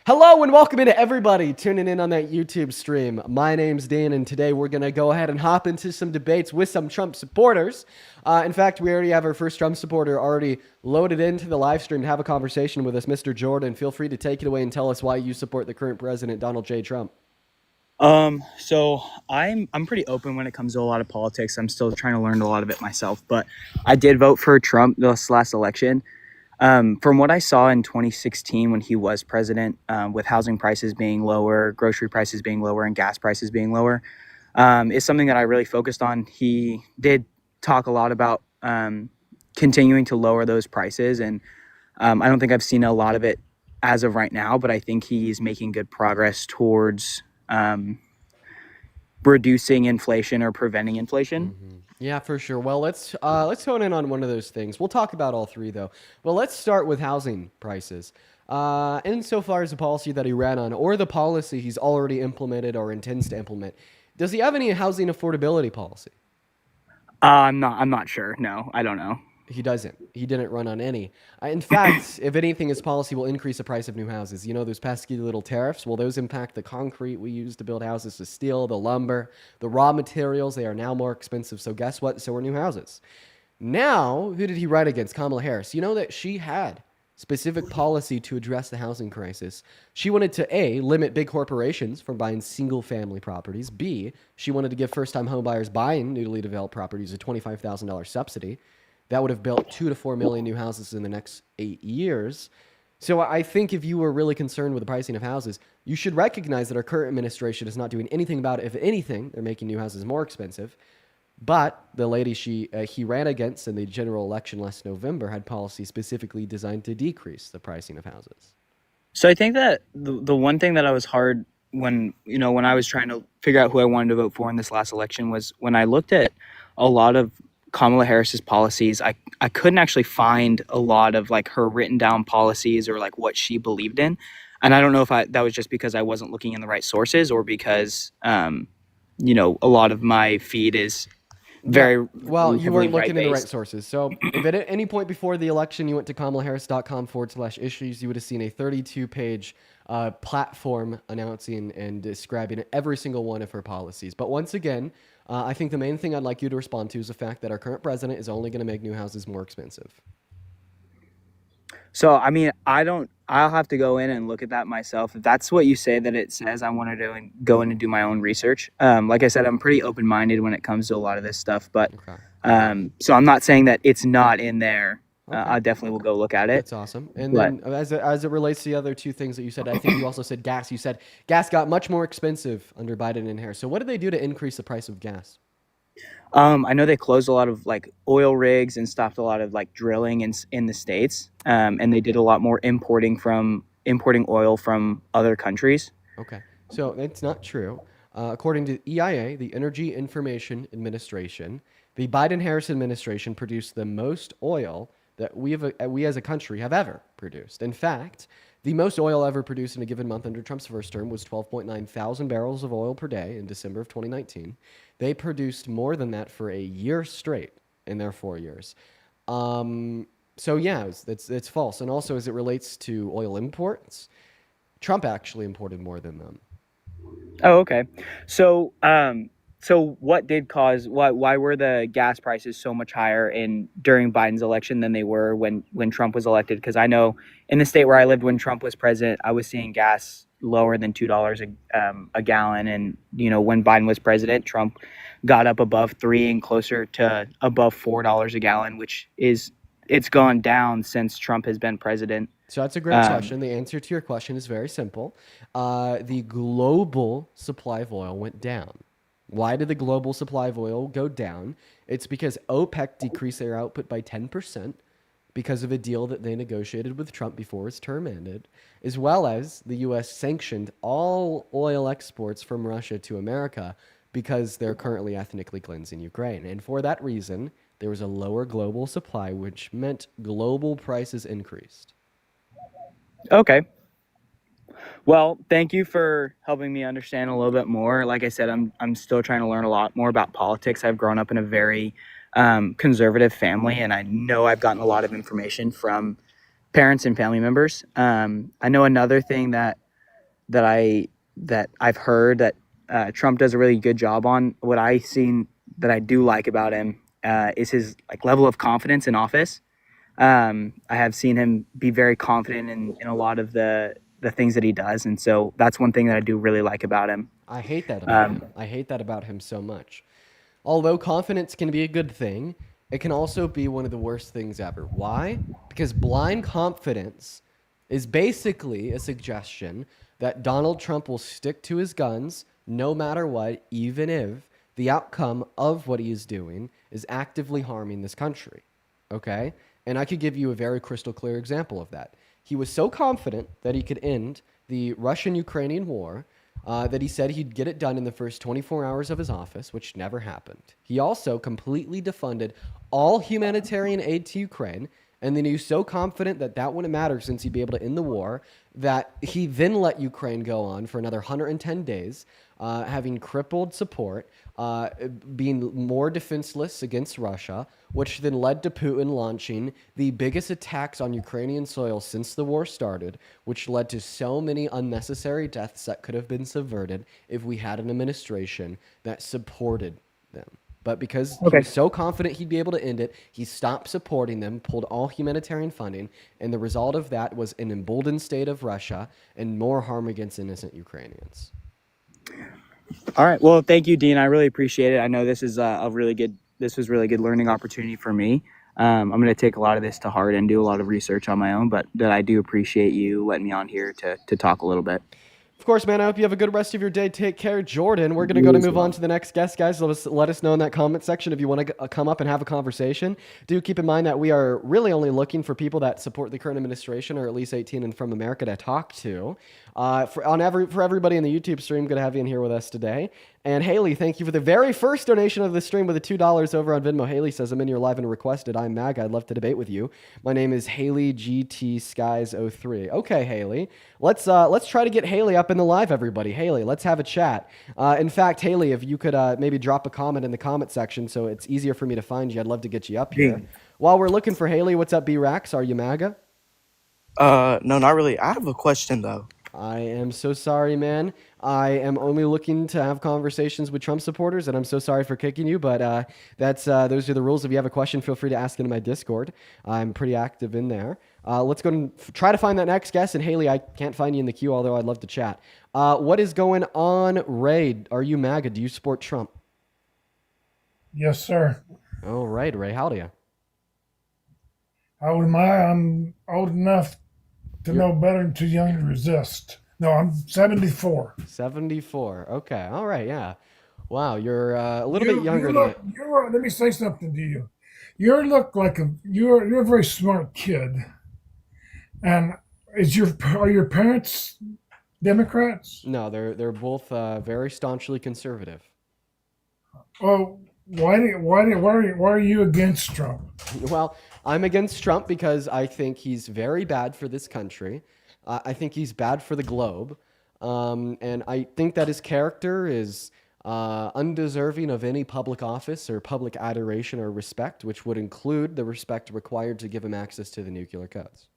Hello and welcome into everybody tuning in on that YouTube stream. My name's Dan, and today we're going to go ahead and hop into some debates with some Trump supporters. In fact, we already have our first Trump supporter already loaded into the live stream to have a conversation with us. Mr. Jordan, feel free to take it away and tell us why you support the current president, Donald J. Trump. So I'm pretty open when it comes to a lot of politics. I'm still trying to learn a lot of it myself, but I did vote for Trump this last election. From what I saw in 2016 when he was president, with housing prices being lower, grocery prices being lower, and gas prices being lower, is something that I really focused on. He did talk a lot about continuing to lower those prices, and I don't think I've seen a lot of it as of right now, but I think he's making good progress towards reducing inflation or preventing inflation. Yeah, for sure. Well, let's hone in on one of those things. We'll talk about all three though. Well, let's start with housing prices. Insofar as the policy that he ran on, or the policy he's already implemented or intends to implement, does he have any housing affordability policy? I'm not sure. No, I don't know. He doesn't. He didn't run on any. In fact, if anything, his policy will increase the price of new houses. You know those pesky little tariffs? Well, those impact the concrete we use to build houses, the steel, the lumber, the raw materials. They are now more expensive. So guess what? So are new houses. Now, who did he write against? Kamala Harris. You know that she had specific policy to address the housing crisis. She wanted to A, limit big corporations from buying single family properties. B, she wanted to give first time homebuyers buying newly developed properties a $25,000 subsidy. That would have built 2 to 4 million new houses in the next 8 years. So I think if you were really concerned with the pricing of houses, you should recognize that our current administration is not doing anything about it. If anything, they're making new houses more expensive. But the lady he ran against in the general election last November had policy specifically designed to decrease the pricing of houses. So I think that the one thing that I was hard when I was trying to figure out who I wanted to vote for in this last election was when I looked at a lot of Kamala Harris's policies, I couldn't actually find a lot of like her written down policies or like what she believed in. And I don't know if that was just because I wasn't looking in the right sources or because, a lot of my feed is very well. You weren't looking in the right right-based. sources. So if at any point before the election you went to kamalaharris.com/issues, you would have seen a 32-page platform announcing and describing every single one of her policies. But once again, I think the main thing I'd like you to respond to is the fact that our current president is only going to make new houses more expensive. So, I mean, I'll have to go in and look at that myself. If that's what you say that it says, I want to do and go in and do my own research. Like I said, I'm pretty open-minded when it comes to a lot of this stuff, but Okay. so I'm not saying that it's not in there. Okay. I definitely will go look at it. That's awesome. And But then as it relates to the other two things that you said, I think you also said gas. You said gas got much more expensive under Biden and Harris. So what did they do to increase the price of gas? I know they closed a lot of like oil rigs and stopped a lot of like drilling in the States. And they did a lot more importing oil from other countries. Okay. So that's not true. According to EIA, the Energy Information Administration, the Biden-Harris administration produced the most oil that we as a country have ever produced. In fact, the most oil ever produced in a given month under Trump's first term was 12.9 thousand barrels of oil per day in December of 2019. They produced more than that for a year straight in their 4 years. So yeah, it's false. And also, as it relates to oil imports, Trump actually imported more than them. Oh, okay. So, so what did cause why were the gas prices so much higher during Biden's election than they were when Trump was elected? Because I know in the state where I lived when Trump was president, I was seeing gas lower than $2 a gallon, and when Biden was president, Trump got up above 3 and closer to above $4 a gallon, which is it's gone down since Trump has been president. So that's a great question. The answer to your question is very simple. The global supply of oil went down. Why did the global supply of oil go down? It's because OPEC decreased their output by 10% because of a deal that they negotiated with Trump before his term ended, as well as the U.S. sanctioned all oil exports from Russia to America because they're currently ethnically cleansing Ukraine. And for that reason, there was a lower global supply, which meant global prices increased. Okay. Well, thank you for helping me understand a little bit more. Like I said, I'm still trying to learn a lot more about politics. I've grown up in a very conservative family, and I know I've gotten a lot of information from parents and family members. I know another thing that that I've heard that Trump does a really good job on. What I seen that I do like about him is his like level of confidence in office. I have seen him be very confident in a lot of the things that he does, and so that's one thing that I do really like about him. I hate that about Um, him. I hate that about him so much. Although confidence can be a good thing, it can also be one of the worst things ever. Why? Because blind confidence is basically a suggestion that Donald Trump will stick to his guns no matter what, even if the outcome of what he is doing is actively harming this country. Okay? And I could give you a very crystal clear example of that. He was so confident that he could end the Russian Ukrainian war that he said he'd get it done in the first 24 hours of his office, which never happened. He also completely defunded all humanitarian aid to Ukraine, and then he was so confident that that wouldn't matter since he'd be able to end the war that he then let Ukraine go on for another 110 days, having crippled support, being more defenseless against Russia, which then led to Putin launching the biggest attacks on Ukrainian soil since the war started, which led to so many unnecessary deaths that could have been subverted if we had an administration that supported them. But because he okay. was so confident he'd be able to end it, he stopped supporting them, pulled all humanitarian funding, and the result of that was an emboldened state of Russia and more harm against innocent Ukrainians. All right. Well, thank you, Dean. I really appreciate it. I know this is this was really good learning opportunity for me. I'm going to take a lot of this to heart and do a lot of research on my own, but that I do appreciate you letting me on here to talk a little bit. Of course, man, I hope you have a good rest of your day. Take care, Jordan. We're going to go to move on to the next guest, guys. Let us know in that comment section if you want to come up and have a conversation. Do keep in mind that we are really only looking for people that support the current administration or at least 18 and from America to talk to. For everybody in the YouTube stream, good to have you in here with us today. And Haley, thank you for the very first donation of the stream with the $2 over on Venmo. Haley says, I'm in your live and requested. I'm MAG. I'd love to debate with you. My name is Haley GT Skies 03. Okay, Haley. Let's try to get Haley up in the live, everybody. Haley, let's have a chat. In fact, Haley, if you could maybe drop a comment in the comment section so it's easier for me to find you, I'd love to get you up here. While we're looking for Haley, what's up, B-Rax? Are you MAGA? No, not really. I have a question though. I am so sorry, man. I am only looking to have conversations with Trump supporters, and I'm so sorry for kicking you, but those are the rules. If you have a question, feel free to ask in my Discord. I'm pretty active in there. Let's go and try to find that next guest. And Haley, I can't find you in the queue, although I'd love to chat. What is going on, Ray? Are you MAGA? Do you support Trump? Yes, sir. All right, Ray. How do you? How old am I? I'm old enough to know better and too young to resist. No, I'm 74. 74. Okay. All right. Yeah. Wow. You're a little bit You younger than look. Let me say something to you. You look like you're a very smart kid. And are your parents Democrats? No, they're both very staunchly conservative. Well, why are you against Trump? Well, I'm against Trump because I think he's very bad for this country. I think he's bad for the globe. And I think that his character is undeserving of any public office or public adoration or respect, which would include the respect required to give him access to the nuclear codes.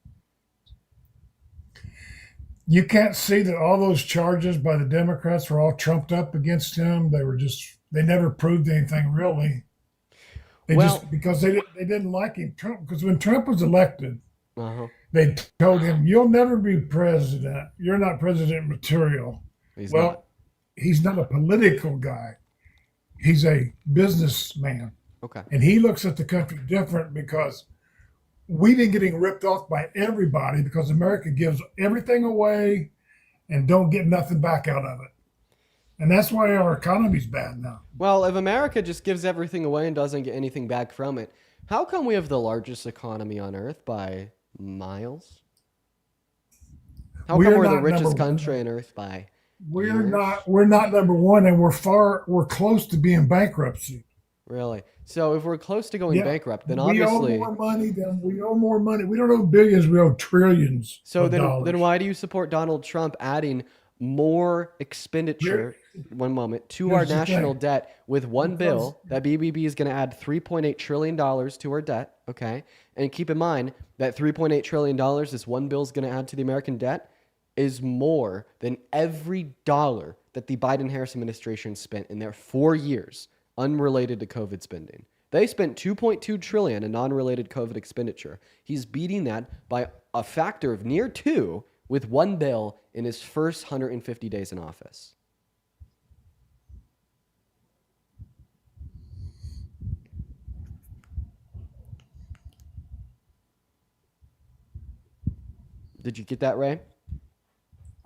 You can't see that all those charges by the Democrats were all trumped up against him. They never proved anything really. Because they didn't like him. Trump, because when Trump was elected, Uh-huh. they told him, "You'll never be president. You're not president material." He's Well, not. he's not a political guy. He's a businessman, Okay. and he looks at the country different because we've been getting ripped off by everybody because America gives everything away and don't get nothing back out of it. And that's why our economy's bad now. Well, if America just gives everything away and doesn't get anything back from it, how come we have the largest economy on earth by miles? How come we're the richest country on earth by years? We're not number one, and we're close to being bankruptcy. Really? So if we're close to going Yeah, bankrupt, then we obviously. owe more money than we owe more money. We don't owe billions, we owe trillions So of then dollars. why do you support Donald Trump adding more expenditure, one moment, to our Here's the national thing. debt with one Because- bill that BBB is going to add $3.8 trillion to our debt, okay? And keep in mind that $3.8 trillion this one bill is going to add to the American debt is more than every dollar that the Biden-Harris administration spent in their 4 years unrelated to COVID spending. They spent 2.2 trillion in non-related COVID expenditure. He's beating that by a factor of near 2 with one bill in his first 150 days in office. Did you get that, Ray?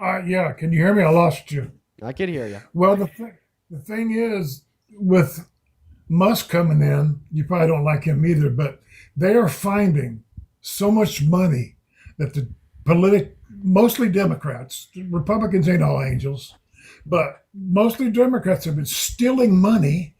Yeah, can you hear me? I lost you. I could hear you. Well, the thing is, with Musk coming in, you probably don't like him either, but they are finding so much money that mostly Democrats, Republicans ain't all angels, but mostly Democrats have been stealing money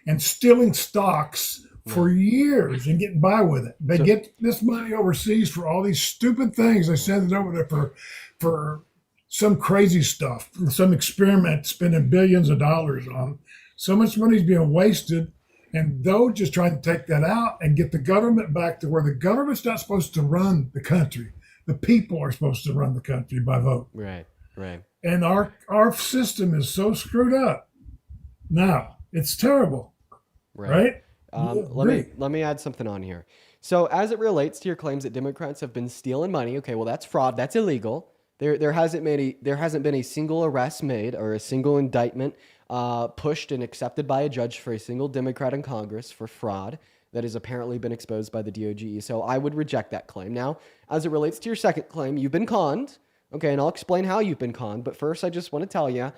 and stealing stocks for years and getting by with it. They get this money overseas for all these stupid things. They send it over there for some crazy stuff, some experiment, spending billions of dollars on. So much money is being wasted, and Doge is trying to take that out and get the government back to where the government's not supposed to run the country. The people are supposed to run the country by vote. Right, right. And our system is so screwed up. Now, it's terrible, right? Let me add something on here. So as it relates to your claims that Democrats have been stealing money, okay, well, that's fraud. That's illegal. There hasn't been a single arrest made or a single indictment pushed and accepted by a judge for a single Democrat in Congress for fraud that has apparently been exposed by the DOJ. So I would reject that claim. Now, as it relates to your second claim, you've been conned. Okay, and I'll explain how you've been conned. But first, I just want to tell you,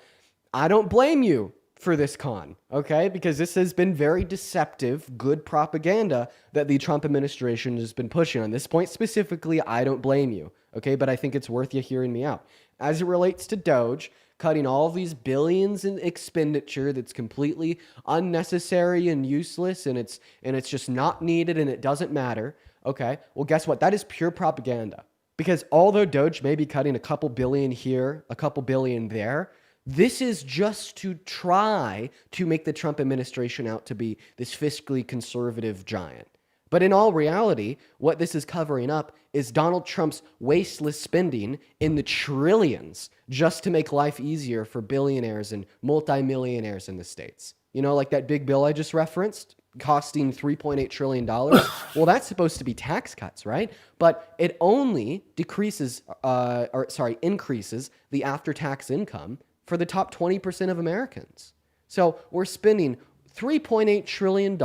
I don't blame you for this con, okay? Because this has been very deceptive, good propaganda that the Trump administration has been pushing. On this point specifically, I don't blame you, okay? But I think it's worth you hearing me out. As it relates to Doge, cutting all these billions in expenditure that's completely unnecessary and useless, and it's just not needed and it doesn't matter, okay? Well, guess what? That is pure propaganda. Because although Doge may be cutting a couple billion here, a couple billion there, this is just to try to make the Trump administration out to be this fiscally conservative giant. But in all reality, what this is covering up is Donald Trump's wasteless spending in the trillions just to make life easier for billionaires and multimillionaires in the States. You know, like that big bill I just referenced, costing $3.8 trillion. Well, that's supposed to be tax cuts, right? But it only increases the after-tax income for the top 20% of Americans. So we're spending $3.8 trillion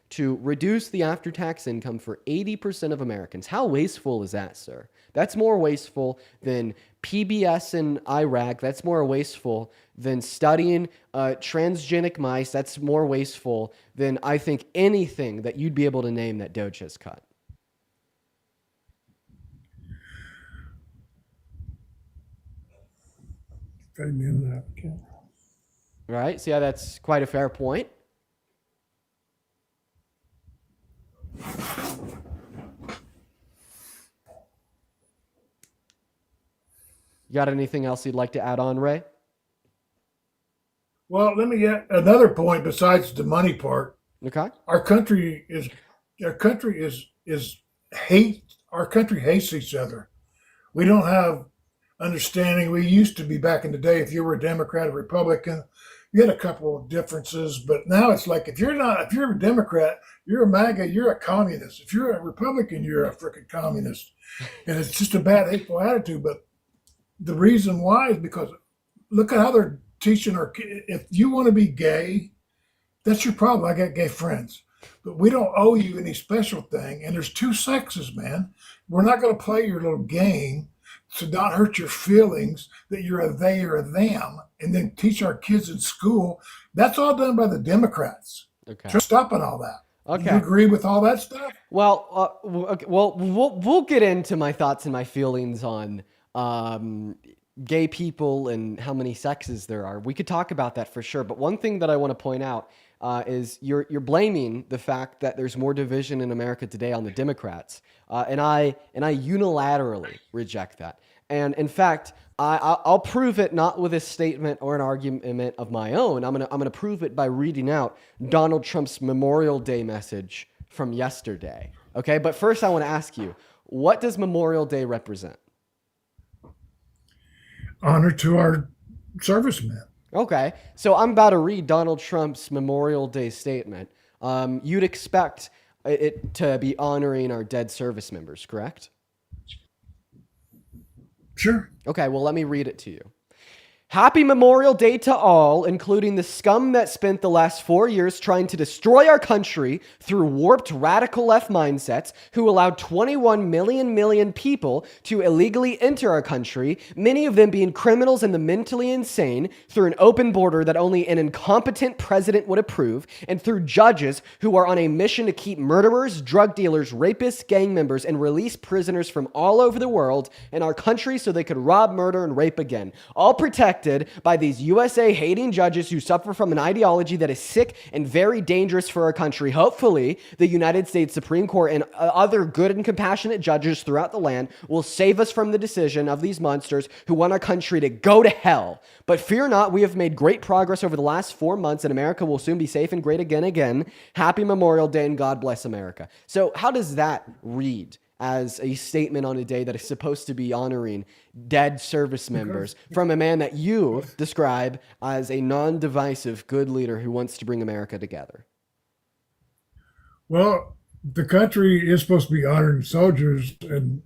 to reduce the after-tax income for 80% of Americans. How wasteful is that, sir? That's more wasteful than PBS in Iraq. That's more wasteful than studying transgenic mice. That's more wasteful than, I think, anything that you'd be able to name that Doge has cut. Right? See how that's quite a fair point? You got anything else you'd like to add on, Ray? Well, let me get another point besides the money part. Okay. Our country hates each other. We don't have understanding. We used to be back in the day, if you were a Democrat or Republican, you had a couple of differences, but now it's like if you're a Democrat, you're a MAGA, you're a communist. If you're a Republican, you're a freaking communist. And it's just a bad, hateful attitude. But the reason why is because look at how they're teaching our kids. If you want to be gay, that's your problem. I got gay friends. But we don't owe you any special thing. And there's two sexes, man. We're not going to play your little game to not hurt your feelings that you're a they or a them, and then teach our kids in school. That's all done by the Democrats. Okay. Just stopping all that. Okay. Do you agree with all that stuff? Well, okay. Well, we'll get into my thoughts and my feelings on gay people and how many sexes there are. We could talk about that for sure. But one thing that I want to point out is you're blaming the fact that there's more division in America today on the Democrats, and I unilaterally reject that. And in fact, I'll prove it not with a statement or an argument of my own. I'm gonna prove it by reading out Donald Trump's Memorial Day message from yesterday. Okay, but first I want to ask you, what does Memorial Day represent? honor to our servicemen. Okay, so I'm about to read Donald Trump's Memorial Day statement. You'd expect it to be honoring our dead service members, correct? Sure. Okay, well, let me read it to you. Happy Memorial Day to all, including the scum that spent the last 4 years trying to destroy our country through warped radical left mindsets who allowed 21 million people to illegally enter our country, many of them being criminals and the mentally insane, through an open border that only an incompetent president would approve, and through judges who are on a mission to keep murderers, drug dealers, rapists, gang members, and release prisoners from all over the world in our country so they could rob, murder, and rape again. All protected by these USA hating judges who suffer from an ideology that is sick and very dangerous for our country. Hopefully, the United States Supreme Court and other good and compassionate judges throughout the land will save us from the decision of these monsters who want our country to go to hell. But fear not, we have made great progress over the last 4 months, and America will soon be safe and great again. Happy Memorial Day, and God bless America. So how does that read as a statement on a day that is supposed to be honoring dead service members from a man that you describe as a non-divisive good leader who wants to bring America together? Well, the country is supposed to be honoring soldiers,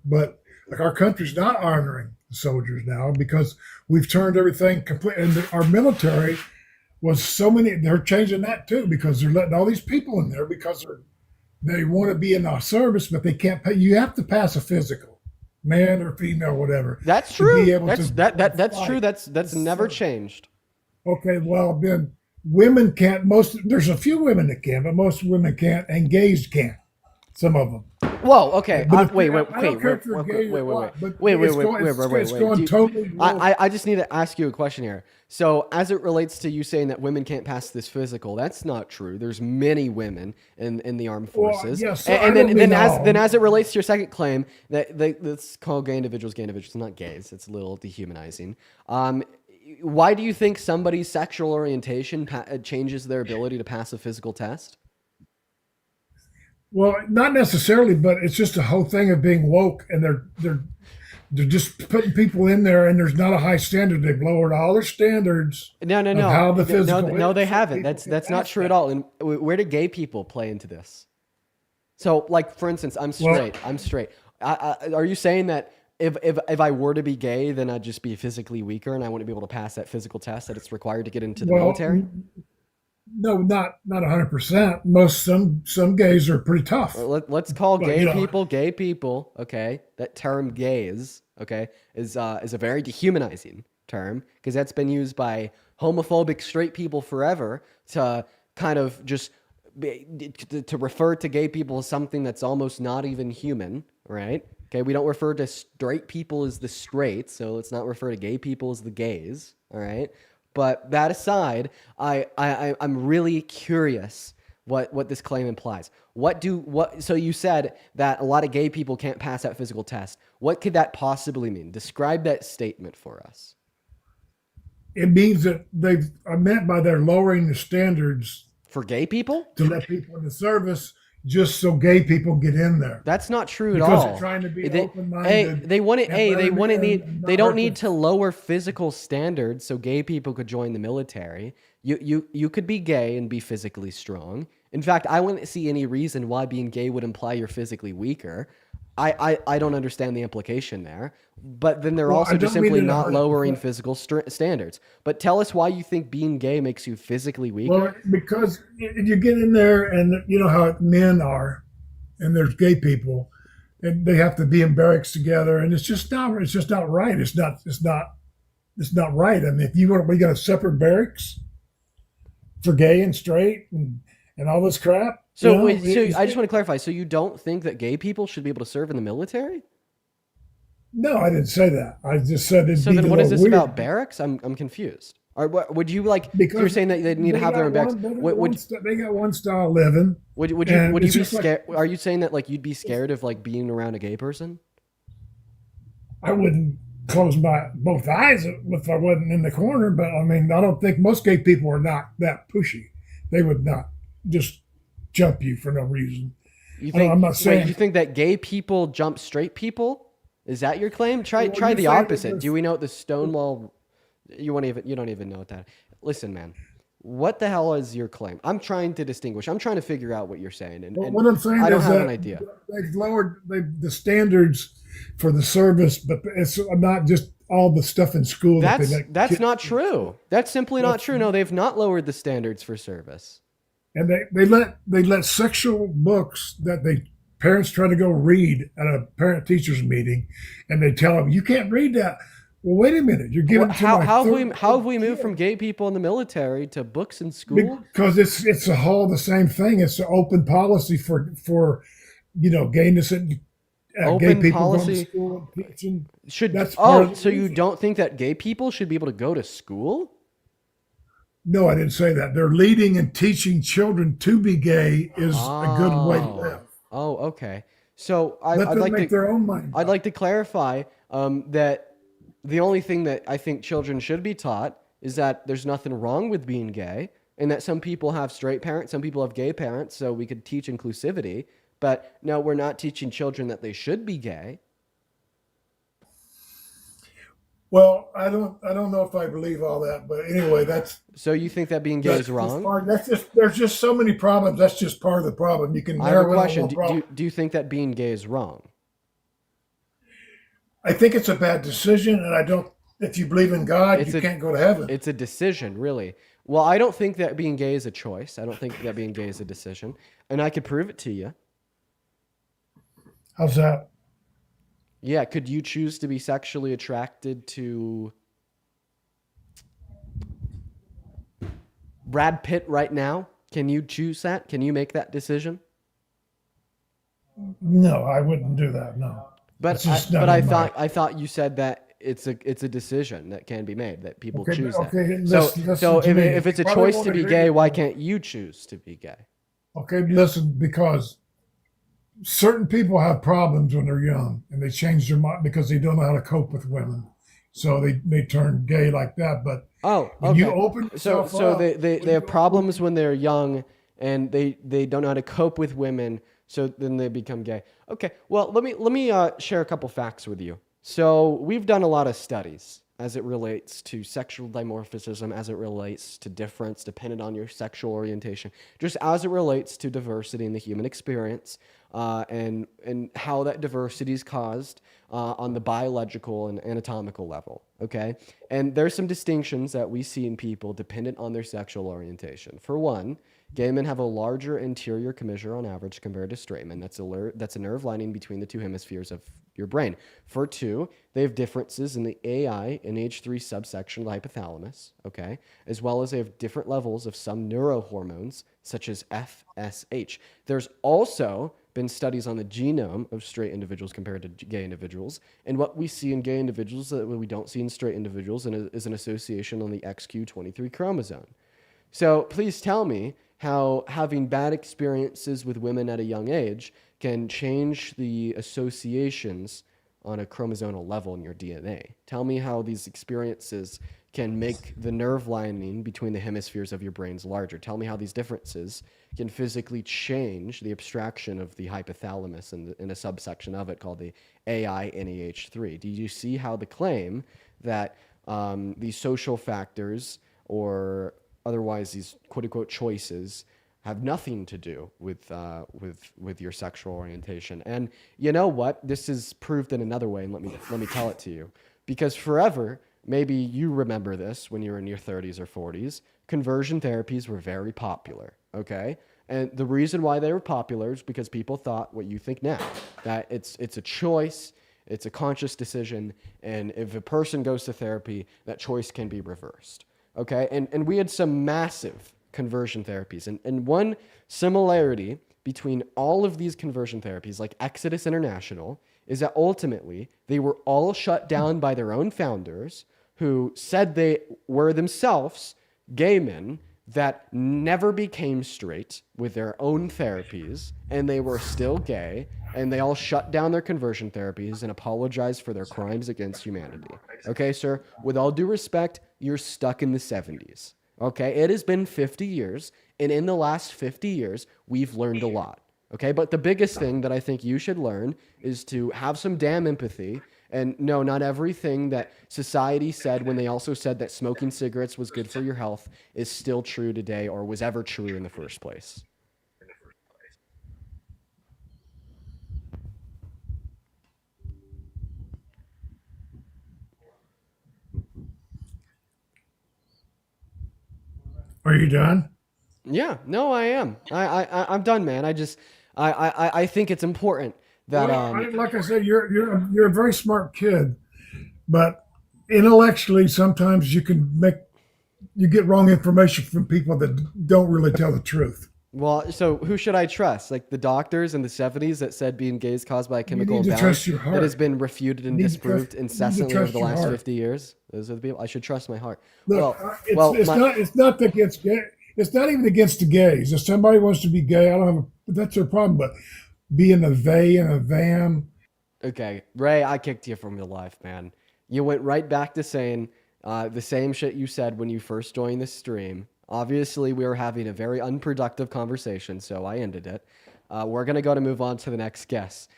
but like our country's not honoring the soldiers now because we've turned everything complete. And our military was so many. They're changing that too because they're letting all these people in there because they want to be in our service, but they can't pay. You have to pass a physical, man or female, whatever. That's to true. be able That's to that's fight. true. That's never changed. Okay, well then women can't. There's a few women that can, but most women can't, and gays can't. Some of them. Whoa. Okay. But Wait. I don't care if you're gay or what, but it's going Do totally wrong. I just need to ask you a question here. So, as it relates to you saying that women can't pass this physical, that's not true. There's many women in the armed Well, forces. yes, so and I don't mean all. then as it relates to your second claim that let's call gay individuals, it's not gays. It's a little dehumanizing. Why do you think somebody's sexual orientation changes their ability to pass a physical test? Well, not necessarily, but it's just a whole thing of being woke, and they're just putting people in there, and there's not a high standard. They've lowered all their standards. No. Of how the No, physical no, they is, so haven't. people That's can not pass true at that. all. And where do gay people play into this? So, like for instance, I'm straight. I'm straight. Are you saying that if I were to be gay, then I'd just be physically weaker and I wouldn't be able to pass that physical test that it's required to get into the Well, military? no, not 100%. Some gays are pretty tough. Well, let's call Well, gay you know- people gay people. Okay, that term "gays" okay is a very dehumanizing term because that's been used by homophobic straight people forever to kind of just to refer to gay people as something that's almost not even human, right? Okay, we don't refer to straight people as the straights, so let's not refer to gay people as the gays, all right? But that aside, I'm really curious what this claim implies. So you said that a lot of gay people can't pass that physical test. What could that possibly mean? Describe that statement for us. It means that I meant by they're lowering the standards For gay people? to let people in the service just so gay people get in there. That's not true at Because all. they're trying to be They- open-minded. they wouldn't. and They learn wouldn't and need. not They don't hurt need the- to lower physical standards so gay people could join the military. You could be gay and be physically strong. In fact, I wouldn't see any reason why being gay would imply you're physically weaker. I don't understand the implication there. But then they're Well, also I just don't mean simply it not 100%. lowering physical standards. But tell us why you think being gay makes you physically weaker. Well, because you get in there and you know how men are, and there's gay people, and they have to be in barracks together, and it's just not right. It's not right. I mean, if we got a separate barracks for gay and straight and all this crap. So, you know, wait, so I just want to clarify. So you don't think that gay people should be able to serve in the military? No, I didn't say that. I just said it'd So be then, a what is little this weird. about barracks? I'm confused. Or what would you like? Because You're saying that they need to have their own barracks. They got one style of living. Would you and be it's just like- scared? Are you saying that like you'd be scared of like being around a gay person? I wouldn't close my both eyes if I wasn't in the corner, but I mean, I don't think most gay people are not that pushy. They would not just jump you for no reason. You I don't- I'm not wait, saying- you think that gay people jump straight people? Is that your claim? Try Well, the you're saying opposite. that Do we know what the Stonewall You don't even know what that. Listen, man. What the hell is your claim? I'm trying to distinguish. I'm trying to figure out what you're saying, But and what I'm saying I don't is have an that idea. they've lowered the standards for the service, but it's not just all the stuff in school that they let That's kids. not true. That's simply not That's, true. No, they've not lowered the standards for service. and they let sexual books that they parents try to go read at a parent teachers meeting, and they tell them you can't read that. Well, wait a minute, you're giving it to my How have we moved kid. from gay people in the military to books in school? Because it's the same thing. It's an open policy for gayness and gay Open people going policy to school and teaching. should That's part of the so you reason. don't think that gay people should be able to go to school? No, I didn't say that. They're leading and teaching children to be gay is a good way to live. Oh, okay. So Let I'd them like make to their own mind. I'd like to clarify that the only thing that I think children should be taught is that there's nothing wrong with being gay, and that some people have straight parents, some people have gay parents, so we could teach inclusivity. But no, we're not teaching children that they should be gay. Well, I don't know if I believe all that, but anyway, So you think that being gay is wrong? there's just so many problems. That's just part of the problem. You can I have a narrow in on question. one problem. Do you think that being gay is wrong? I think it's a bad decision, and I don't. If you believe in God, It's you a can't go to heaven. it's a decision, really. Well, I don't think that being gay is a choice. I don't think that being gay is a decision, and I could prove it to you. How's that? Yeah, could you choose to be sexually attracted to Brad Pitt right now? Can you choose that? Can you make that decision? No, I wouldn't do that. No, But it's just not but I in my. thought you said that it's a decision that can be made, that people Okay, choose okay. that. Listen So to me. if it's a You probably choice won't to be agree gay, with why me. can't you choose to be gay? Okay, listen, because certain people have problems when they're young, and they change their mind because they don't know how to cope with women, so they turn gay like that. But Oh, when you okay. open So yourself so up, they have problems when they're young, and they don't know how to cope with women, so then they become gay. Okay, well let me share a couple facts with you. So we've done a lot of studies as it relates to sexual dimorphism, as it relates to difference dependent on your sexual orientation, just as it relates to diversity in the human experience, and how that diversity is caused on the biological and anatomical level. Okay, and there's some distinctions that we see in people dependent on their sexual orientation. For one, gay men have a larger anterior commissure on average compared to straight men. That's a nerve lining between the two hemispheres of your brain. For two, they have differences in the AI and H3 subsection of the hypothalamus, okay, as well as they have different levels of some neurohormones such as FSH. There's also been studies on the genome of straight individuals compared to gay individuals, and what we see in gay individuals that we don't see in straight individuals is an association on the XQ23 chromosome. So please tell me how having bad experiences with women at a young age can change the associations on a chromosomal level in your DNA. Tell me how these experiences can make the nerve lining between the hemispheres of your brains larger. Tell me how these differences can physically change the abstraction of the hypothalamus and a subsection of it called the AI-NEH3. Do you see how the claim that these social factors or otherwise these quote unquote choices have nothing to do with your sexual orientation? And you know what? This is proved in another way, and let me tell it to you. Because forever, maybe you remember this when you were in your 30s or 40s, conversion therapies were very popular, okay? And the reason why they were popular is because people thought what you think now, that it's a choice, it's a conscious decision, and if a person goes to therapy, that choice can be reversed. Okay, and we had some massive conversion therapies. And one similarity between all of these conversion therapies, like Exodus International, is that ultimately they were all shut down by their own founders who said they were themselves gay men that never became straight with their own therapies, and they were still gay, and they all shut down their conversion therapies and apologized for their crimes against humanity. Okay, sir, with all due respect, you're stuck in the 70s. Okay, it has been 50 years, and in the last 50 years, we've learned a lot. Okay, but the biggest thing that I think you should learn is to have some damn empathy And no, not everything that society said when they also said that smoking cigarettes was good for your health is still true today or was ever true in the first place. Are you done? Yeah, no, I am. I'm done, man. I think it's important that Well, like I said, you're a very smart kid, but intellectually, sometimes you get wrong information from people that don't really tell the truth. well, so who should I trust? Like the doctors in the 70s that said being gay is caused by a You chemical need to imbalance trust your that has heart. been refuted and You need to disproved trust- you need to incessantly over trust the your last heart. 50 years. Those are the people I should trust my heart. Look, Well, it's not against gay. It's not even against the gays. If somebody wants to be gay, I don't have. That's their problem. But being a they and a them, okay, Ray, I kicked you from your life, man. You went right back to saying the same shit you said when you first joined the stream. Obviously, we were having a very unproductive conversation, so I ended it. We're going to move on to the next guest.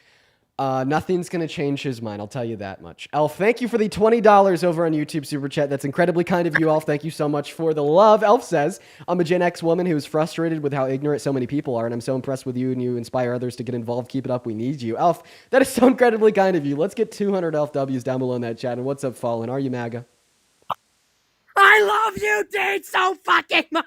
Nothing's going to change his mind, I'll tell you that much. Elf, thank you for the $20 over on YouTube Super Chat. That's incredibly kind of you, Elf. Thank you so much for the love. Elf says, I'm a Gen X woman who's frustrated with how ignorant so many people are, and I'm so impressed with you, and you inspire others to get involved. Keep it up. We need you. Elf, that is so incredibly kind of you. Let's get 200 Elf W's down below in that chat. And what's up, Fallen? Are you MAGA? I love you, dude, so fucking much.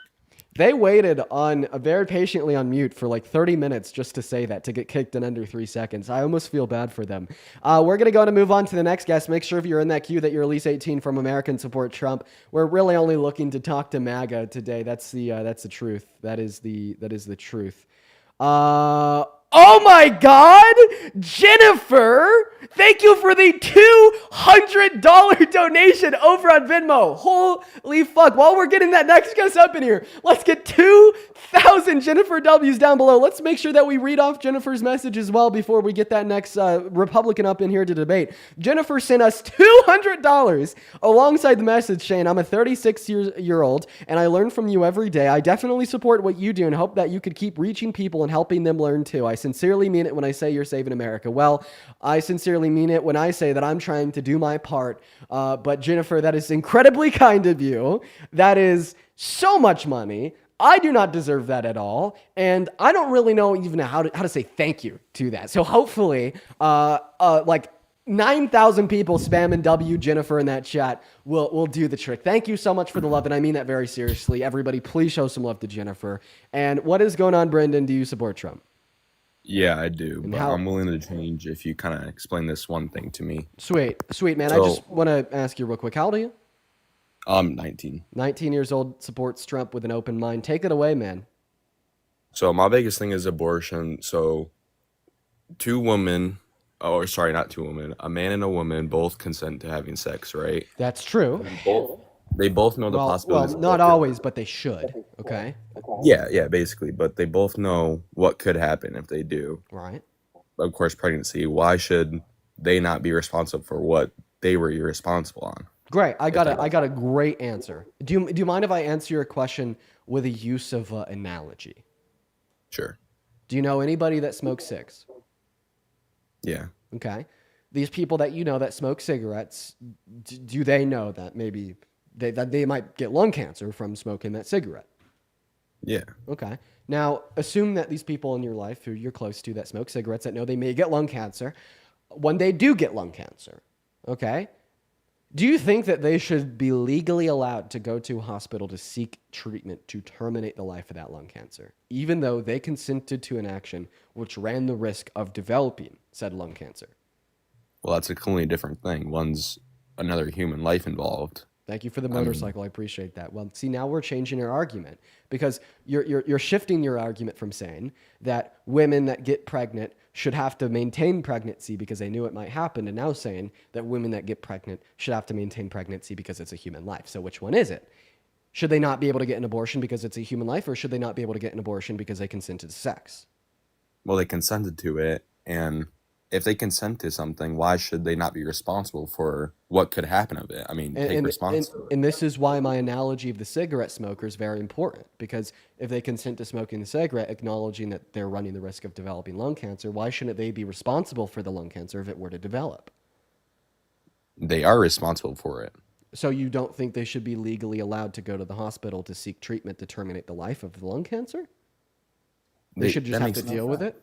They waited on very patiently on mute for like 30 minutes just to say that, to get kicked in under 3 seconds. I almost feel bad for them. We're going to move on to the next guest. Make sure if you're in that queue that you're at least 18 from American Support Trump. We're really only looking to talk to MAGA today. That's the truth. That is the truth. Oh my God, Jennifer, thank you for the $200 donation over on Venmo. Holy fuck. While we're getting that next guest up in here, let's get 2,000 Jennifer W's down below. Let's make sure that we read off Jennifer's message as well before we get that next Republican up in here to debate. Jennifer sent us $200 alongside the message saying, I'm a 36-year-old and I learn from you every day. I definitely support what you do and hope that you could keep reaching people and helping them learn too. I sincerely mean it when I say you're saving America. Well, I sincerely mean it when I say that I'm trying to do my part. But Jennifer, that is incredibly kind of you. That is so much money. I do not deserve that at all. And I don't really know even how to say thank you to that. So hopefully, like 9,000 people spamming W Jennifer in that chat will do the trick. Thank you so much for the love, and I mean that very seriously. Everybody, please show some love to Jennifer. And what is going on, Brendan? Do you support Trump? Yeah, I do, but how- I'm willing to change if you kind of explain this one thing to me. Sweet, man. I So- just want to ask you real quick. How old are you? I'm 19. 19 years old, supports Trump with an open mind. Take it away, man. So my biggest thing is abortion. So two women, or sorry, not two women, a man and a woman both consent to having sex, right? That's true. They both know the Well, possibilities. of not what could- always, but they should. Okay. Yeah, basically, but they both know what could happen if they do. Right. Of course, pregnancy. Why should they not be responsible for what they were irresponsible on? Great. I got a great answer. Do you mind if I answer your question with a use of an analogy? Sure. Do you know anybody that smokes cigs? Yeah. Okay. These people that you know that smoke cigarettes, do they know that maybe that they might get lung cancer from smoking that cigarette? Yeah. Okay. Now, assume that these people in your life who you're close to that smoke cigarettes that know they may get lung cancer, when they do get lung cancer, okay, do you think that they should be legally allowed to go to a hospital to seek treatment to terminate the life of that lung cancer, even though they consented to an action which ran the risk of developing said lung cancer? Well, that's a completely different thing. One's another human life involved. Thank you for the motorcycle. I appreciate that. Well, see, now we're changing your argument because you're shifting your argument from saying that women that get pregnant should have to maintain pregnancy because they knew it might happen, to now saying that women that get pregnant should have to maintain pregnancy because it's a human life. So which one is it? Should they not be able to get an abortion because it's a human life, or should they not be able to get an abortion because they consented to sex? Well, they consented to it, and if they consent to something, why should they not be responsible for what could happen of it? I mean, take responsibility. And this is why my analogy of the cigarette smoker is very important, because if they consent to smoking the cigarette, acknowledging that they're running the risk of developing lung cancer, why shouldn't they be responsible for the lung cancer if it were to develop? They are responsible for it. So you don't think they should be legally allowed to go to the hospital to seek treatment to terminate the life of the lung cancer? They should just that have to makes no deal with sense. it?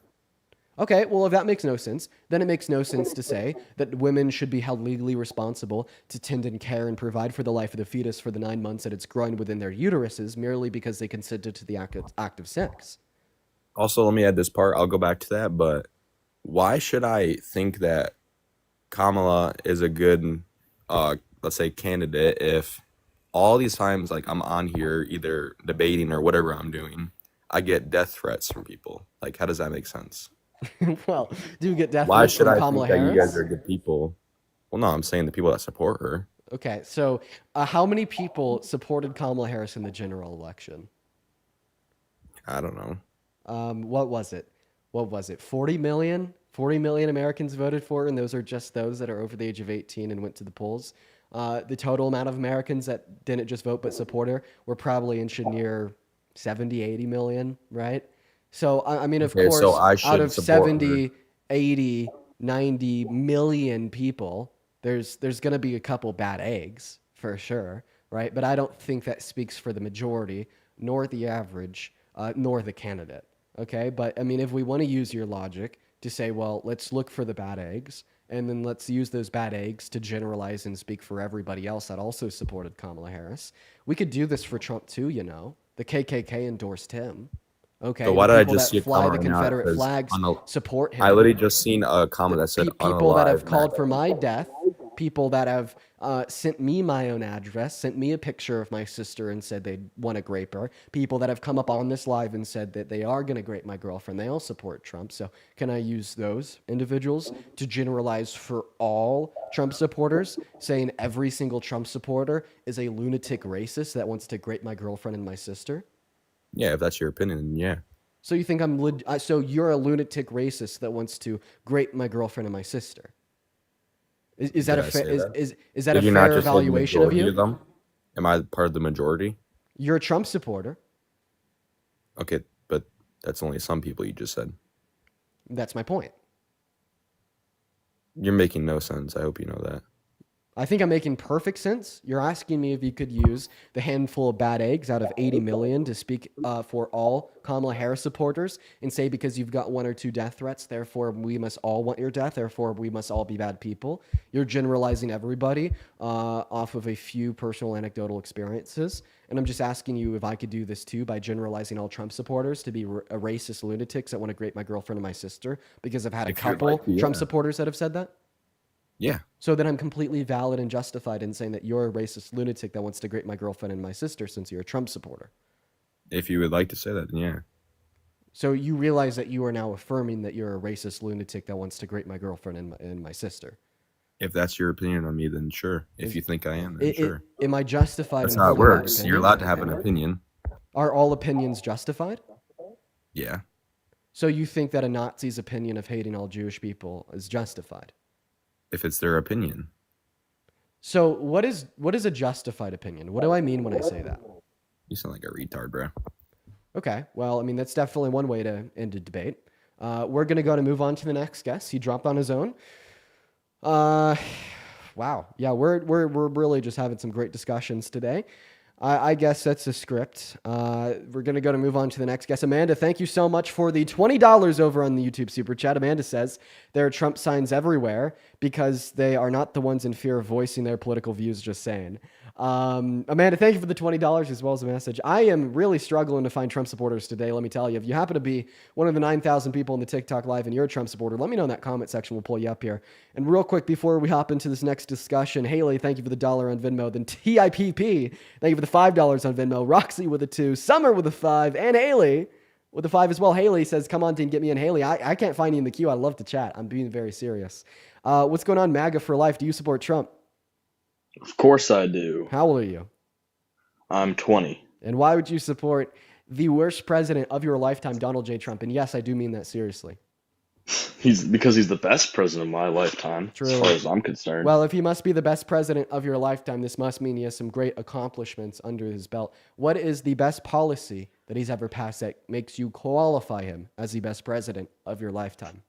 Okay, well, if that makes no sense, then it makes no sense to say that women should be held legally responsible to tend and care and provide for the life of the fetus for the 9 months that it's growing within their uteruses merely because they consented to the act of sex. Also, let me add this part. I'll go back to that, but why should I think that Kamala is a good, let's say, candidate if all these times, like, I'm on here either debating or whatever I'm doing, I get death threats from people? Like, how does that make sense? Well, do you get death Why threats should from I Kamala think that you Harris? guys are good people? Well, no, I'm saying the people that support her. Okay, so how many people supported Kamala Harris in the general election? I don't know. What was it? What was it? 40 million? 40 million Americans voted for her, and those are just those that are over the age of 18 and went to the polls. The total amount of Americans that didn't just vote but support her were probably inching near 70, 80 million, right? So, I mean, of Okay, so course, I out should of support her. 70, 80, 90 million people, there's going to be a couple bad eggs for sure, right? But I don't think that speaks for the majority, nor the average, nor the candidate. Okay, but I mean, if we want to use your logic to say, well, let's look for the bad eggs, and then let's use those bad eggs to generalize and speak for everybody else that also supported Kamala Harris, we could do this for Trump too, you know. The KKK endorsed him. Okay, So why the did I people just that see a fly comment the right now that Confederate says flags support him. I literally just seen a comment that said People that have unalive called Matt. for my death, people that have sent me my own address, sent me a picture of my sister and said they want to grape her, people that have come up on this live and said that they are going to grape my girlfriend, they all support Trump. So can I use those individuals to generalize for all Trump supporters, saying every single Trump supporter is a lunatic racist that wants to grape my girlfriend and my sister? Yeah, if that's your opinion, then yeah. So you think so you're a lunatic racist that wants to grape my girlfriend and my sister? Is that Did a I fair say that? is that Did a you not fair just say the evaluation of majority you? of them? Am I part of the majority? You're a Trump supporter. Okay, but that's only some people you just said. That's my point. You're making no sense. I hope you know that. I think I'm making perfect sense. You're asking me if you could use the handful of bad eggs out of 80 million to speak for all Kamala Harris supporters and say because you've got one or two death threats, therefore we must all want your death, therefore we must all be bad people. You're generalizing everybody off of a few personal anecdotal experiences. And I'm just asking you if I could do this too by generalizing all Trump supporters to be a racist lunatics that want to grape my girlfriend and my sister because I've had a If you'd couple like to, Trump yeah. supporters that have said that. Yeah. So then I'm completely valid and justified in saying that you're a racist lunatic that wants to grape my girlfriend and my sister since you're a Trump supporter. If you would like to say that, then yeah. So you realize that you are now affirming that you're a racist lunatic that wants to grape my girlfriend and my sister. If that's your opinion on me, then sure. If you think I am, then sure. Am I justified That's in how it holding that works. opinion? You're allowed to have an opinion. Are all opinions justified? Yeah. So you think that a Nazi's opinion of hating all Jewish people is justified? If it's their opinion. So what is a justified opinion? What do I mean when I say that? You sound like a retard, bro. Okay, well, I mean, that's definitely one way to end a debate. We're going to move on to the next guest. He dropped on his own. Wow. Yeah, we're really just having some great discussions today. I guess that's the script. We're going to move on to the next guest. Amanda, thank you so much for the $20 over on the YouTube Super Chat. Amanda says there are Trump signs everywhere because they are not the ones in fear of voicing their political views, just saying. Amanda, thank you for the $20 as well as a message. I am really struggling to find Trump supporters today, let me tell you. If you happen to be one of the 9,000 people in the TikTok Live and you're a Trump supporter, let me know in that comment section. We'll pull you up here. And real quick, before we hop into this next discussion, Haley, thank you for the $1 on Venmo. Then TIPP, thank you for the $5 on Venmo. Roxy with a 2, Summer with a 5, and Haley with a 5 as well. Haley says, come on, team, get me in. Haley, I can't find you in the queue. I'd love to chat. I'm being very serious. What's going on, MAGA for life? Do you support Trump? Of course I do. How old are you? I'm 20. And why would you support the worst president of your lifetime, Donald J. Trump? And yes, I do mean that seriously. Because he's the best president of my lifetime, True. as far as I'm concerned. Well, if he must be the best president of your lifetime, this must mean he has some great accomplishments under his belt. What is the best policy that he's ever passed that makes you qualify him as the best president of your lifetime?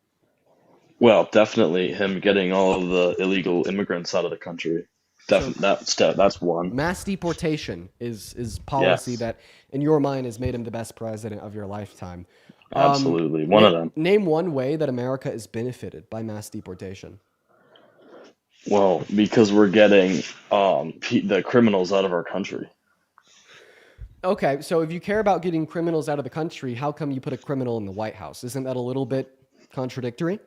Well, definitely him getting all of the illegal immigrants out of the country. So That's one. mass deportation is policy Yes, that, in your mind, has made him the best president of your lifetime. absolutely. One of them. Name one way that America is benefited by mass deportation. Well, because we're getting the criminals out of our country. Okay, so if you care about getting criminals out of the country, how come you put a criminal in the White House? Isn't that a little bit contradictory?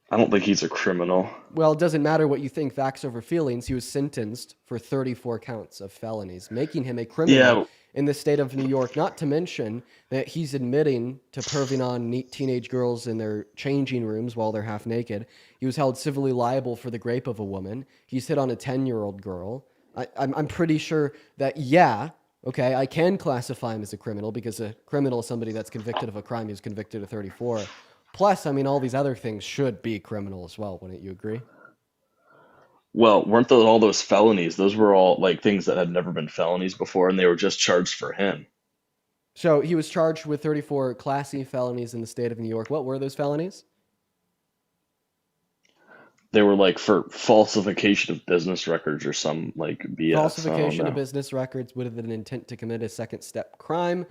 I don't think he's a criminal. Well, it doesn't matter what you think, facts over feelings. He was sentenced for 34 counts of felonies, making him a criminal Yeah, in the state of New York, not to mention that he's admitting to perving on teenage girls in their changing rooms while they're half naked. He was held civilly liable for the rape of a woman. He's hit on a 10-year-old girl. I'm pretty sure that, yeah, okay, I can classify him as a criminal because a criminal is somebody that's convicted of a crime. He was convicted of 34. Plus, I mean, all these other things should be criminal as well. Wouldn't you agree? well, weren't those all those felonies? Those were all like things that had never been felonies before, and they were just charged for him. So he was charged with 34 Class C felonies in the state of New York. What were those felonies? They were like for falsification of business records or some like BS. I don't Falsification of know. business records with an intent to commit a second step crime,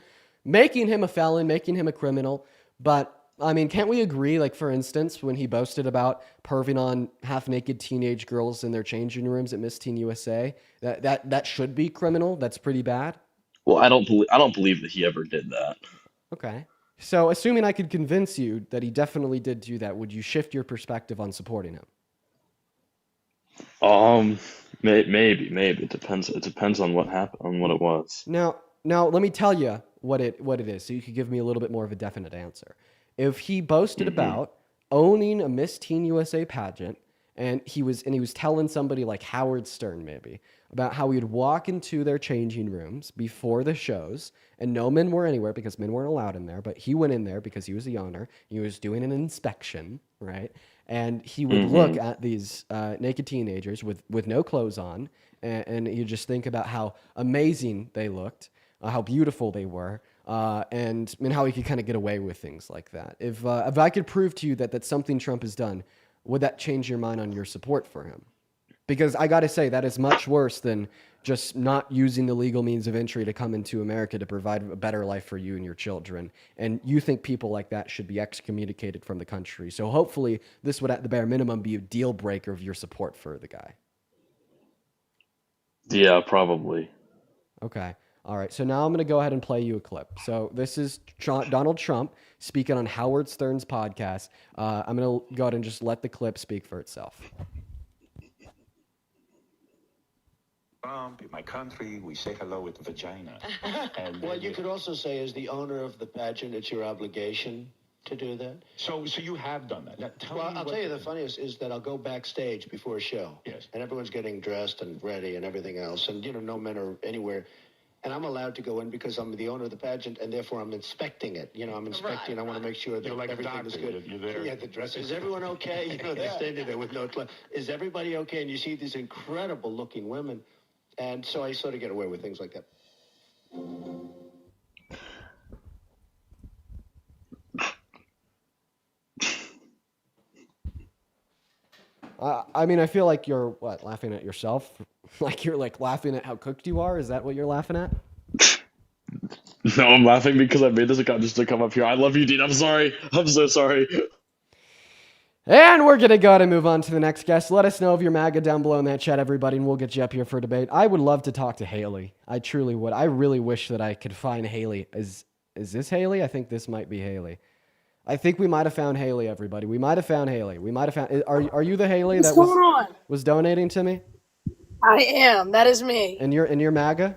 making him a felon, making him a criminal. But I mean, can't we agree, like, for instance, when he boasted about perving on half naked teenage girls in their changing rooms at Miss Teen USA, that should be criminal? That's pretty bad. Well, I don't believe that he ever did that. Okay. So, assuming I could convince you that he definitely did do that, would you shift your perspective on supporting him? Um, maybe it depends. It depends on what happened, on what it was. Now, let me tell you what it is, so you could give me a little bit more of a definite answer. If he boasted Hmm. about owning a Miss Teen USA pageant, and he was telling somebody like Howard Stern maybe about how he'd walk into their changing rooms before the shows, and no men were anywhere because men weren't allowed in there, but he went in there because he was the owner. He was doing an inspection, right? And he would look Hmm. at these naked teenagers with no clothes on, and you just think about how amazing they looked, how beautiful they were, and how he could kind of get away with things like that. If I could prove to you that that's something Trump has done, would that change your mind on your support for him? Because I got to say, that is much worse than just not using the legal means of entry to come into America to provide a better life for you and your children. And you think people like that should be excommunicated from the country. So hopefully, this would, at the bare minimum, be a deal breaker of your support for the guy. Yeah, probably. Okay. All right. So now I'm going to go ahead and play you a clip. So this is Donald Trump speaking on Howard Stern's podcast. I'm going to go ahead and just let the clip speak for itself. Trump, in my country, we say hello with vagina. And Well, you could also say, as the owner of the pageant, it's your obligation to do that. so you have done that. Now, tell Well, me I'll what tell you the funniest is that I'll go backstage before a show. Yes. And everyone's getting dressed and ready and everything else. And, no men are anywhere. And I'm allowed to go in because I'm the owner of the pageant, and therefore I'm inspecting it. I'm inspecting. I want to make sure that You're like a everything is doctor. good. You're there. Yeah, the dress. Is everyone okay? They're standing there with no clothes. Is everybody okay? And you see these incredible looking women. And so I sort of get away with things like that. I mean, I feel like you're laughing at yourself, like you're laughing at how cooked you are. Is that what you're laughing at? No, I'm laughing because I made this account just to come up here. I love you, Dean. I'm sorry. I'm so sorry. And we're gonna go ahead and move on to the next guest. Let us know if you're MAGA down below in that chat, everybody, and we'll get you up here for debate. I would love to talk to Haley. I truly would. I really wish that I could find Haley. Is this Haley? I think this might be Haley. I think we might have found Haley, everybody. We might have found Haley. We might have found. Are you the Haley What's that going on? was donating to me? I am. That is me. And you're MAGA?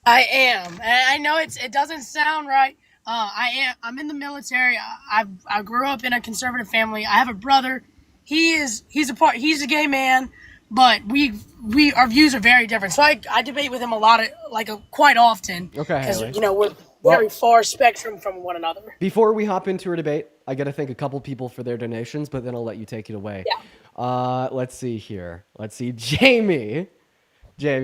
I am. And I know it doesn't sound right. I am. I'm in the military. I grew up in a conservative family. I have a brother. He's a gay man, but our views are very different. So I debate with him a lot quite often. Okay, Because Haley. we're Well- very far spectrum from one another. Before we hop into our debate, I got to thank a couple people for their donations, but then I'll let you take it away. Yeah. Let's see here. Let's see. Jamie with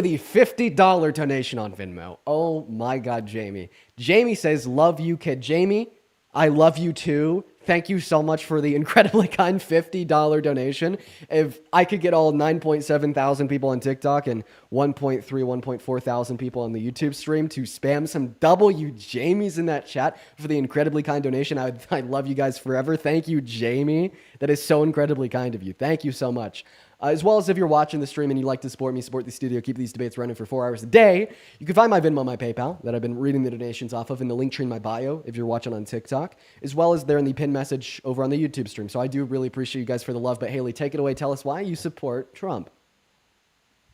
a $50 donation on Venmo. Oh my God, Jamie. Jamie says, love you, kid. Jamie, I love you too. Thank you so much for the incredibly kind $50 donation. If I could get all 9.7 thousand people on TikTok and 1.3, 1.4 thousand people on the YouTube stream to spam some W Jamies in that chat for the incredibly kind donation, I love you guys forever. Thank you, Jamie. That is so incredibly kind of you. Thank you so much. As well as if you're watching the stream and you'd like to support me, support the studio, keep these debates running for 4 hours a day, you can find my Venmo, my PayPal that I've been reading the donations off of in the link tree in my bio if you're watching on TikTok, as well as there in the pinned message over on the YouTube stream. So I do really appreciate you guys for the love. But Haley, take it away. Tell us why you support Trump.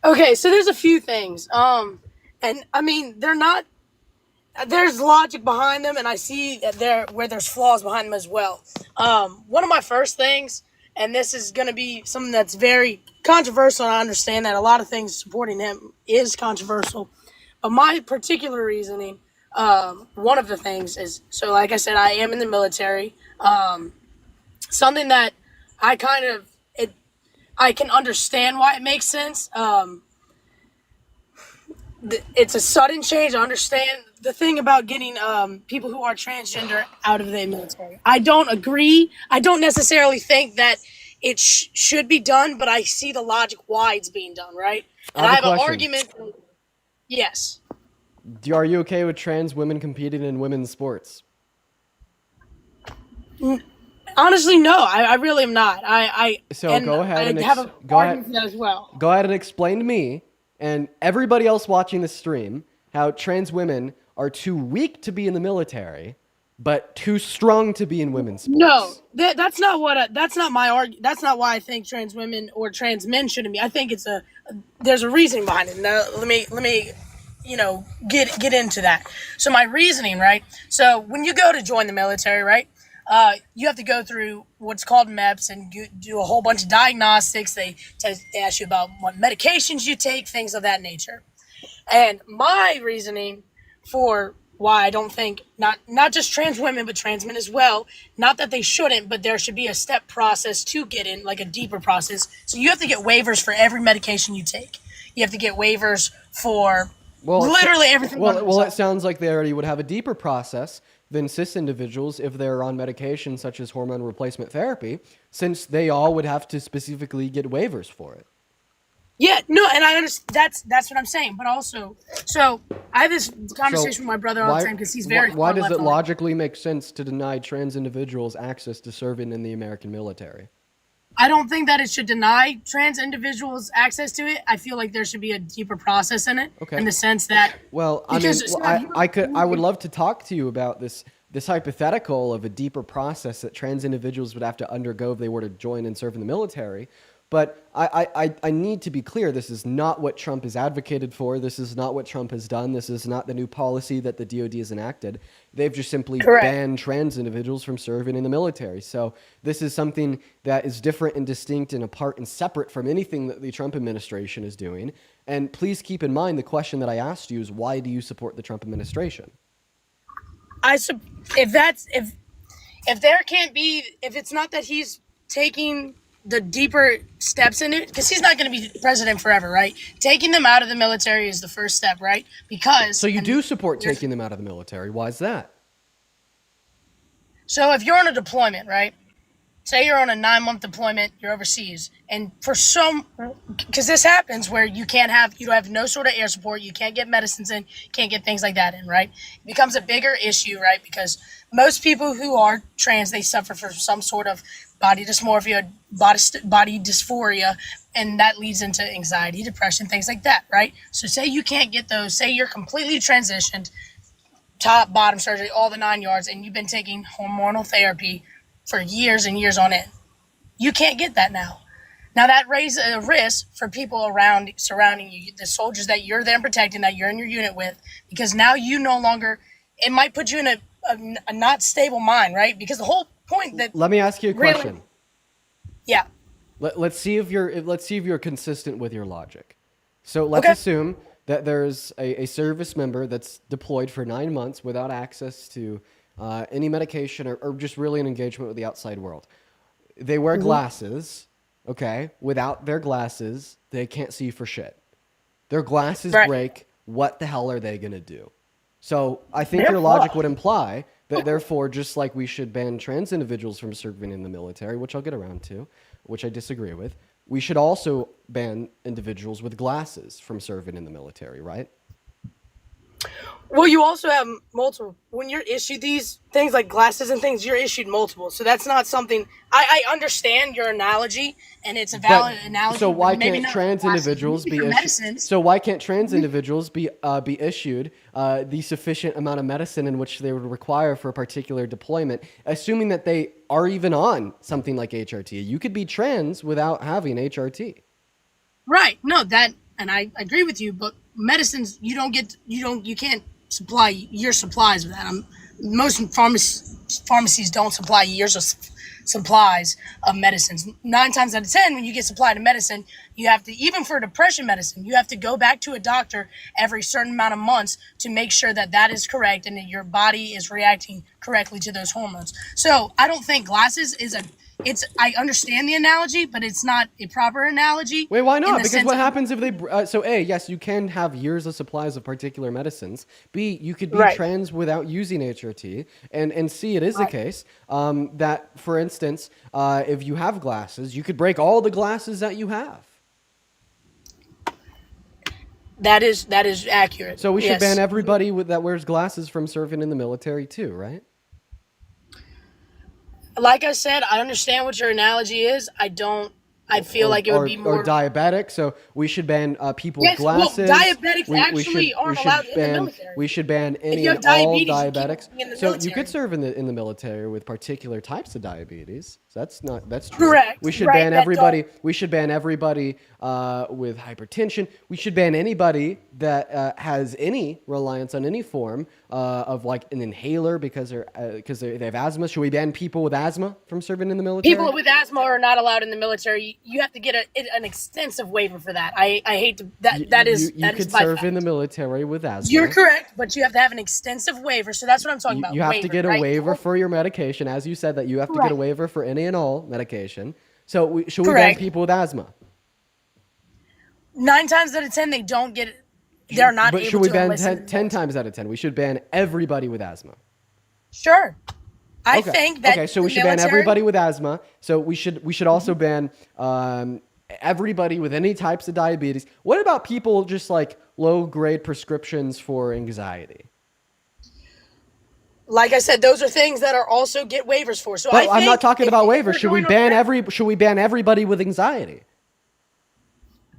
Okay, so there's a few things. And I mean, they're not. There's logic behind them, and I see that where there's flaws behind them as well. One of my first things, and this is going to be something that's very controversial, and I understand that a lot of things supporting him is controversial. But my particular reasoning, one of the things is, so like I said, I am in the military. Something that I I can understand why it makes sense. It's a sudden change. I understand the thing about getting people who are transgender out of the military. I don't agree. I don't necessarily think that it should be done, but I see the logic why it's being done, right? And I have an argument. Yes. Are you okay with trans women competing in women's sports? Honestly, no. I really am not. Go ahead I have an argument for that as well. Go ahead and explain to me and everybody else watching the stream how trans women are too weak to be in the military, but too strong to be in women's sports. No, that's not that's not my argument. That's not why I think trans women or trans men shouldn't be. I think there's a reasoning behind it. Now, let me get into that. So my reasoning, right? So when you go to join the military, right? You have to go through what's called MEPS and you do a whole bunch of diagnostics. They ask you about what medications you take, things of that nature. And my reasoning for why I don't think not just trans women, but trans men as well, not that they shouldn't, but there should be a step process to get in, like a deeper process. So you have to get waivers for every medication you take. You have to get waivers for literally everything. Well, it sounds like they already would have a deeper process than cis individuals if they're on medication such as hormone replacement therapy, since they all would have to specifically get waivers for it. Yeah, no, and I understand. That's what I'm saying. But also, so I have this conversation with my brother all the time because he's very. Why does it logically make sense to deny trans individuals access to serving in the American military? I don't think that it should deny trans individuals access to it. I feel like there should be a deeper process in it, in the sense that. Well, I would love to talk to you about this hypothetical of a deeper process that trans individuals would have to undergo if they were to join and serve in the military. But I need to be clear, this is not what Trump has advocated for. This is not what Trump has done. This is not the new policy that the DOD has enacted. They've just simply banned trans individuals from serving in the military. So this is something that is different and distinct and apart and separate from anything that the Trump administration is doing. And please keep in mind the question that I asked you is, why do you support the Trump administration? If it's not that he's taking the deeper steps in it, because he's not going to be president forever, right? Taking them out of the military is the first step, right? So you do support taking them out of the military. Why is that? So if you're on a deployment, right? Say you're on a 9-month deployment, you're overseas, and because this happens where you have no sort of air support, you can't get medicines in, can't get things like that in, right? It becomes a bigger issue, right? Because most people who are trans, they suffer from some sort of body dysmorphia, body dysphoria, and that leads into anxiety, depression, things like that, right? So say you can't get those, say you're completely transitioned, top, bottom surgery, all the 9 yards, and you've been taking hormonal therapy for years and years on end. You can't get that now. Now that raises a risk for people surrounding you, the soldiers that you're there protecting, that you're in your unit with, because now you no longer, it might put you in a not stable mind, right? Because the whole point that. Let me ask you a question. Yeah. Let's see if you're consistent with your logic. So let's assume that there's a service member that's deployed for 9 months without access to any medication or just really an engagement with the outside world. They wear glasses, okay? Without their glasses, they can't see for shit. Their glasses break. What the hell are they going to do? So I think your logic would imply Therefore, just like we should ban trans individuals from serving in the military, which I'll get around to, which I disagree with, we should also ban individuals with glasses from serving in the military, right? Well, you also have multiple. When you're issued these things like glasses and things, you're issued multiple. So that's not something. I understand your analogy, and it's a valid analogy. So why but maybe can't not trans glasses. individuals Maybe be for issued? medicines. So why can't trans individuals be issued the sufficient amount of medicine in which they would require for a particular deployment, assuming that they are even on something like HRT? You could be trans without having HRT. Right. No, that, and I agree with you, but medicines, you can't supply your supplies with that. Most pharmacies don't supply years of supplies of medicines. 9 times out of 10, when you get supplied of medicine, you have to, even for depression medicine, you have to go back to a doctor every certain amount of months to make sure that that is correct and that your body is reacting correctly to those hormones. So I don't think glasses is I understand the analogy, but it's not a proper analogy. Wait, why in not? the Because sense what of- happens if they... so A, yes, you can have years of supplies of particular medicines. B, you could be Right. trans without using HRT. And C, it is the case that, for instance, if you have glasses, you could break all the glasses that you have. That is accurate. So we should Yes. ban everybody that wears glasses from serving in the military too, right? Like I said, I understand what your analogy is. I feel like it would be more. Or diabetic. So we should ban people Yes, with well, glasses. diabetics actually aren't allowed in the ban, military. We should ban any you have and all diabetes, you can't diabetics. be in the So you military. could serve in the military with particular types of diabetes. So that's true. Correct, We should right, ban that everybody. We should ban everybody with hypertension. We should ban anybody that has any reliance on any form of like an inhaler because they have asthma. Should we ban people with asthma from serving in the military? People with asthma are not allowed in the military. You have to get an extensive waiver for that. I hate to that is you that could is by serve fact. in the military with asthma. You're correct, but you have to have an extensive waiver. So that's what I'm talking about. You have to waiver, get a right? waiver for your medication, as you said that you have to get a Correct. waiver for any and all medication. So should we ban Correct. people with asthma? 9 times out of 10, they don't get it. They're not But able should we to ban enlist 10 times out of 10? We should ban everybody with asthma. Sure. I Okay. think that okay, so we the should ban military- everybody with asthma. So we should also ban everybody with any types of diabetes. What about people just like low grade prescriptions for anxiety? Like I said, those are things that are also get waivers for. So But I I'm not think talking if about we're waivers. Should we going ban Should we ban everybody with anxiety?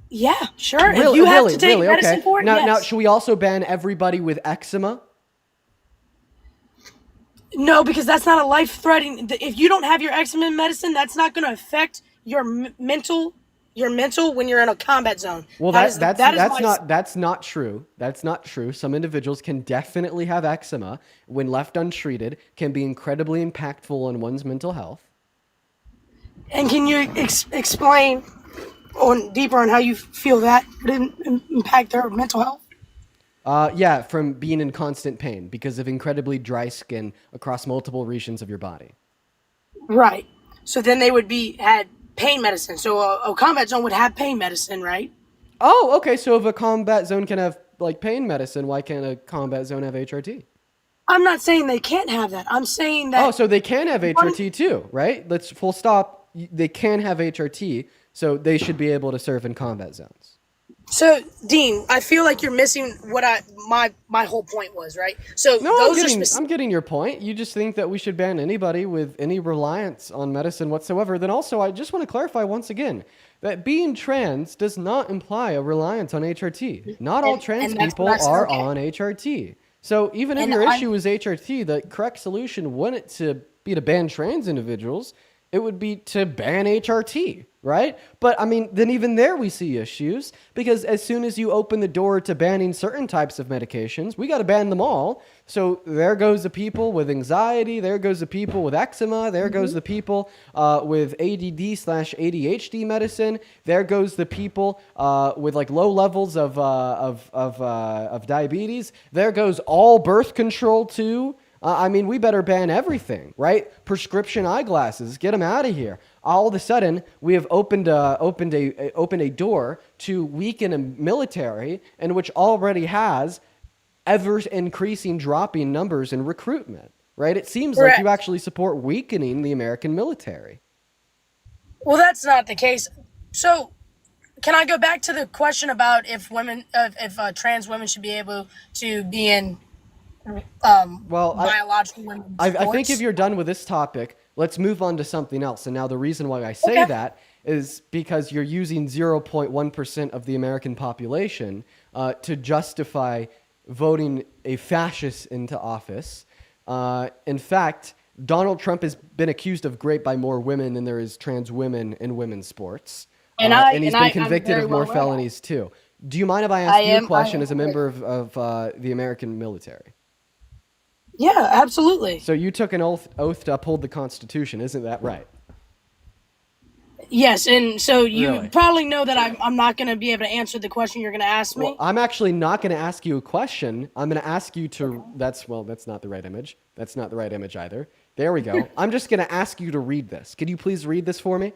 Yeah, sure. If you have to take medicine for it, Now, yes. should we also ban everybody with eczema? No, because that's not a life-threatening. If you don't have your eczema medicine, that's not going to affect your mental when you're in a combat zone. Well, That is that's not true. That's not true. Some individuals can definitely have eczema when left untreated, can be incredibly impactful on one's mental health. And can you explain deeper on how you feel that would impact their mental health? Yeah, from being in constant pain because of incredibly dry skin across multiple regions of your body. Right. So then they would had pain medicine. So a combat zone would have pain medicine, right? Oh, okay. So if a combat zone can have like pain medicine, why can't a combat zone have HRT? I'm not saying they can't have that. I'm saying that. Oh, so they can have HRT too, right? Let's full stop. They can have HRT, so they should be able to serve in combat zones. So, Dean, I feel like you're missing what my whole point was, right? So No, those I'm getting your point. You just think that we should ban anybody with any reliance on medicine whatsoever. Then also, I just want to clarify once again that being trans does not imply a reliance on HRT. Not all trans people are on HRT. So even if your issue is HRT, the correct solution wouldn't be to ban trans individuals. It would be to ban HRT, right? But I mean, then even there we see issues because as soon as you open the door to banning certain types of medications, we got to ban them all. So there goes the people with anxiety. There goes the people with eczema. There goes the people with ADD/ADHD medicine. There goes the people with like low levels of diabetes. There goes all birth control too. I mean, we better ban everything, right? Prescription eyeglasses, get them out of here. All of a sudden, we have opened a door to weaken a military in which already has ever increasing dropping numbers in recruitment. right? It seems like you Correct. actually support weakening the American military. Well, that's not the case. So, can I go back to the question about if trans women should be able to be in Well, biological women's I think if sports? you're done with this topic, let's move on to something else. And now the reason why I say Okay. that is because you're using 0.1% of the American population to justify voting a fascist into office. In fact, Donald Trump has been accused of rape by more women than there is trans women in women's sports. And he's been convicted of more felonies too. Do you mind if I ask you a question as a member of the American military? Yeah, absolutely. So you took an oath to uphold the Constitution, isn't that right? Yes, and so you Really? probably know that I'm not going to be able to answer the question you're going to ask me. Well, I'm actually not going to ask you a question. I'm going to ask you to. That's not the right image. That's not the right image either. There we go. I'm just going to ask you to read this. Could you please read this for me?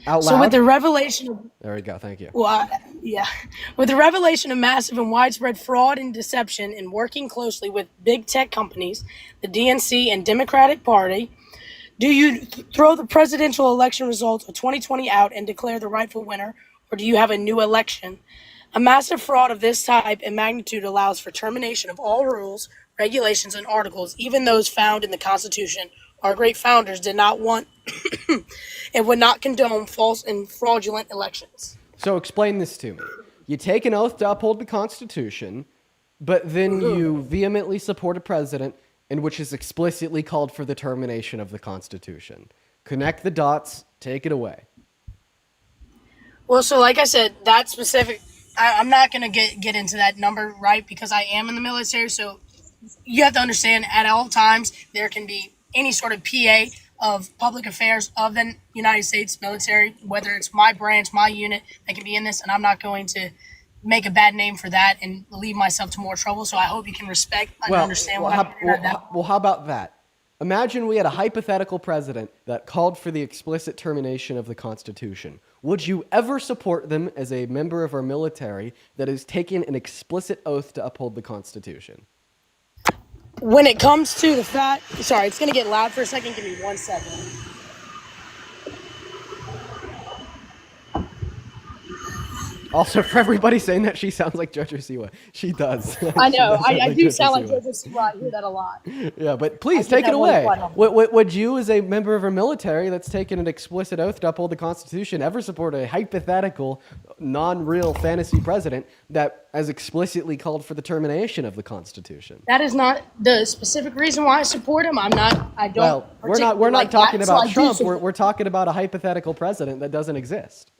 Out loud. So with the revelation of There we go. Thank you. with the revelation of massive and widespread fraud and deception in working closely with big tech companies, the DNC and Democratic Party, do you throw the presidential election results of 2020 out and declare the rightful winner, or do you have a new election? A massive fraud of this type and magnitude allows for termination of all rules, regulations, and articles, even those found in the Constitution. Our great founders did not want and would not condone false and fraudulent elections. So explain this to me. You take an oath to uphold the Constitution, but then you vehemently support a president in which is explicitly called for the termination of the Constitution. Connect the dots. Take it away. Well, so like I said, that specific, I'm not going to get into that number, right? Because I am in the military. So you have to understand at all times, there can be any sort of PA of public affairs of the United States military, whether it's my branch, my unit, that can be in this. And I'm not going to make a bad name for that and leave myself to more trouble. So I hope you can respect and understand what I'm getting at that. Well, how about that? Imagine we had a hypothetical president that called for the explicit termination of the Constitution. Would you ever support them as a member of our military that has taken an explicit oath to uphold the Constitution? When it comes to the fact, sorry, it's going to get loud for a second. Give me 1 second. Also, for everybody saying that she sounds like JoJo Siwa, she does. I know. She does I do sound like Siwa. JoJo Siwa. I hear that a lot. Yeah, but please I take get it that one away. quite often. Would you, as a member of our military that's taken an explicit oath to uphold the Constitution, ever support a hypothetical, non-real fantasy president that has explicitly called for the termination of the Constitution? That is not the specific reason why I support him. I don't. Well, we're not particularly like talking that, so about I do Trump. support- We're talking about a hypothetical president that doesn't exist.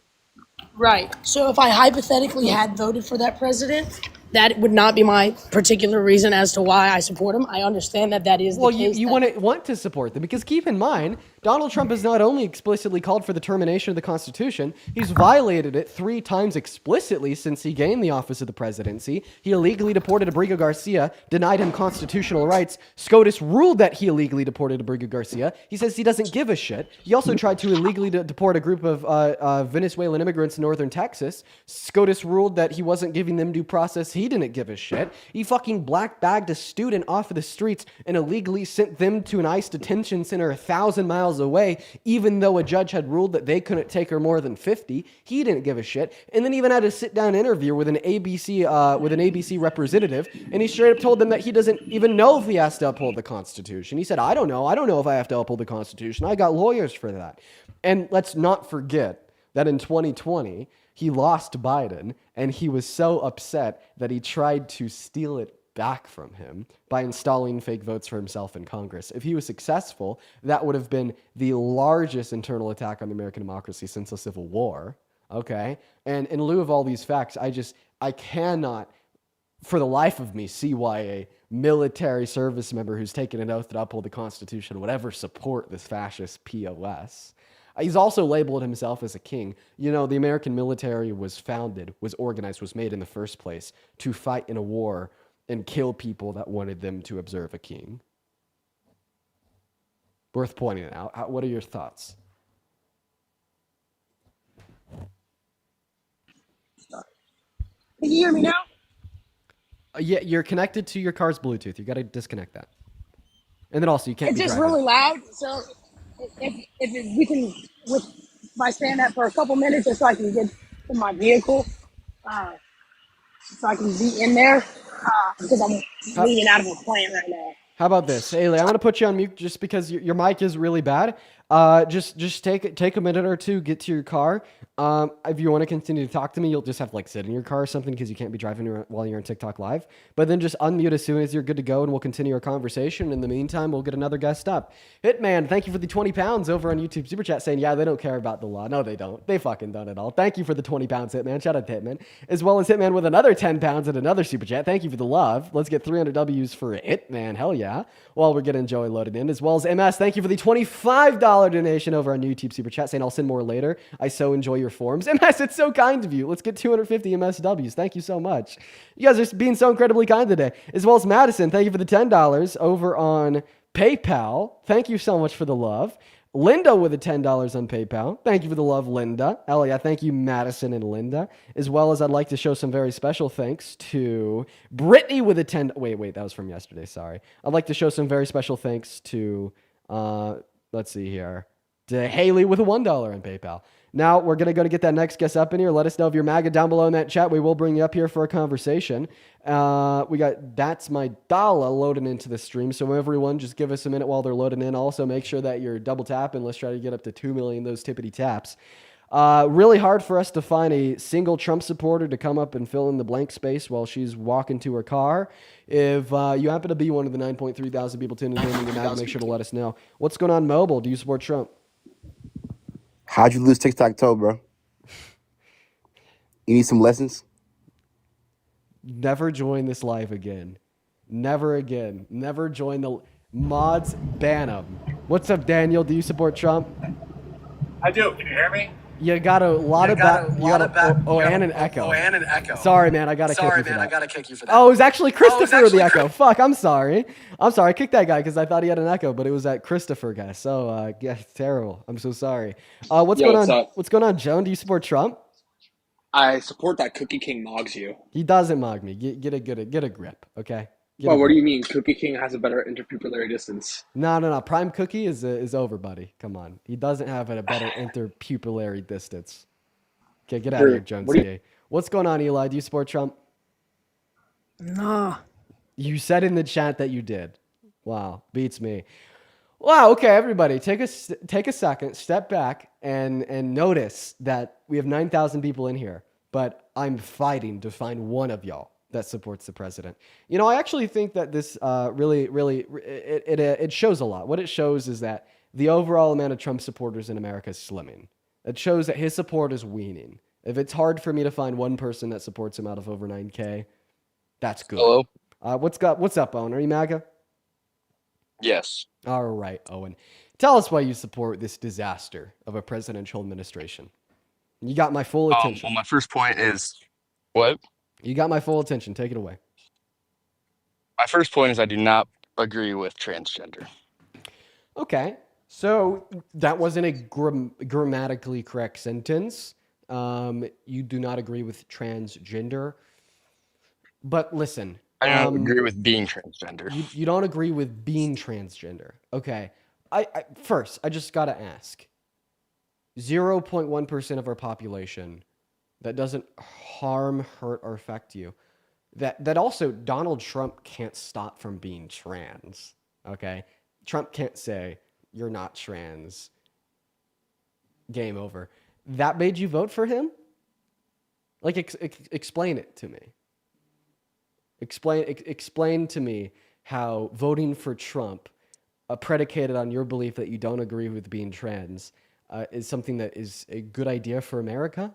Right. So if I hypothetically had voted for that president, that would not be my particular reason as to why I support him. I understand that is Well, the case. you want to support them because keep in mind, Donald Trump has not only explicitly called for the termination of the Constitution, he's violated it 3 times explicitly since he gained the office of the presidency. He illegally deported Abrigo Garcia, denied him constitutional rights. SCOTUS ruled that he illegally deported Abrigo Garcia. He says he doesn't give a shit. He also tried to illegally deport a group of Venezuelan immigrants in northern Texas. SCOTUS ruled that he wasn't giving them due process. He didn't give a shit. He fucking black bagged a student off of the streets and illegally sent them to an ICE detention center 1,000 miles away, even though a judge had ruled that they couldn't take her more than 50. He didn't give a shit. And then even had a sit-down interview with an ABC representative, and he straight up told them that he doesn't even know if he has to uphold the Constitution. He said, I don't know if I have to uphold the Constitution. I got lawyers for that. And let's not forget that in 2020, he lost Biden, and he was so upset that he tried to steal it back from him by installing fake votes for himself in Congress. If he was successful, that would have been the largest internal attack on American democracy since the Civil War. Okay? And in lieu of all these facts, I cannot, for the life of me, see why a military service member who's taken an oath to uphold the Constitution would ever support this fascist POS. He's also labeled himself as a king. You know, the American military was founded, was organized, was made in the first place to fight in a war and kill people that wanted them to observe a king. Worth pointing out. What are your thoughts? Can you hear me now? Yeah, you're connected to your car's Bluetooth. You got to disconnect that. And then also, you can't It's be just driving. really loud. So we can, with by saying that for a couple minutes, just so I can get to my vehicle, uh, so I can be in there, because I'm How, leaving out of a plant right now. how about this, Haley? I'm gonna put you on mute just because your mic is really bad. Just take a minute or two, get to your car. If you want to continue to talk to me, you'll just have to like sit in your car or something because you can't be driving while you're on TikTok live. But then just unmute as soon as you're good to go, and we'll continue our conversation. In the meantime, we'll get another guest up. Hitman, thank you for the 20 pounds over on YouTube Super Chat saying, yeah, they don't care about the law. No, they don't. They fucking don't at all. Thank you for the 20 pounds, Hitman. Shout out to Hitman. As well as Hitman with another 10 pounds and another Super Chat. Thank you for the love. Let's get 300 W's for Hitman. Hell yeah. While we're getting Joey loaded in. As well as MS, thank you for the $25 donation over on YouTube Super Chat saying, I'll send more later. I so enjoy your forums. MS, it's so kind of you. Let's get 250 MSWs. Thank you so much. You guys are being so incredibly kind today. As well as Madison, thank you for the $10 over on PayPal. Thank you so much for the love. Linda with the $10 on PayPal. Thank you for the love, Linda. Hell yeah, thank you, Madison and Linda. As well as I'd like to show some very special thanks to Brittany with a 10. Wait, that was from yesterday. Sorry. I'd like to show some very special thanks to, let's see here, to Haley with a $1 on PayPal. Now we're going to go to get that next guest up in here. Let us know if you're MAGA down below in that chat. We will bring you up here for a conversation. We got That's My Dollar loading into the stream. So everyone, just give us a minute while they're loading in. Also, make sure that you're double tapping. Let's try to get up to 2 million those tippity taps. Really hard for us to find a single Trump supporter to come up and fill in the blank space while she's walking to her car. If you happen to be one of the 9.3 thousand people tuning in, you're MAGA, make sure to let us know. What's going on mobile? Do you support Trump? How'd you lose tic-tac-toe, bro? You need some lessons? Never join this live again. Never again. Never join the mods. Ban them. What's up, Daniel? Do you support Trump? I do. Can you hear me? You got a lot of and an echo. And an echo. Sorry, man. I gotta kick you for that. I gotta kick you for that. Oh, it was actually Christopher with the echo. Fuck, I'm sorry. I kicked that guy because I thought he had an echo, but it was that Christopher guy. So, yeah, terrible. I'm so sorry. What's going on? Up? What's going on, Joan? Do you support Trump? I support that Cookie King mogs you. He doesn't mog me. Get a grip, okay? Well, what do you mean? Cookie King has a better interpupillary distance. No. Prime Cookie is over, buddy. Come on. He doesn't have a better interpupillary distance. Okay, get out of here, Jones. What's going on, Eli? Do you support Trump? Nah. You said in the chat that you did. Wow, beats me. Wow, okay, everybody, take a second, step back, and notice that we have 9,000 people in here, but I'm fighting to find one of y'all that supports the president. You know, I actually think that this really, it shows a lot. What it shows is that the overall amount of Trump supporters in America is slimming. It shows that his support is weaning. If it's hard for me to find one person that supports him out of over 9K, that's good. Hello? What's up, Owen? Are you MAGA? Yes. All right, Owen. Tell us why you support this disaster of a presidential administration. You got my full attention. Well, my first point is... What? You got my full attention. Take it away. My first point is I do not agree with transgender. Okay. So that wasn't a grammatically correct sentence. You do not agree with transgender. But listen. I don't agree with being transgender. You don't agree with being transgender. Okay. First, I just got to ask. 0.1% of our population that doesn't harm, hurt, or affect you. That also Donald Trump can't stop from being trans. Okay? Trump can't say, you're not trans. Game over. That made you vote for him? Like, explain it to me. Explain to me how voting for Trump, predicated on your belief that you don't agree with being trans, is something that is a good idea for America?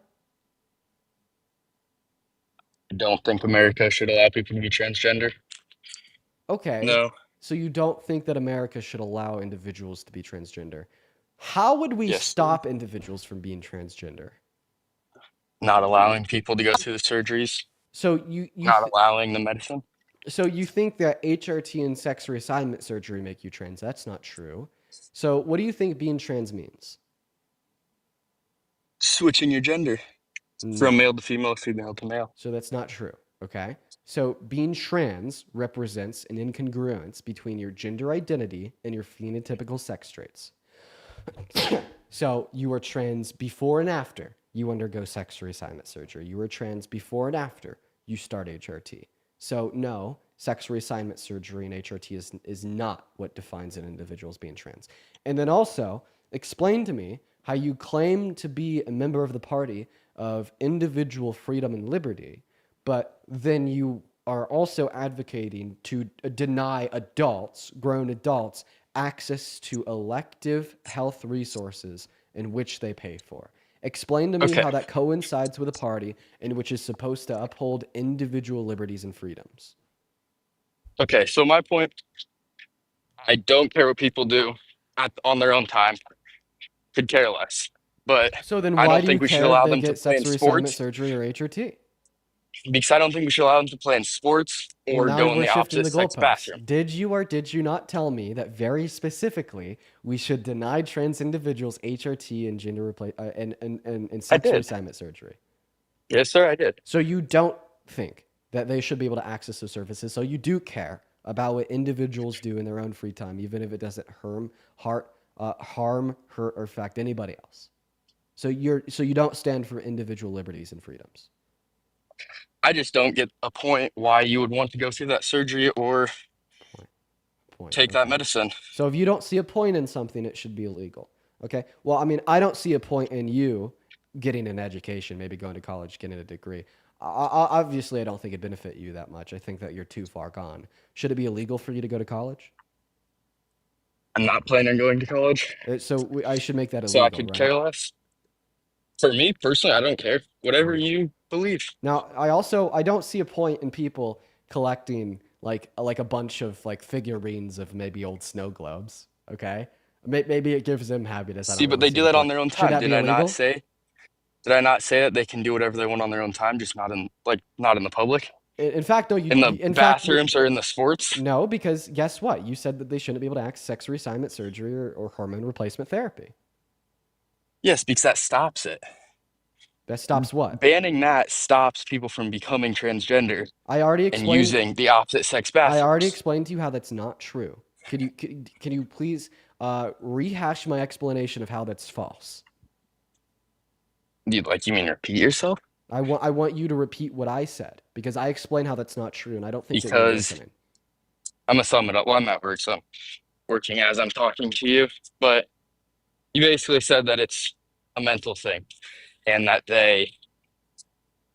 I don't think America should allow people to be transgender. Okay. No. So you don't think that America should allow individuals to be transgender. How would we stop individuals from being transgender? Not allowing people to go through the surgeries. So you not allowing the medicine. So you think that HRT and sex reassignment surgery make you trans? That's not true. So what do you think being trans means? Switching your gender from male to female to male. So that's not true. Okay? So being trans represents an incongruence between your gender identity and your phenotypical sex traits. So you are trans before and after you undergo sex reassignment surgery. You are trans before and after you start HRT. So no, sex reassignment surgery and HRT is not what defines an individual as being trans. And then also explain to me how you claim to be a member of the party of individual freedom and liberty, but then you are also advocating to deny adults, grown adults, access to elective health resources in which they pay for. Explain to me Okay. how that coincides with a party in which is supposed to uphold individual liberties and freedoms. Okay. So my point, I don't care what people do on their own time. Could care less. But So then I why don't do you think we should care if allow they them to get play sex in reassignment sports surgery or HRT? because I don't think we should allow them to play in sports Well, or now go in we're the shifting opposite the sex goalposts. bathroom. Did you or did you not tell me that very specifically we should deny trans individuals HRT and and sex did. reassignment surgery? Yes, sir, I did. So you don't think that they should be able to access those services. So you do care about what individuals do in their own free time, even if it doesn't harm, hurt, or affect anybody else. So you don't stand for individual liberties and freedoms. I just don't get a point why you would want to go through that surgery or Point. take that Okay. medicine. So if you don't see a point in something, it should be illegal. Okay. Well, I mean, I don't see a point in you getting an education, maybe going to college, getting a degree. Obviously, I don't think it benefit you that much. I think that you're too far gone. Should it be illegal for you to go to college? I'm not planning on going to college, So I should make that so I illegal, could right? care less. For me personally, I don't care. Whatever you believe. Now, I don't see a point in people collecting like a bunch of like figurines of maybe old snow globes. Okay, maybe it gives them happiness. I See, don't but really they see do the that on point. their own Should time. that be illegal? Did I not say that they can do whatever they want on their own time, just not in the public? In fact, no. In the bathrooms or in the sports? No, because guess what? You said that they shouldn't be able to access sex reassignment surgery or hormone replacement therapy. Yes, because that stops it. That stops what? Banning that stops people from becoming transgender I already and explained. using the opposite sex bathrooms. I already explained to you how that's not true. Can you please rehash my explanation of how that's false? You mean repeat yourself? I want you to repeat what I said because I explained how that's not true, and I don't think that you're Because listening. I'm gonna sum it up. Well, I'm at work, so I'm working as I'm talking to you. But you basically said that it's a mental thing, and that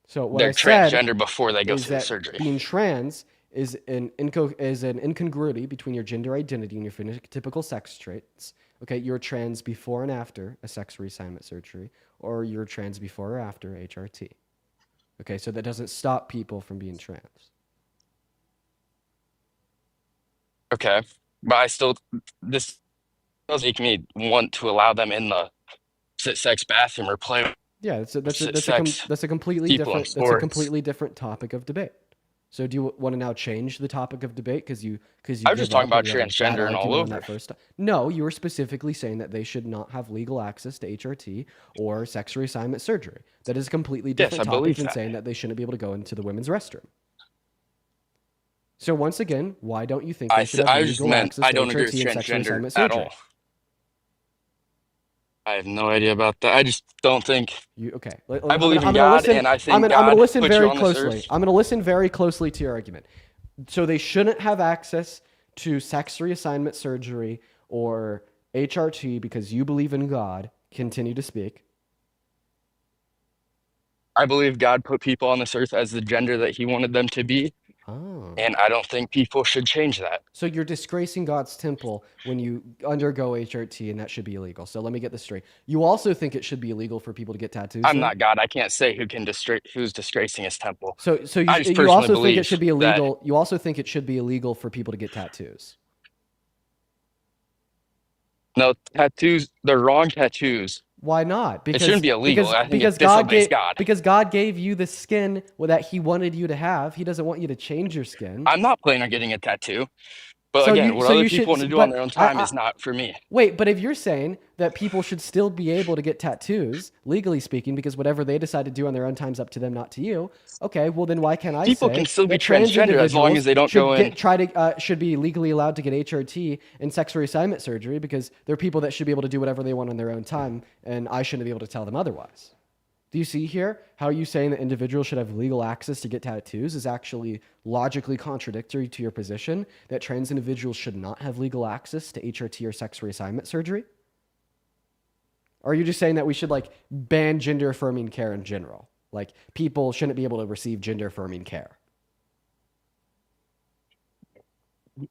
So what they're I said transgender before they go is through the that surgery. being trans is an incongruity between your gender identity and your phenotypical sex traits. Okay, you're trans before and after a sex reassignment surgery, or you're trans before or after HRT. Okay, so that doesn't stop people from being trans. Okay, but this doesn't make me want to allow them in the sex bathroom or play Yeah, that's a completely people in different topic of debate. So do you want to now change the topic of debate because you I was just give talking up about and you had a bad transgender and all argument on over. that first time? No, you were specifically saying that they should not have legal access to HRT or sex reassignment surgery. That is a completely Yes, different I topic believe than that. saying that they shouldn't be able to go into the women's restroom. So once again, why don't you think they should have I just legal meant access I to don't agree with HRT and sex reassignment transgender at surgery? all. I have no idea about that. I just don't think. Okay. I believe in I'm gonna God, listen, and I think I'm gonna God listen put you very on this closely. earth. I'm going to listen very closely to your argument. So they shouldn't have access to sex reassignment surgery or HRT because you believe in God. Continue to speak. I believe God put people on this earth as the gender that He wanted them to be, and I don't think people should change that. So you're disgracing God's temple when you undergo HRT, and that should be illegal. So let me get this straight. You also think it should be illegal for people to get tattoos? I'm then? not God. I can't say who's disgracing His temple. So I just you personally also think believe it should be that- illegal. You also think it should be illegal for people to get tattoos. No, tattoos, they're wrong tattoos. Why not? It shouldn't be illegal. I think because it God disobeys gave God. because God gave you the skin that He wanted you to have. He doesn't want you to change your skin. I'm not planning on getting a tattoo. But So again, you what so other you people should. want to do on But their own time is not for me. wait, but if you're saying that people should still be able to get tattoos, legally speaking, because whatever they decide to do on their own time's up to them, not to you. Okay, well then why can't I People can say still be that trans transgender as long as individuals they don't go in. should be legally allowed to get HRT and sex reassignment surgery because they're people that should be able to do whatever they want on their own time, and I shouldn't be able to tell them otherwise. Do you see here how you saying that individuals should have legal access to get tattoos is actually logically contradictory to your position that trans individuals should not have legal access to HRT or sex reassignment surgery? Or are you just saying that we should like ban gender affirming care in general? Like people shouldn't be able to receive gender affirming care?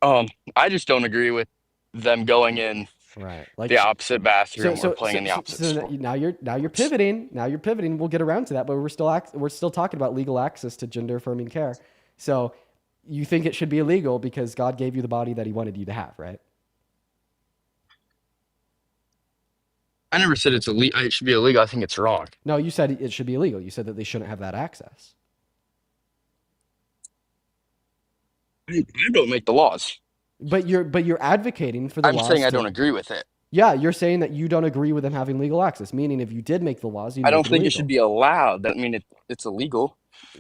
I just don't agree with them going in Right. Like the opposite bathroom or playing in the opposite so sport. now you're pivoting. Now you're pivoting. We'll get around to that, but we're still talking about legal access to gender affirming care. So you think it should be illegal because God gave you the body that He wanted you to have, right? I never said it's illegal. It should be illegal. I think it's wrong. No, you said it should be illegal. You said that they shouldn't have that access. I don't make the laws. But you're advocating for the I'm laws. saying I to- don't agree with it. Yeah, you're saying that you don't agree with them having legal access. Meaning, if you did make the laws, you'd I don't make it think it illegal. should be allowed. That mean it's illegal.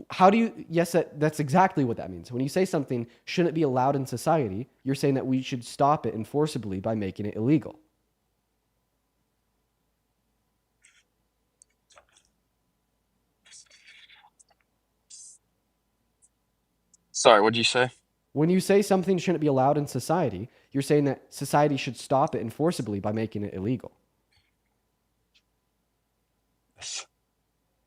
How do you? Yes, that's exactly what that means. When you say something shouldn't be allowed in society, you're saying that we should stop it enforceably by making it illegal. Sorry, what'd you say? When you say something shouldn't be allowed in society, you're saying that society should stop it enforceably by making it illegal.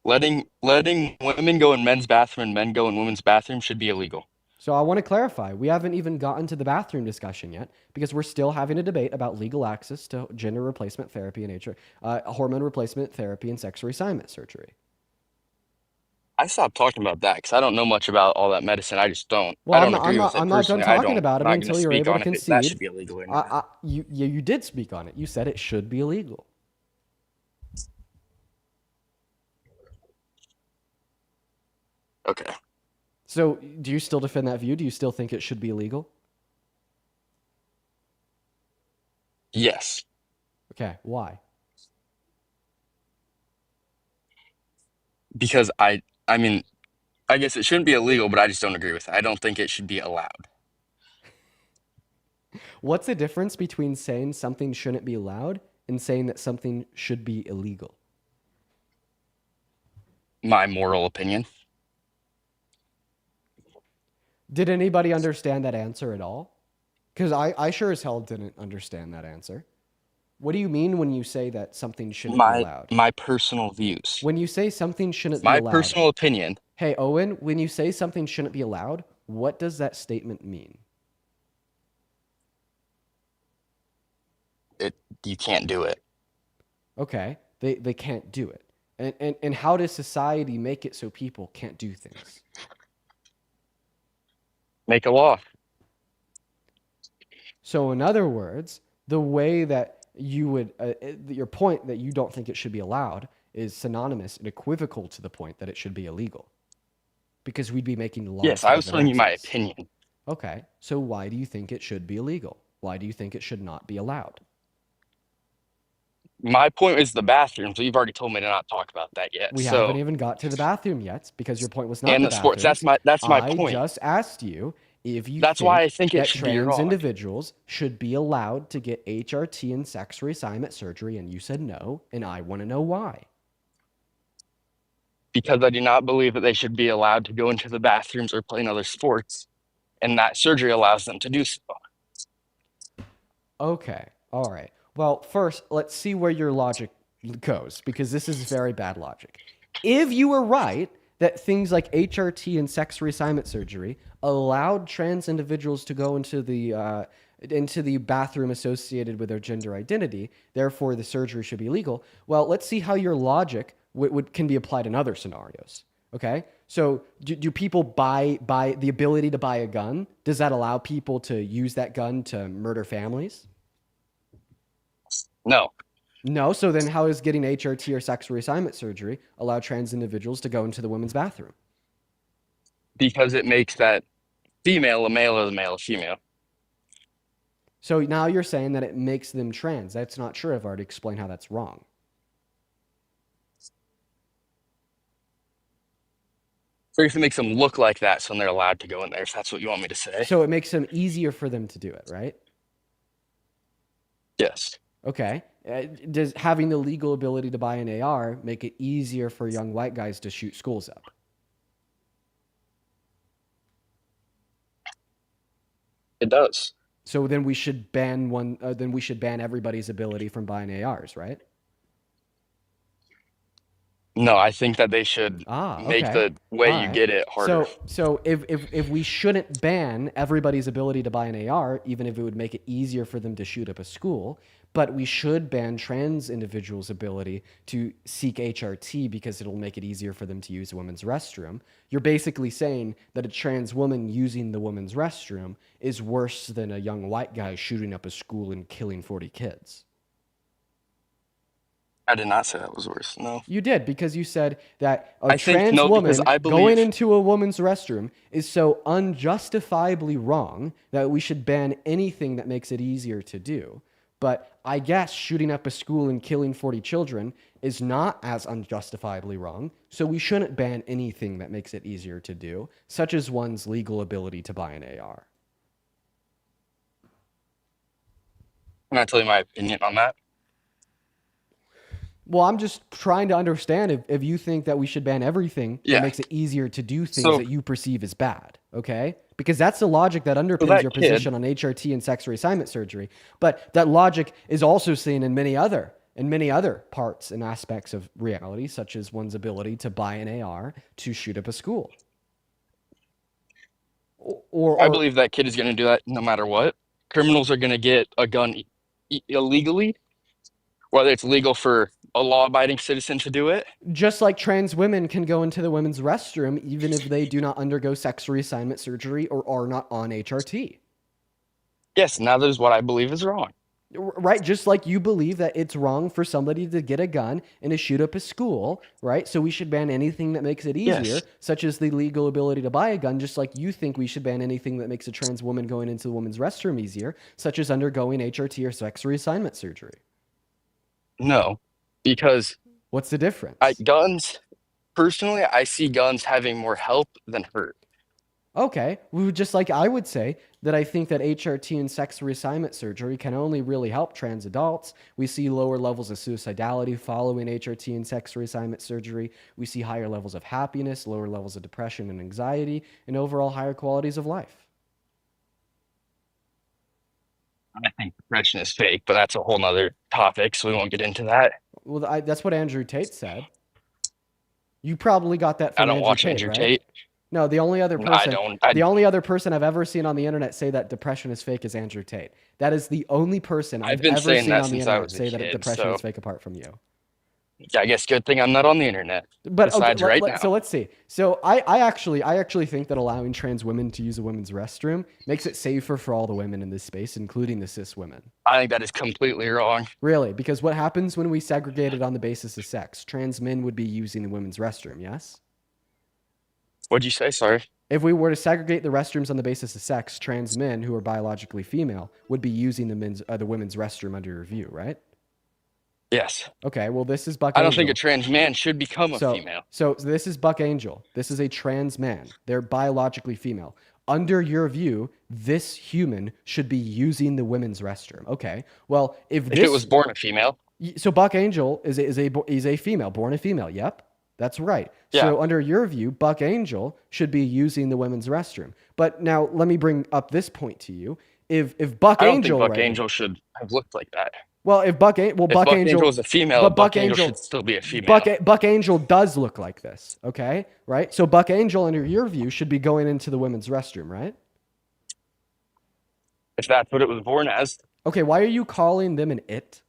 Letting women go in men's bathroom and men go in women's bathroom should be illegal. So I want to clarify, we haven't even gotten to the bathroom discussion yet because we're still having a debate about legal access to gender replacement therapy and hormone replacement therapy and sex reassignment surgery. I stopped talking about that because I don't know much about all that medicine. I just don't. Well, I don't agree with it I'm not done personally. talking about it I'm not until gonna you're speak able on to if that should concede. be illegal or not. You did speak on it. You said it should be illegal. Okay. So do you still defend that view? Do you still think it should be illegal? Yes. Okay, why? Because I mean, I guess it shouldn't be illegal, but I just don't agree with it. I don't think it should be allowed. What's the difference between saying something shouldn't be allowed and saying that something should be illegal? My moral opinion. Did anybody understand that answer at all? Because I sure as hell didn't understand that answer. What do you mean when you say that something shouldn't be allowed? My personal views. When you say something shouldn't be My allowed. personal opinion. Hey, Owen, when you say something shouldn't be allowed, what does that statement mean? You can't do it. Okay, they can't do it. And how does society make it so people can't do things? Make a law. So in other words, the way that you would, your point that you don't think it should be allowed is synonymous and equivocal to the point that it should be illegal. Because we'd be making laws. Yes, to I was give telling you my access. opinion. Okay, so why do you think it should be illegal? Why do you think it should not be allowed? My point is the bathroom, so you've already told me to not talk about that yet. We so, haven't even got to the bathroom yet because your point was not and the the sports. bathrooms. That's my I point. just asked you if you That's think why I think it that should be trans wrong. individuals should be allowed to get HRT and sex reassignment surgery, and you said no, and I want to know why. Because I do not believe that they should be allowed to go into the bathrooms or play in other sports, and that surgery allows them to do so. Okay, all right. Well, first, let's see where your logic goes, because this is very bad logic. If you were right that things like HRT and sex reassignment surgery allowed trans individuals to go into the bathroom associated with their gender identity, therefore the surgery should be legal. Well, let's see how your logic can be applied in other scenarios. Okay, so do people buy the ability to buy a gun? Does that allow people to use that gun to murder families? No. No, so then how is getting HRT or sex reassignment surgery allow trans individuals to go into the women's bathroom? Because it makes that female a male or the male a female. So now you're saying that it makes them trans. That's not true. I've already explained how that's wrong. Or if it makes them look like that, so they're allowed to go in there, if that's what you want me to say. So it makes them easier for them to do it, right? Yes. Okay. Does having the legal ability to buy an AR make it easier for young white guys to shoot schools up? It does. So then we should ban then we should ban everybody's ability from buying ARs, right? No, I think that they should make Okay. the way All you right. get it harder. So if we shouldn't ban everybody's ability to buy an AR, even if it would make it easier for them to shoot up a school, but we should ban trans individuals' ability to seek HRT because it'll make it easier for them to use a women's restroom. You're basically saying that a trans woman using the women's restroom is worse than a young white guy shooting up a school and killing 40 kids. I did not say that was worse. No. You did, because you said that a I think trans no, woman because I going believe into a woman's restroom is so unjustifiably wrong that we should ban anything that makes it easier to do. But I guess shooting up a school and killing 40 children is not as unjustifiably wrong, so we shouldn't ban anything that makes it easier to do, such as one's legal ability to buy an AR. Can I tell you my opinion on that? Well, I'm just trying to understand if you think that we should ban everything that Yeah. makes it easier to do things So- that you perceive as bad, okay? Because that's the logic that underpins that your kid- position on HRT and sex reassignment surgery. But that logic is also seen in many other parts and aspects of reality, such as one's ability to buy an AR to shoot up a school. I believe that kid is going to do that no matter what. Criminals are going to get a gun illegally, whether it's legal for a law-abiding citizen to do it. Just like trans women can go into the women's restroom even if they do not undergo sex reassignment surgery or are not on HRT. Yes, now that is what I believe is wrong. Right, just like you believe that it's wrong for somebody to get a gun and to shoot up a school, right? So we should ban anything that makes it easier, Yes. such as the legal ability to buy a gun, just like you think we should ban anything that makes a trans woman going into the woman's restroom easier, such as undergoing HRT or sex reassignment surgery. No, because What's the difference? guns, personally, I see guns having more help than hurt. Okay, well, just like I would say that I think that HRT and sex reassignment surgery can only really help trans adults. We see lower levels of suicidality following HRT and sex reassignment surgery. We see higher levels of happiness, lower levels of depression and anxiety, and overall higher qualities of life. I think depression is fake, but that's a whole nother topic, so we won't get into that. Well, that's what Andrew Tate said. You probably got that from I don't Andrew watch Tate, Andrew right? Tate. No, the only other No, I person, don't. the only other person I've ever seen on the internet say that depression is fake is Andrew Tate. That is the only person I've been ever saying seen that on the since I internet was a say that kid, depression so- is fake apart from you. Yeah, I guess good thing I'm not on the internet. But okay, Besides right now. so let's see. So I actually think that allowing trans women to use a women's restroom makes it safer for all the women in this space, including the cis women. I think that is completely wrong. Really, because what happens when we segregate it on the basis of sex? Trans men would be using the women's restroom, yes? What'd you say? Sorry. If we were to segregate the restrooms on the basis of sex, trans men who are biologically female would be using the women's restroom under your view, right? Yes. Okay, well, this is Buck I don't Angel. think a trans man should become a female. So this is Buck Angel. This is a trans man. They're biologically female. Under your view, this human should be using the women's restroom. Okay, well, if If it was born a female. so Buck Angel is a female, born a female. Yep, that's right. Yeah. So under your view, Buck Angel should be using the women's restroom. But now let me bring up this point to you. If Buck I don't Angel, think Buck right- Angel should have looked like that. well, if Buck Angel, If Buck Angel was a female, but Buck Angel should still be a female. Buck Angel does look like this, okay? Right? So Buck Angel, under your view, should be going into the women's restroom, right? If that's what it was born as. Okay, why are you calling them an it?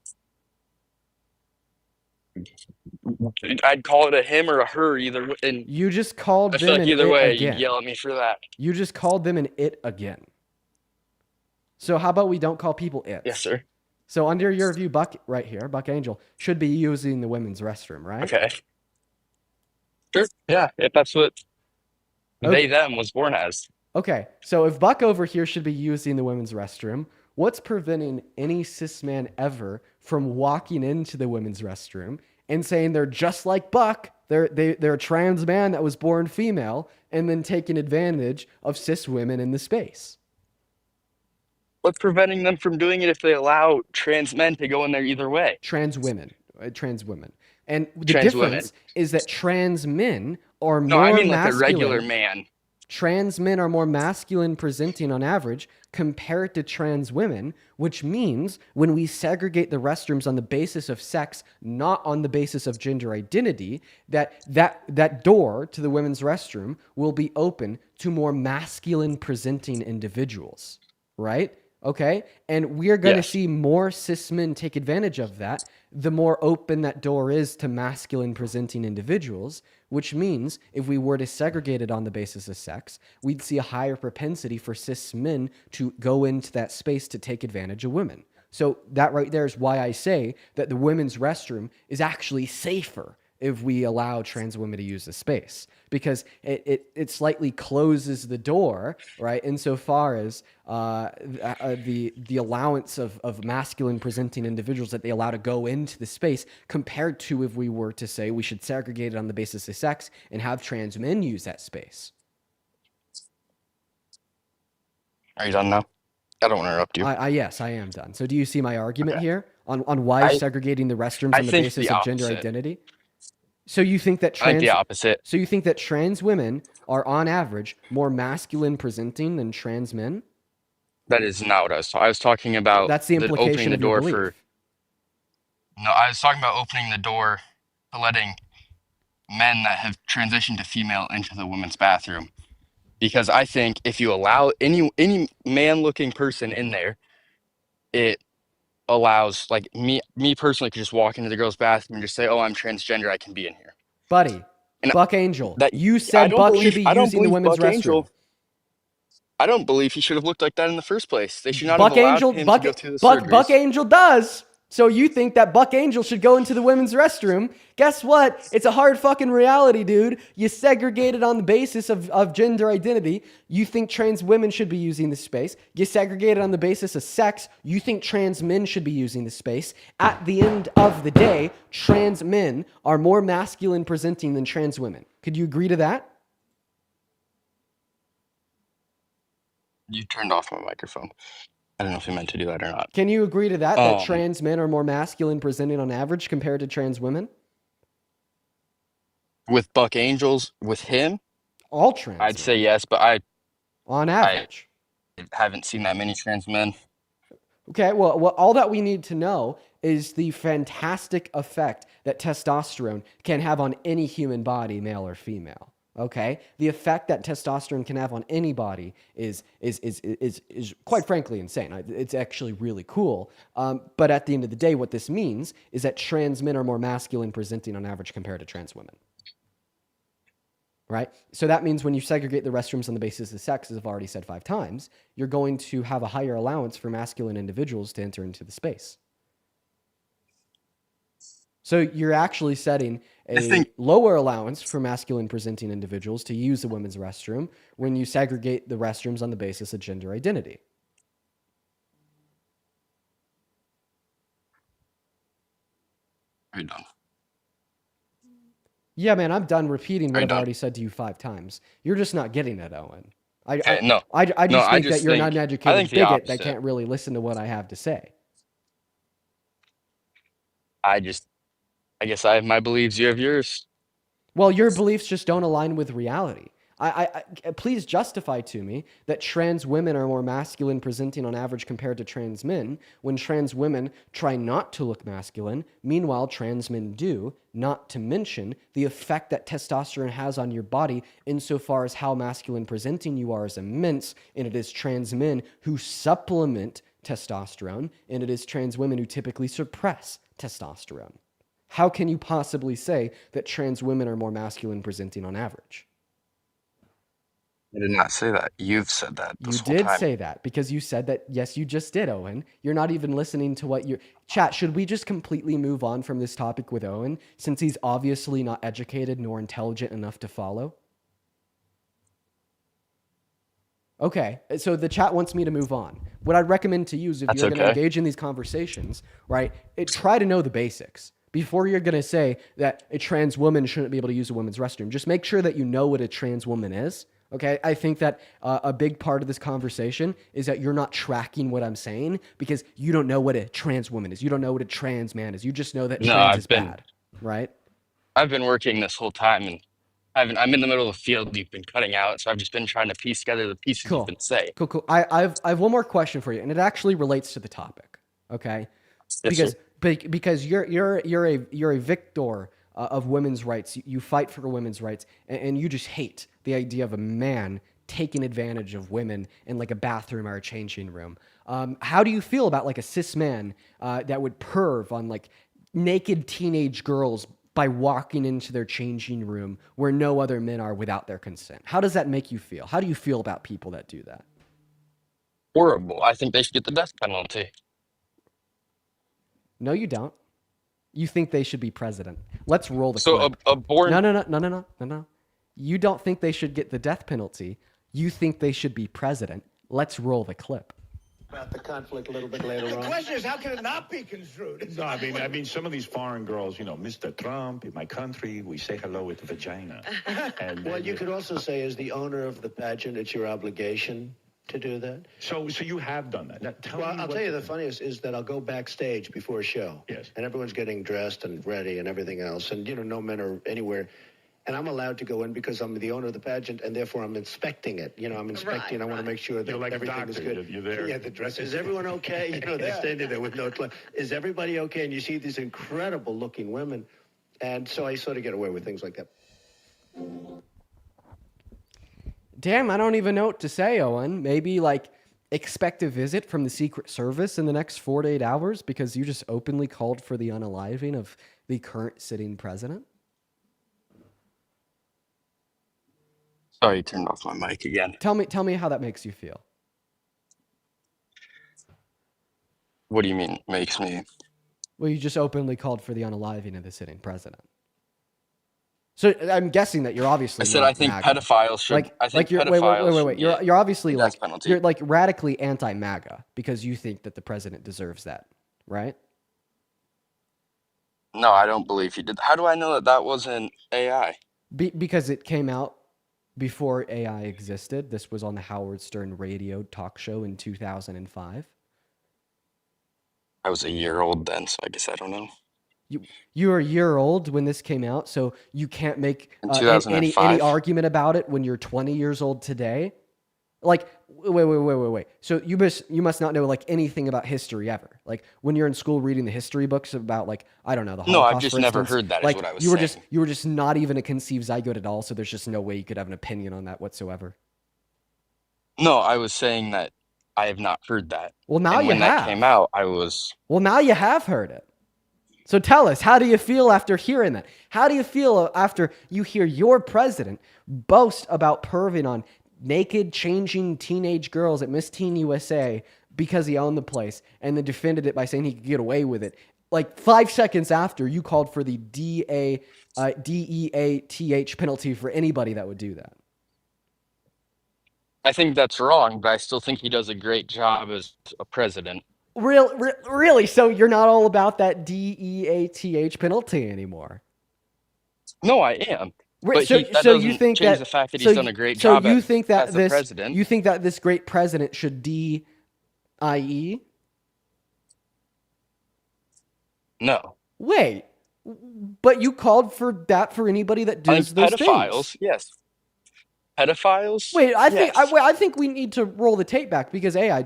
I'd call it a him or a her either way. And You just called I them feel like an either it way, again. you'd yell at me for that. You just called them an it again. So how about we don't call people it? Yes, sir. So under your view, Buck right here, Buck Angel should be using the women's restroom, right? Okay. Sure. Yeah, if that's what Okay. they them was born as. Okay, so if Buck over here should be using the women's restroom, What's preventing any cis man ever from walking into the women's restroom and saying they're just like Buck, they're a trans man that was born female, and then taking advantage of cis women in the space? What's preventing them from doing it if they allow trans men to go in there either way? Trans women. And the Trans women. difference is that trans men are No, I more mean like a regular masculine. man. Trans men are more masculine presenting on average compared to trans women, which means when we segregate the restrooms on the basis of sex, not on the basis of gender identity, that door to the women's restroom will be open to more masculine presenting individuals, right? Okay? And we're going to Yes. see more cis men take advantage of that the more open that door is to masculine presenting individuals, which means if we were to segregate it on the basis of sex, we'd see a higher propensity for cis men to go into that space to take advantage of women. So that right there is why I say that the women's restroom is actually safer if we allow trans women to use the space, because it slightly closes the door, right? Insofar as the allowance of masculine presenting individuals that they allow to go into the space, compared to if we were to say we should segregate it on the basis of sex and have trans men use that space. Are you done now? I don't want to interrupt you. Yes, I am done. So do you see my argument here on why segregating the restrooms I on the think basis the of gender opposite. identity? So you think that I think the opposite. So you think that trans women are on average more masculine presenting than trans men? That is not what I was talking about. That's the implication opening the of your door belief. No, I was talking about opening the door to letting men that have transitioned to female into the women's bathroom. Because I think if you allow any man-looking person in there, it allows, like, me personally could just walk into the girls' bathroom and just say, "Oh, I'm transgender. I can be in here." Buddy, And Buck Angel, that you said Buck should be I don't using the believe women's Buck restroom. Angel. I don't believe he should have looked like that in the first place. They should not Buck have allowed Angel, him Buck, to go through the Buck, surgeries. Buck Angel does. So you think that Buck Angel should go into the women's restroom? Guess what? It's a hard fucking reality, dude. You segregate it on the basis of gender identity. You think trans women should be using the space. You segregate it on the basis of sex. You think trans men should be using the space. At the end of the day, trans men are more masculine presenting than trans women. Could you agree to that? You turned off my microphone. I don't know if you meant to do that or not. Can you agree to that, that trans men are more masculine presenting on average compared to trans women? With Buck Angels, with him, All trans I'd men, say yes, but on average. I haven't seen that many trans men. Okay, well, all that we need to know is the fantastic effect that testosterone can have on any human body, male or female. Okay, the effect that testosterone can have on anybody is quite frankly insane. It's actually really cool. But at the end of the day, what this means is that trans men are more masculine presenting on average compared to trans women. Right? So that means when you segregate the restrooms on the basis of sex, as I've already said 5 times, you're going to have a higher allowance for masculine individuals to enter into the space. So you're actually setting a lower allowance for masculine presenting individuals to use the women's restroom when you segregate the restrooms on the basis of gender identity. Are you done? Yeah, man, I'm done repeating what Are you I've done? already said to you 5 times. You're just not getting it, Owen. I I think that you're an think uneducated the bigot that opposite. can't really listen to what I have to say. I guess I have my beliefs, you have yours. Well, your beliefs just don't align with reality. Please justify to me that trans women are more masculine presenting on average compared to trans men when trans women try not to look masculine. Meanwhile, trans men do, not to mention the effect that testosterone has on your body insofar as how masculine presenting you are is immense, and it is trans men who supplement testosterone, and it is trans women who typically suppress testosterone. How can you possibly say that trans women are more masculine presenting on average? I did not say that. You've said that this You whole did time. say that because you said that. Yes, you just did, Owen. You're not even listening to what you're... Chat, should we just completely move on from this topic with Owen since he's obviously not educated nor intelligent enough to follow? Okay, so the chat wants me to move on. What I'd recommend to you is if That's you're going to okay. engage in these conversations, right, try to know the basics. Before you're going to say that a trans woman shouldn't be able to use a women's restroom, just make sure that you know what a trans woman is. Okay, I think that a big part of this conversation is that you're not tracking what I'm saying because you don't know what a trans woman is. You don't know what a trans man is. You just know that No, trans is bad, right? I've been working this whole time, and I'm in the middle of a field you've been cutting out, so I've just been trying to piece together the pieces you've Cool. been saying. Cool. I have one more question for you, and it actually relates to the topic. Okay, Yes, because you're a victor of women's rights. You fight for women's rights, and you just hate the idea of a man taking advantage of women in like a bathroom or a changing room. How do you feel about like a cis man that would perv on like naked teenage girls by walking into their changing room where no other men are without their consent? How does that make you feel? How do you feel about people that do that? horrible. I think they should get the death penalty. No, you don't. You think they should be president. Let's roll the So clip. a born No. You don't think they should get the death penalty. You think they should be president. Let's roll the clip. About the conflict a little bit later on. The question is, how can it not be construed? No, I mean, some of these foreign girls, Mr. Trump, in my country, we say hello with vagina. And Well, you could also say, as the owner of the pageant, it's your obligation to do that. So you have done that. Now, tell Well, me I'll what tell you the funniest is that I'll go backstage before a show. Yes. And everyone's getting dressed and ready and everything else. And, no men are anywhere. And I'm allowed to go in because I'm the owner of the pageant, and therefore I'm inspecting it. I'm inspecting. I want to make sure that You're like a everything is doctor. good. You're there. Yeah, the dress. Is everyone okay? They're standing there with no clothes. Is everybody okay? And you see these incredible-looking women. And so I sort of get away with things like that. Damn, I don't even know what to say, Owen. Maybe like expect a visit from the Secret Service in the next 4 to 8 hours because you just openly called for the unaliving of the current sitting president. Sorry, you turned off my mic again. Tell me how that makes you feel. What do you mean makes me? Well, you just openly called for the unaliving of the sitting president. So I'm guessing that you're obviously. I said not I think MAGA. pedophiles should. I think you're, pedophiles. wait. should You're obviously get like death penalty. you're like radically anti-MAGA because you think that the president deserves that, right? No, I don't believe he did. How do I know that that wasn't AI? Because it came out before AI existed. This was on the Howard Stern radio talk show in 2005. I was a year old then, so I guess I don't know. You were a year old when this came out, so you can't make In any 2005? argument about it when you're 20 years old today. Like, wait. So you must not know like anything about history ever. Like when you're in school reading the history books about like I don't know the No, Holocaust. I've just for never instance, heard that. Is like what I was you were saying. you were just not even a conceived zygote at all. So there's just no way you could have an opinion on that whatsoever. No, I was saying that I have not heard that. Well, now and you when have. that came out, I was. Well, now you have heard it. So tell us, how do you feel after hearing that? How do you feel after you hear your president boast about perving on naked, changing teenage girls at Miss Teen USA because he owned the place and then defended it by saying he could get away with it? Like 5 seconds after, you called for the DEATH penalty for anybody that would do that. I think that's wrong, but I still think he does a great job as a president. Really? So you're not all about that DEATH penalty anymore? No, I am. Right, But so that you doesn't think change that the fact that so he's done a great job So you think that as the president. you think that this great president should DIE? No. Wait, but you called for that for anybody that I does think those pedophiles, things. yes. Pedophiles? Wait, I yes. think we need to roll the tape back because I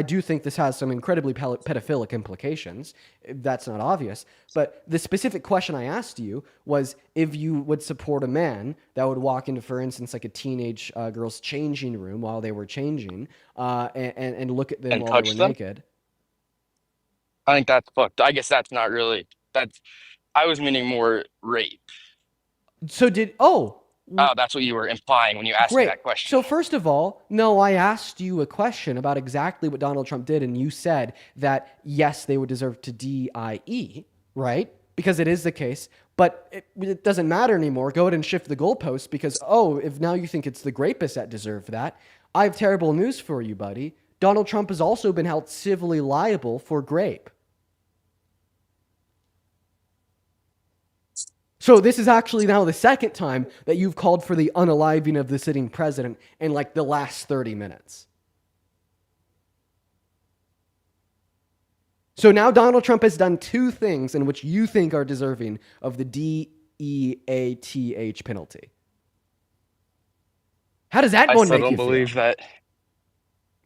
do think this has some incredibly pedophilic implications. That's not obvious. But the specific question I asked you was if you would support a man that would walk into, for instance, like a teenage girl's changing room while they were changing, and look at them And while they touch were them? naked. I think that's fucked. I guess that's not really. I was meaning more rape. So Oh, that's what you were implying when you asked me Great. that question. So first of all, no, I asked you a question about exactly what Donald Trump did, and you said that yes, they would deserve to DIE, right? Because it is the case, but it doesn't matter anymore. Go ahead and shift the goalposts because if now you think it's the rapists that deserve that, I have terrible news for you, buddy. Donald Trump has also been held civilly liable for grape. So this is actually now the second time that you've called for the unaliving of the sitting president in like the last 30 minutes. So now Donald Trump has done two things in which you think are deserving of the DEATH penalty. How does that I one still make don't you feel? believe that.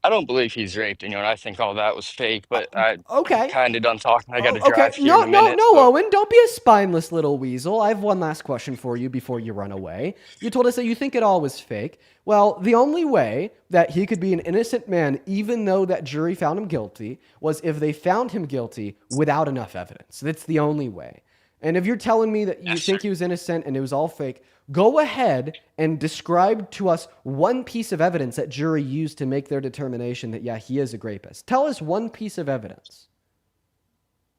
I don't believe he's raped anyone. I think all that was fake, but I'm Okay. kind of done talking. I got to Okay. drive here in a minute. No, So Owen. Don't be a spineless little weasel. I have one last question for you before you run away. You told us that you think it all was fake. Well, the only way that he could be an innocent man, even though that jury found him guilty, was if they found him guilty without enough evidence. That's the only way. And if you're telling me that you think he was innocent and it was all fake, go ahead and describe to us one piece of evidence that jury used to make their determination that, yeah, he is a rapist. Tell us one piece of evidence.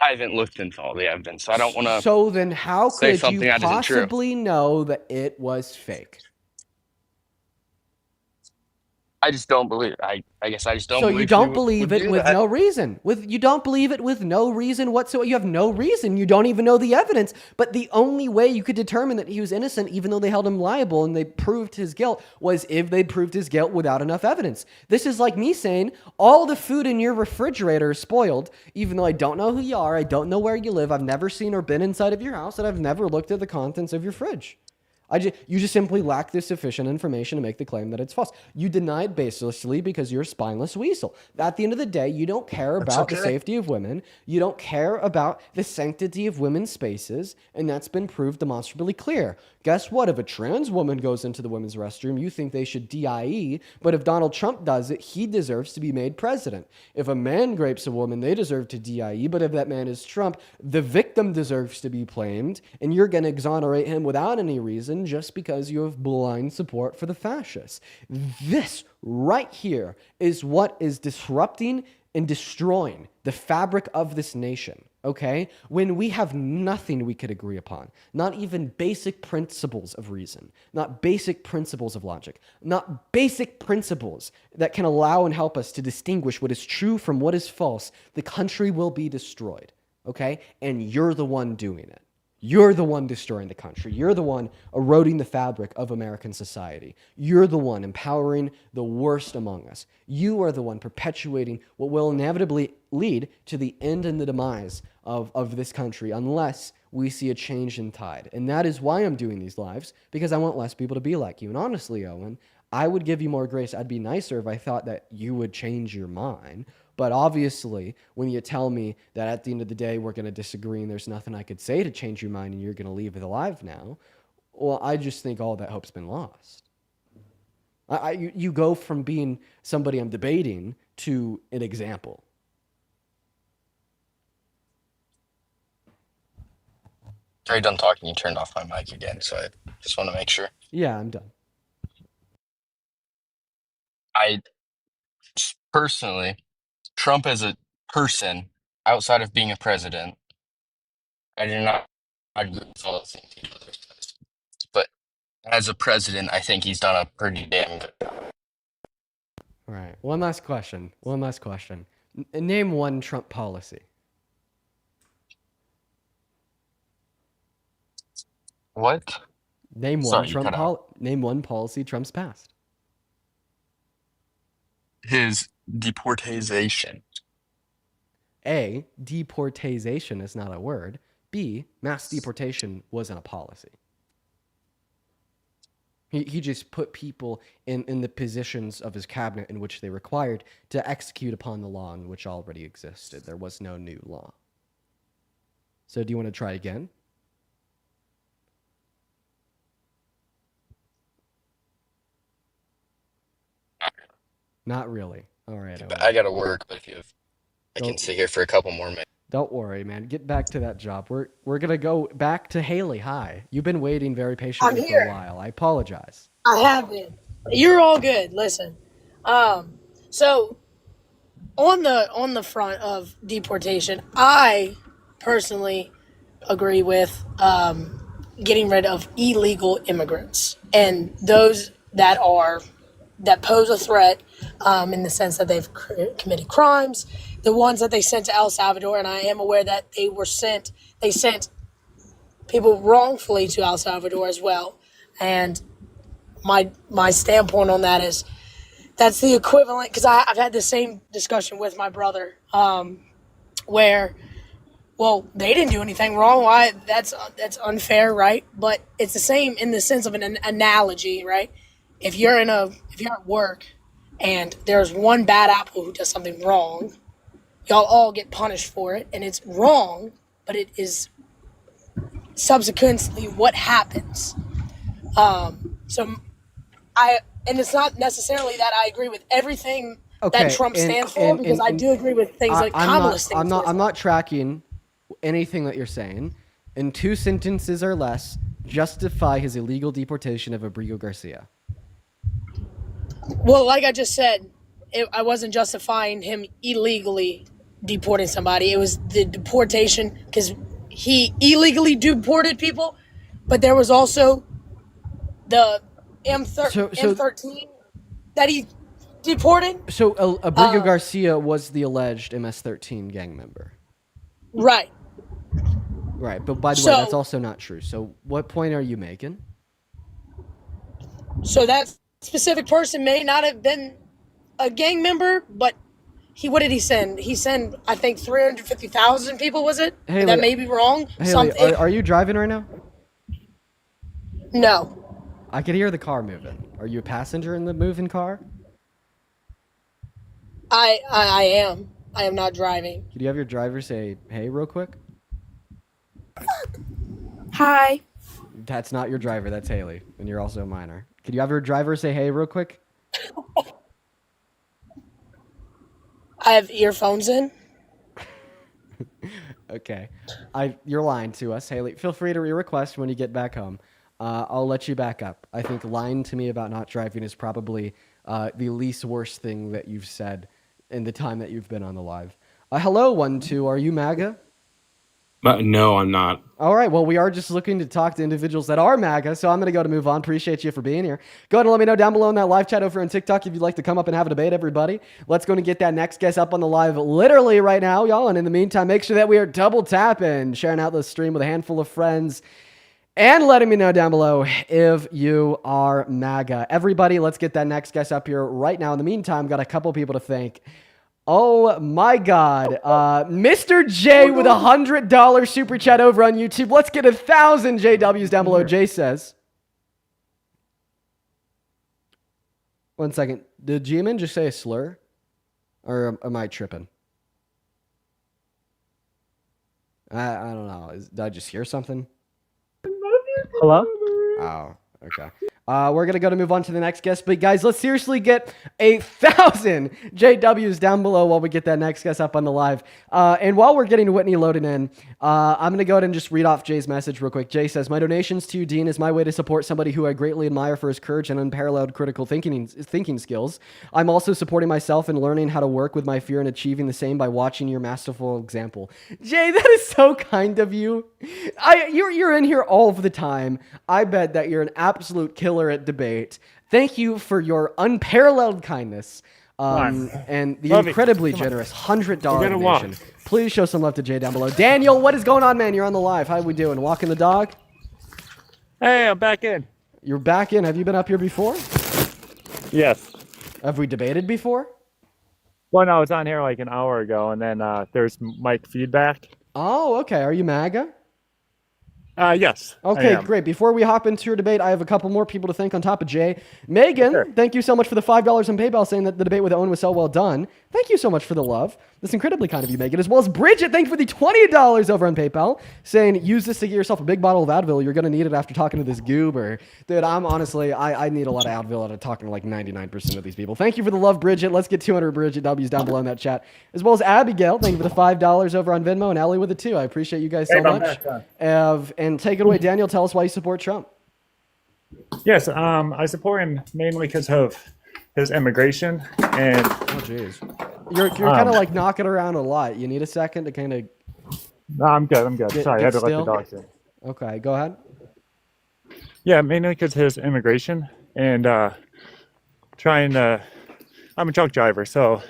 I haven't looked into all the evidence. So I don't want to So then how say could you something that isn't true. possibly know that it was fake? I just don't believe. I guess I just don't So believe you don't he believe would it do with that. no reason. You don't believe it with no reason whatsoever. You have no reason. You don't even know the evidence. But the only way you could determine that he was innocent, even though they held him liable and they proved his guilt, was if they proved his guilt without enough evidence. This is like me saying all the food in your refrigerator is spoiled, even though I don't know who you are, I don't know where you live, I've never seen or been inside of your house, and I've never looked at the contents of your fridge. You just simply lack the sufficient information to make the claim that it's false. You deny it baselessly because you're a spineless weasel. At the end of the day, you don't care about the safety of women. You don't care about the sanctity of women's spaces, and that's been proved demonstrably clear. Guess what? If a trans woman goes into the women's restroom, you think they should DIE, but if Donald Trump does it, he deserves to be made president. If a man rapes a woman, they deserve to DIE, but if that man is Trump, the victim deserves to be blamed, and you're going to exonerate him without any reason just because you have blind support for the fascists. This right here is what is disrupting and destroying the fabric of this nation, okay? When we have nothing we could agree upon, not even basic principles of reason, not basic principles of logic, not basic principles that can allow and help us to distinguish what is true from what is false, the country will be destroyed, okay? And you're the one doing it. You're the one destroying the country. You're the one eroding the fabric of American society. You're the one empowering the worst among us. You are the one perpetuating what will inevitably lead to the end and the demise of this country unless we see a change in tide. And that is why I'm doing these lives, because I want less people to be like you. And honestly, Owen, I would give you more grace. I'd be nicer if I thought that you would change your mind. But obviously, when you tell me that at the end of the day, we're going to disagree and there's nothing I could say to change your mind and you're going to leave it alive now, well, I just think all that hope's been lost. You go from being somebody I'm debating to an example. Are you done talking? You turned off my mic again, so I just want to make sure. Yeah, I'm done. I personally, Trump as a person, outside of being a president, I do not agree with all the things he does. But as a president, I think he's done a pretty damn good job. All right. One last question. Name one Trump policy. What? Name one Name one policy Trump's passed. His deportation. A, deportation is not a word. B, mass deportation wasn't a policy. He just put people in the positions of his cabinet in which they required to execute upon the law in which already existed. There was no new law. So do you want to try again? Not really. All right. I gotta work, but if I can sit here for a couple more minutes. Don't worry, man. Get back to that job. We're gonna go back to Haley. Hi. You've been waiting very patiently for a while. I apologize. I have been. You're all good. Listen. So on the front of deportation, I personally agree with getting rid of illegal immigrants and those that are that pose a threat in the sense that they've committed crimes, the ones that they sent to El Salvador, and I am aware that they sent people wrongfully to El Salvador as well. And my standpoint on that is that's the equivalent, because I've had the same discussion with my brother, where, well, they didn't do anything wrong. Why? That's unfair, right? But it's the same in the sense of an analogy, right? If you're at work and there's one bad apple who does something wrong, y'all all get punished for it, and it's wrong, but it is subsequently what happens. And it's not necessarily that I agree with everything that Trump stands for, because I do agree with things like Kamala stands for. I'm not tracking anything that you're saying. In 2 sentences or less, justify his illegal deportation of Abrigo Garcia. Well, like I just said, I wasn't justifying him illegally deporting somebody. It was the deportation because he illegally deported people, but there was also the M13 that he deported. So Abrigo Garcia was the alleged MS-13 gang member. Right. Right, but by the way, that's also not true. So what point are you making? So that specific person may not have been a gang member, but what did he send? He sent, I think, 350,000 people, was it? Haley, that may be wrong. Haley, are you driving right now? No. I could hear the car moving. Are you a passenger in the moving car? I am. I am not driving. Could you have your driver say, hey, real quick? Hi. That's not your driver. That's Haley. And you're also a minor. Could you have your driver say, hey, real quick? I have earphones in. Okay. You're lying to us, Haley. Feel free to re-request when you get back home. I'll let you back up. I think lying to me about not driving is probably the least worst thing that you've said in the time that you've been on the live. Hello, 1-2. Are you MAGA? No, I'm not. All right. Well, we are just looking to talk to individuals that are MAGA, so I'm going to move on. Appreciate you for being here. Go ahead and let me know down below in that live chat over on TikTok if you'd like to come up and have a debate, everybody. Let's go and get that next guest up on the live literally right now, y'all. And in the meantime, make sure that we are double tapping, sharing out the stream with a handful of friends, and letting me know down below if you are MAGA. Everybody, let's get that next guest up here right now. In the meantime, got a couple people to thank. Oh my God. Mr. J with $100 super chat over on YouTube. Let's get 1,000 JWs down below. Jay says. 1 second. Did G-Man just say a slur? Or am I tripping? I don't know. Did I just hear something? Hello? Oh, okay. We're going to move on to the next guest. But guys, let's seriously get 1,000 JWs down below while we get that next guest up on the live. And while we're getting Whitney loaded in, I'm going to go ahead and just read off Jay's message real quick. Jay says, my donations to you, Dean, is my way to support somebody who I greatly admire for his courage and unparalleled critical thinking skills. I'm also supporting myself and learning how to work with my fear and achieving the same by watching your masterful example. Jay, that is so kind of you. You're in here all of the time. I bet that you're an absolute killer at debate. Thank you for your unparalleled kindness and the incredibly generous $100 donation. Please show some love to Jay down below. Daniel, what is going on, man? You're on the live. How we doing? Walking the dog? Hey, I'm back in. You're back in. Have you been up here before? Yes. Have we debated before? Well, no, I was on here like an hour ago, and then there's mic feedback. Oh, okay. Are you MAGA? Yes. Okay, great. Before we hop into your debate, I have a couple more people to thank on top of Jay. Megan, Thank you so much for the $5 on PayPal saying that the debate with Owen was so well done. Thank you so much for the love. That's incredibly kind of you, Megan. As well as Bridget, thank you for the $20 over on PayPal saying use this to get yourself a big bottle of Advil. You're going to need it after talking to this goober. Dude, I'm honestly, I need a lot of Advil out of talking to like 99% of these people. Thank you for the love, Bridget. Let's get 200 Bridget W's down below in that chat. As well as Abigail, thank you for the $5 over on Venmo, and Allie with it too. I appreciate you guys so much. And take it away, Daniel. Tell us why you support Trump. Yes, I support him mainly because of his immigration and. Oh, jeez. You're kind of like knocking around a lot. You need a second to kind of. No, I'm good. I'm good. Sorry, I had to let the dogs in. Okay, go ahead. Yeah, mainly because of his immigration and I'm a truck driver, so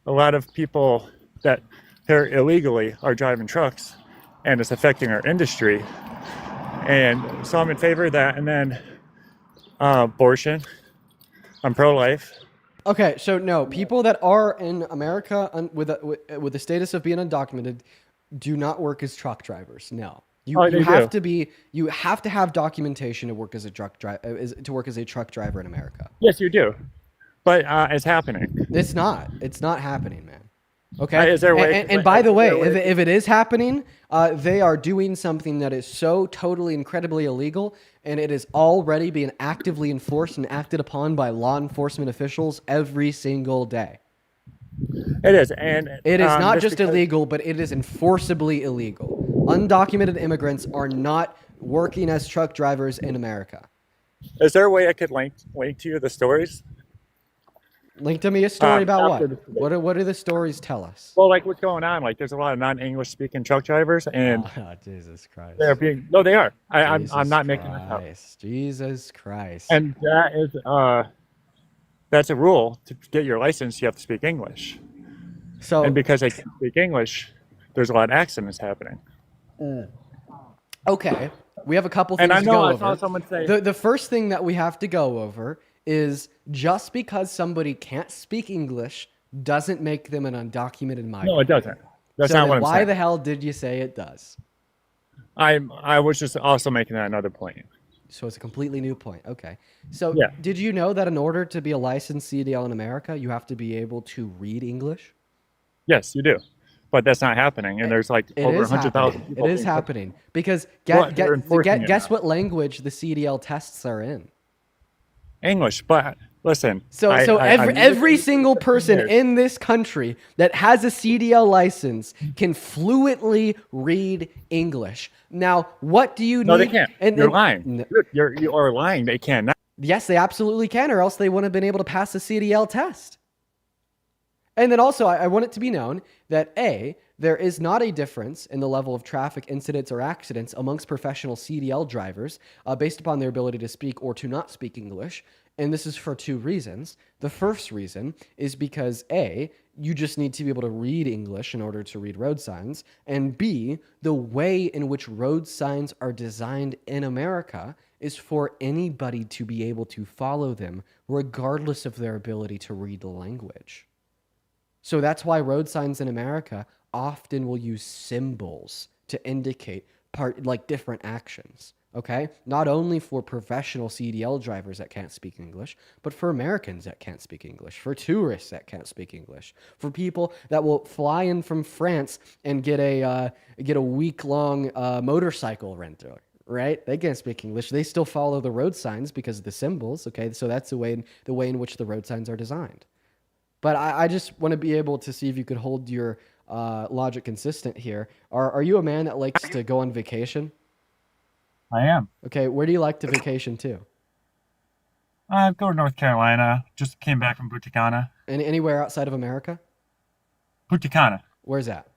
a lot of people that here illegally are driving trucks, and it's affecting our industry. And so I'm in favor of that. And then abortion. I'm pro-life. Okay, so no, people that are in America with the status of being undocumented do not work as truck drivers. No, you have to have documentation to work as a truck driver in America. Yes, you do, but it's happening. It's not happening, man. Okay. Is there a way? And by the way, if it is happening, they are doing something that is so totally incredibly illegal, and it is already being actively enforced and acted upon by law enforcement officials every single day. It is, and it is not just illegal, but it is enforceably illegal. Undocumented immigrants are not working as truck drivers in America. Is there a way I could link to you the stories? Link to me a story about what? What do the stories tell us? Well, like what's going on? Like there's a lot of non-English speaking truck drivers, and Jesus Christ, they're being they are. I'm not making this up. Jesus Christ. And that is that's a rule to get your license. You have to speak English. So and because they can't speak English, there's a lot of accidents happening. Okay, we have a couple things and I to know go I over. saw someone say The first thing that we have to go over is just because somebody can't speak English doesn't make them an undocumented migrant. No, it doesn't. That's so not what I'm why saying. the hell did you say it does? I was just also making another point. So it's a completely new point. Okay. So Yeah. did you know that in order to be a licensed CDL in America, you have to be able to read English? Yes, you do. But that's not happening. And there's like over 100,000 people. It is happening. Because they're enforcing it guess now. what language the CDL tests are in? English, but listen. So every single person in this country that has a CDL license can fluently read English. Now, what do you need? No, they can't. You're lying. No. You are lying. They cannot. Yes, they absolutely can, or else they wouldn't have been able to pass the CDL test. And then also, I want it to be known that A, there is not a difference in the level of traffic incidents or accidents amongst professional CDL drivers based upon their ability to speak or to not speak English. And this is for two reasons. The first reason is because A, you just need to be able to read English in order to read road signs. And B, the way in which road signs are designed in America is for anybody to be able to follow them regardless of their ability to read the language. So that's why road signs in America often will use symbols to indicate different actions. Okay? Not only for professional CDL drivers that can't speak English, but for Americans that can't speak English, for tourists that can't speak English, for people that will fly in from France and get a week-long motorcycle rental. Right? They can't speak English. They still follow the road signs because of the symbols. Okay? So that's the way in which the road signs are designed. But I just want to be able to see if you could hold your logic consistent here. Are you a man that likes to go on vacation? I am. Okay, where do you like to vacation to? I go to North Carolina. Just came back from Punta Cana. Anywhere outside of America? Punta Cana. Where's that?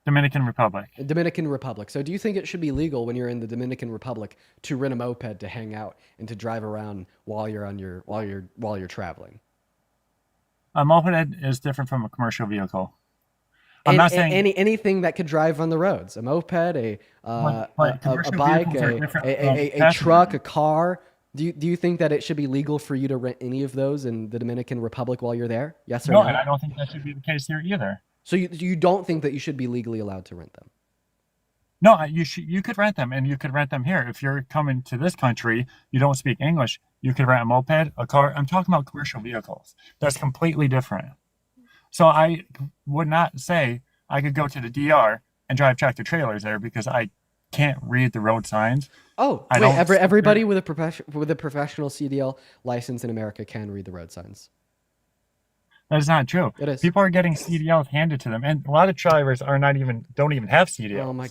Dominican Republic. Dominican Republic. So do you think it should be legal when you're in the Dominican Republic to rent a moped to hang out and to drive around while you're traveling? A moped is different from a commercial vehicle. I'm not saying anything that could drive on the roads. A moped, a bike, a truck, a car. Do you think that it should be legal for you to rent any of those in the Dominican Republic while you're there? Yes or no? No, and I don't think that should be the case here either. So you don't think that you should be legally allowed to rent them? No, you could rent them, and you could rent them here. If you're coming to this country, you don't speak English, you could rent a moped, a car. I'm talking about commercial vehicles. That's completely different. So I would not say I could go to the DR and drive tractor trailers there because I can't read the road signs. Oh, everybody with a professional CDL license in America can read the road signs. That is not true. It is. People are getting CDLs handed to them, and a lot of drivers are don't even have CDLs. Oh my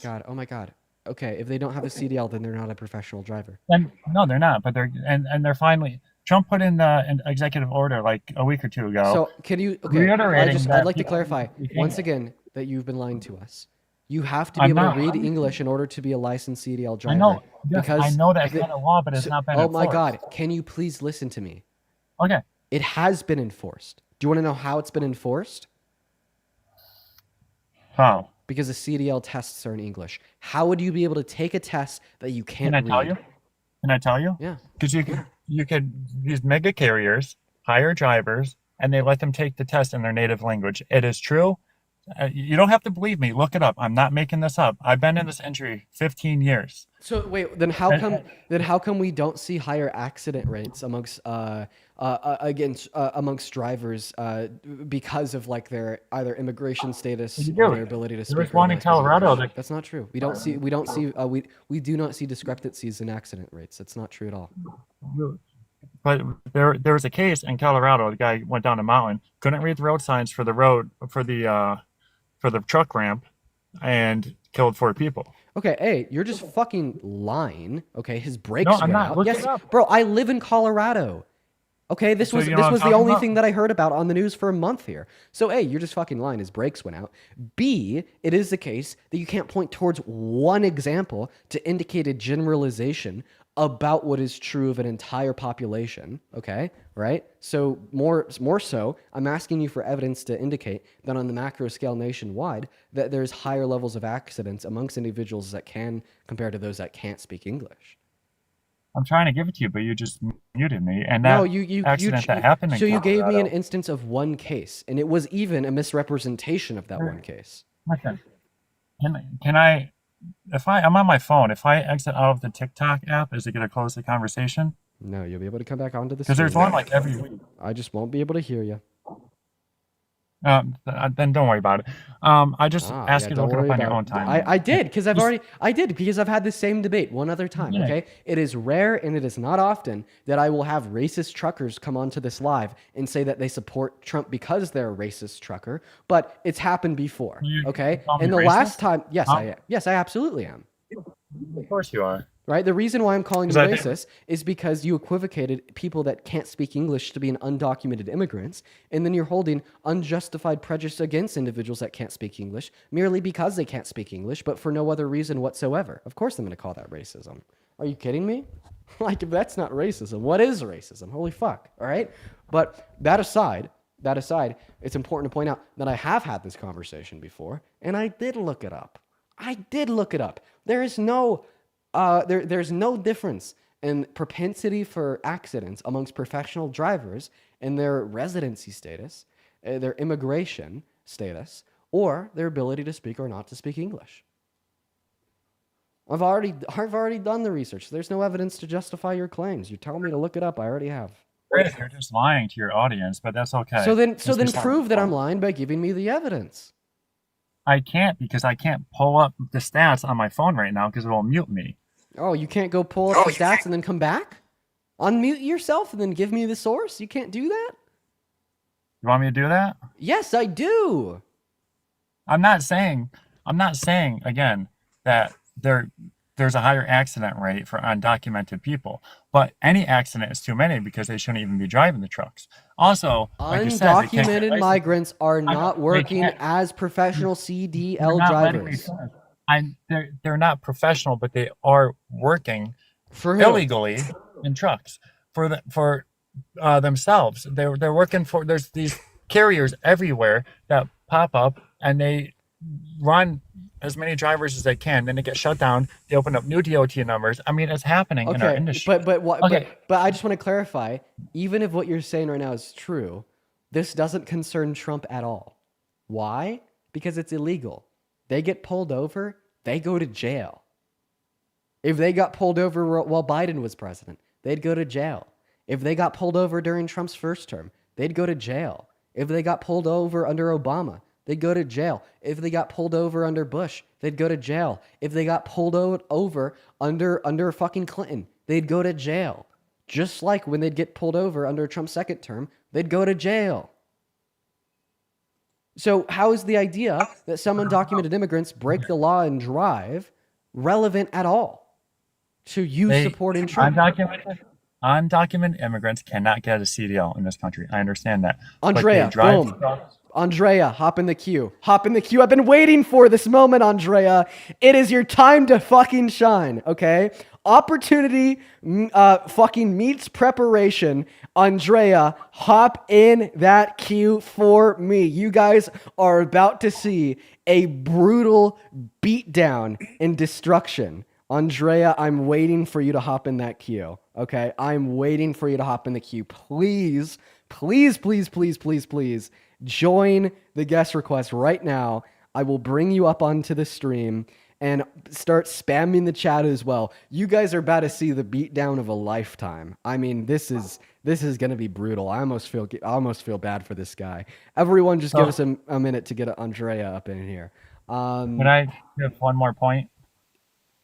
god. Okay, if they don't have a CDL, then they're not a professional driver. And no, they're not. But they're finally. Trump put in an executive order like a week or two ago. So can you? Okay, I'd like to clarify once again that you've been lying to us. You have to be able to read English in order to be a licensed CDL driver. I know. Because I know that's not a law, but it's not been Oh enforced. my god! Can you please listen to me? Okay. It has been enforced. Do you want to know how it's been enforced? How? Because the CDL tests are in English. How would you be able to take a test that you can't Can I read? tell you? Can I tell you? Yeah. Because you could these mega carriers hire drivers and they let them take the test in their native language. It is true. You don't have to believe me. Look it up. I'm not making this up. I've been in this industry 15 years. So wait, then how come we don't see higher accident rates amongst amongst drivers because of like their either immigration status or their ability to speak? There was one in Colorado. That's not true. We do not see discrepancies in accident rates. That's not true at all. But there was a case in Colorado. The guy went down a mountain, couldn't read the road signs for the truck ramp, and killed 4 people. Okay, hey, you're just fucking lying. Okay, his brakes No, I'm went not. out. Look Yes, it up. bro, I live in Colorado. Okay, this So was you know what I'm the talking only about? thing that I heard about on the news for a month here. So A, you're just fucking lying. His brakes went out. B, it is the case that you can't point towards one example to indicate a generalization about what is true of an entire population. Okay, right? So more so, I'm asking you for evidence to indicate that on the macro scale nationwide, that there's higher levels of accidents amongst individuals that can compared to those that can't speak English. I'm trying to give it to you, but you just muted me. And that accident that happened in So you gave me an Colorado- instance of one case, and it was even a misrepresentation of that one case. Listen, can I, I'm on my phone, if I exit out of the TikTok app, is it going to close the conversation? No, you'll be able to come back onto the Because there's screen. one like every week. I just won't be able to hear you. Then don't worry about it. I just ask yeah, you to don't look it worry up on your about own it. time. I did because I've had the same debate one other time. Yeah. Okay, it is rare and it is not often that I will have racist truckers come onto this live and say that they support Trump because they're a racist trucker, but it's happened before. Okay, call me and the racist? last time, yes, Huh? I absolutely am. Of course you are. Right? The reason why I'm calling you 'Cause I think- racist is because you equivocated people that can't speak English to being undocumented immigrants, and then you're holding unjustified prejudice against individuals that can't speak English merely because they can't speak English, but for no other reason whatsoever. Of course I'm going to call that racism. Are you kidding me? Like, if that's not racism, what is racism? Holy fuck. All right? But that aside, it's important to point out that I have had this conversation before, and I did look it up. There is no there's no difference in propensity for accidents amongst professional drivers and their residency status, their immigration status, or their ability to speak or not to speak English. I've already done the research. There's no evidence to justify your claims. You tell me to look it up. I already have. You're just lying to your audience, but that's okay. So then It's just prove that I'm lying by giving me the evidence. I can't because I can't pull up the stats on my phone right now because it will mute me. Oh, you can't go pull up the stats and then come back? Unmute yourself and then give me the source? You can't do that? You want me to do that? Yes, I do. I'm not saying again that there's a higher accident rate for undocumented people, but any accident is too many because they shouldn't even be driving the trucks. Also, like you said, they can't get Undocumented license- migrants are not they working can't- as professional CDL You're not letting me drivers. finish. They're not professional, but they are working For who? illegally in trucks for themselves. They're working for. There's these carriers everywhere that pop up and they run as many drivers as they can. Then they get shut down. They open up new DOT numbers. I mean, it's happening in our industry. But I just want to clarify. Even if what you're saying right now is true, this doesn't concern Trump at all. Why? Because it's illegal. They get pulled over, they go to jail. If they got pulled over while Biden was president, they'd go to jail. If they got pulled over during Trump's first term, they'd go to jail. If they got pulled over under Obama, they'd go to jail. If they got pulled over under Bush, they'd go to jail. If they got pulled over under fucking Clinton, they'd go to jail. Just like when they'd get pulled over under Trump's second term, they'd go to jail. So how is the idea that some undocumented immigrants break the law and drive relevant at all to you supporting Trump? Undocumented immigrants cannot get a CDL in this country. I understand that. But they Andrea, drive boom. trucks. Andrea, hop in the queue. Hop in the queue. I've been waiting for this moment, Andrea. It is your time to fucking shine, okay? Opportunity fucking meets preparation. Andrea, hop in that queue for me. You guys are about to see a brutal beatdown and destruction. Andrea, I'm waiting for you to hop in that queue. Okay? I'm waiting for you to hop in the queue. Please, please, please, please, please, please join the guest request right now. I will bring you up onto the stream and start spamming the chat as well. You guys are about to see the beatdown of a lifetime. I mean, this is going to be brutal. I almost feel bad for this guy. Everyone, just give us a minute to get Andrea up in here. Can I give one more point?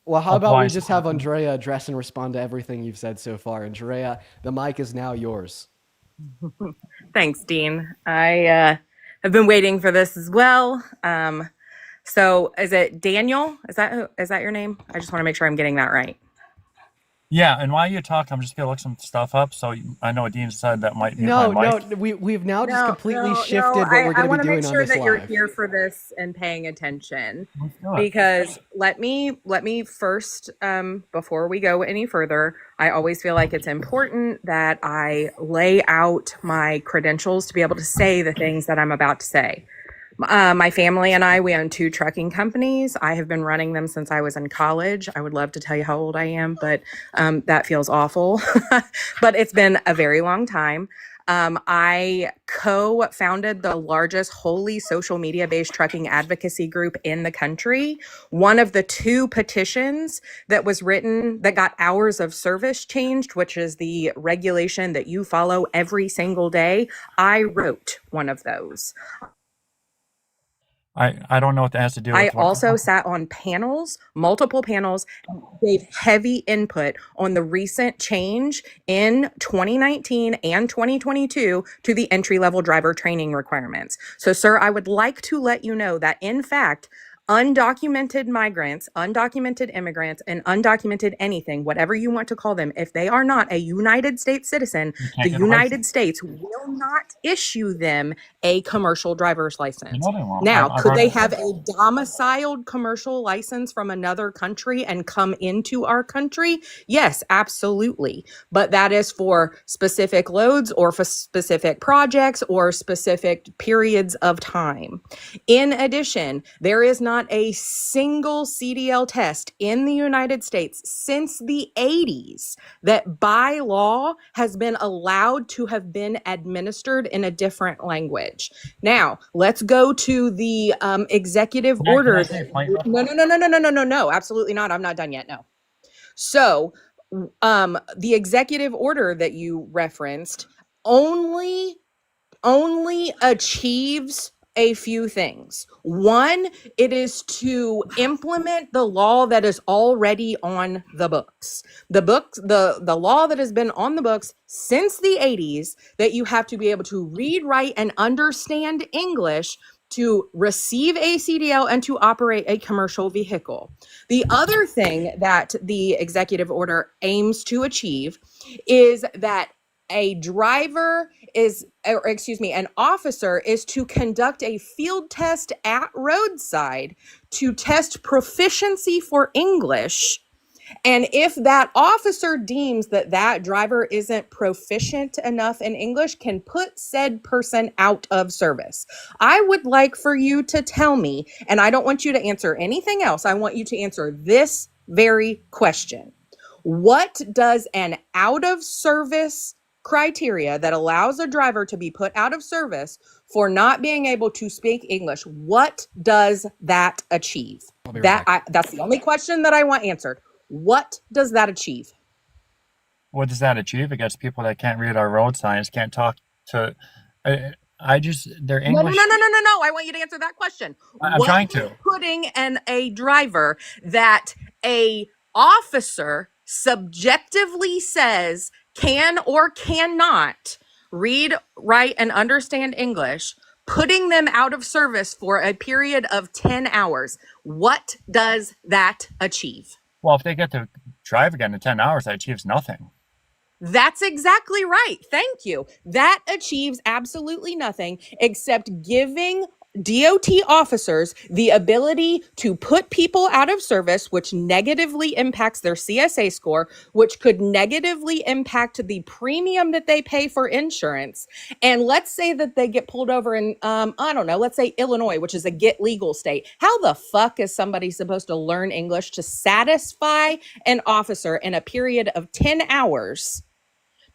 Well, how about we just have Andrea address and respond to everything you've said so far? Andrea, the mic is now yours. Thanks, Dean. I have been waiting for this as well. So is it Daniel? Is that your name? I just want to make sure I'm getting that right. Yeah, and while you talk, I'm just gonna look some stuff up. So I know Dean said that might be No, my mic. we've now just completely shifted what we're going to be doing on this live. I want to make sure that you're here for this and paying attention, because let me first, before we go any further, I always feel like it's important that I lay out my credentials to be able to say the things that I'm about to say. My family and I, we own 2 trucking companies. I have been running them since I was in college. I would love to tell you how old I am, but that feels awful. But it's been a very long time. I co-founded the largest wholly social media-based trucking advocacy group in the country. One of the 2 petitions that was written that got hours of service changed, which is the regulation that you follow every single day, I wrote one of those. I don't know what that has to do with I also sat on panels, multiple panels, and gave heavy input on the recent change in 2019 and 2022 to the entry-level driver training requirements. So, sir, I would like to let you know that, in fact, undocumented migrants, undocumented immigrants, and undocumented anything, whatever you want to call them, if they are not a United States citizen, the United States will not issue them a commercial driver's license. No, they won't. Now, I've could they already- have a domiciled commercial license from another country and come into our country? Yes, absolutely. But that is for specific loads or for specific projects or specific periods of time. In addition, there is not a single CDL test in the United States since the 80s that by law has been allowed to have been administered in a different language. Now, let's go to the executive order. No, absolutely not. I'm not done yet. No. So, the executive order that you referenced only achieves a few things. One, it is to implement the law that is already on the books. The law that has been on the books since the 80s, that you have to be able to read, write, and understand English to receive a CDL and to operate a commercial vehicle. The other thing that the executive order aims to achieve is that an officer is to conduct a field test at roadside to test proficiency for English. And if that officer deems that that driver isn't proficient enough in English, can put said person out of service. I would like for you to tell me, and I don't want you to answer anything else. I want you to answer this very question. What does an out of service criteria that allows a driver to be put out of service for not being able to speak English, what does that achieve? That's the only question that I want answered. What does that achieve? What does that achieve? It gets people that can't read our road signs, can't talk to. Their English. No. I want you to answer that question. I'm trying to. Putting a driver that a officer subjectively says can or cannot read, write, and understand English, putting them out of service for a period of 10 hours. What does that achieve? Well, if they get to drive again in 10 hours, that achieves nothing. That's exactly right. Thank you. That achieves absolutely nothing except giving DOT officers the ability to put people out of service, which negatively impacts their CSA score, which could negatively impact the premium that they pay for insurance. And let's say that they get pulled over in, I don't know, let's say Illinois, which is a get legal state. How the fuck is somebody supposed to learn English to satisfy an officer in a period of 10 hours?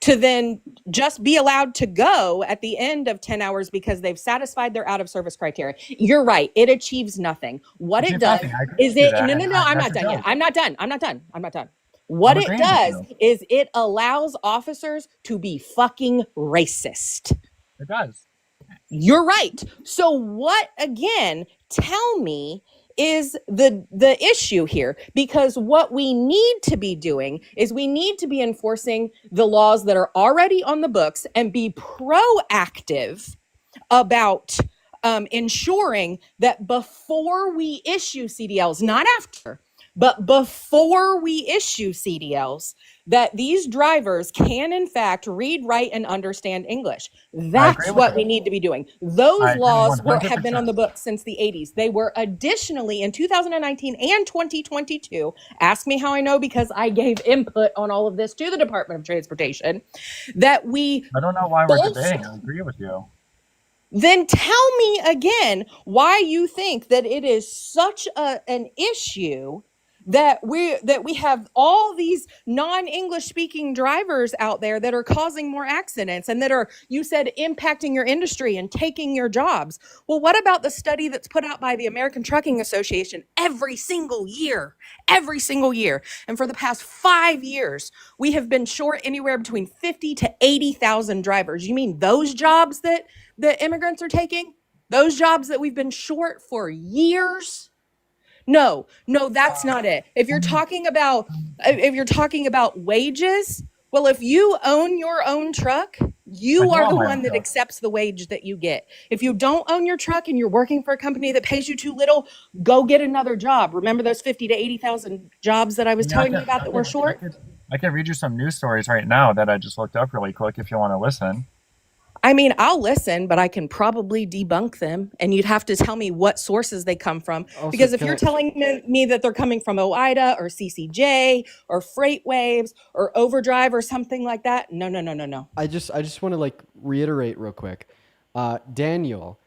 To then just be allowed to go at the end of 10 hours because they've satisfied their out of service criteria. You're right. It achieves nothing. What it does is it, no, I'm not done yet. I'm not done. What it does is it allows officers to be fucking racist. It does. You're right. So what, again, tell me is the issue here, because what we need to be doing is we need to be enforcing the laws that are already on the books and be proactive about ensuring that before we issue CDLs, not after, but before we issue CDLs, that these drivers can in fact read, write, and understand English. That's what we need to be doing. Those laws have been on the books since the 80s. They were additionally in 2019 and 2022. Ask me how I know, because I gave input on all of this to the Department of Transportation. That we I don't know why we're debating. I agree with you. Then tell me again why you think that it is such an issue that we have all these non-English speaking drivers out there that are causing more accidents and that are, you said, impacting your industry and taking your jobs. Well, what about the study that's put out by the American Trucking Association every single year? And for the past 5 years, we have been short anywhere between 50 to 80,000 drivers. You mean those jobs that immigrants are taking? Those jobs that we've been short for years? No, that's not it. If you're talking about wages, well, if you own your own truck, you are the one that accepts the wage that you get. If you don't own your truck and you're working for a company that pays you too little, go get another job. Remember those 50 to 80,000 jobs that I was telling you about that were short? I can read you some news stories right now that I just looked up really quick if you want to listen. I mean, I'll listen, but I can probably debunk them, and you'd have to tell me what sources they come from. Also, Because if you're telling me that they're coming from OIDA or CCJ or Freight Waves or Overdrive or something like that, no. I just want to reiterate real quick, Daniel,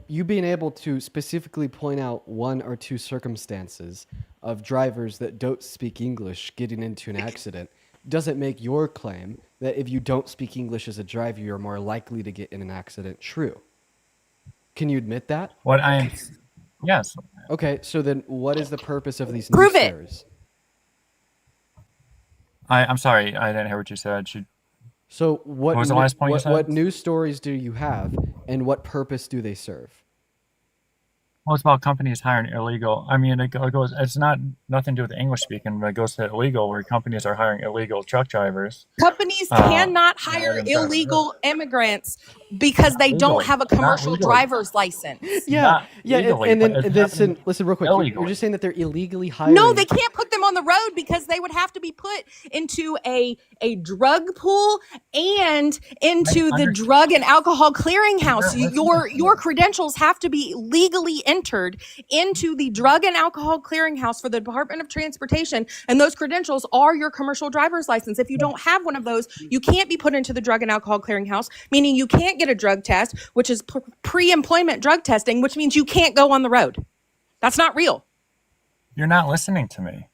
you being able to specifically point out one or two circumstances of drivers that don't speak English getting into an accident doesn't make your claim that if you don't speak English as a driver, you're more likely to get in an accident true. Can you admit that? Yes. Okay, so then what is the purpose of these Prove news it. stories? I'm sorry, I didn't hear what you said. So what was the last point you said? What news stories do you have, and what purpose do they serve? Well, it's about companies hiring illegal. I mean, it goes. It's nothing to do with English speaking, but it goes to illegal, where companies are hiring illegal truck drivers. Companies cannot hire illegal immigrants because they don't have a commercial driver's license. Listen real quick. You're just saying that they're illegally hiring. No, they can't put them on the road because they would have to be put into a drug pool and into the drug and alcohol clearinghouse. Your credentials have to be legally entered into the drug and alcohol clearinghouse for the Department of Transportation, and those credentials are your commercial driver's license. If you don't have one of those, you can't be put into the drug and alcohol clearinghouse, meaning you can't get a drug test, which is pre-employment drug testing, which means you can't go on the road. That's not real. You're not listening to me.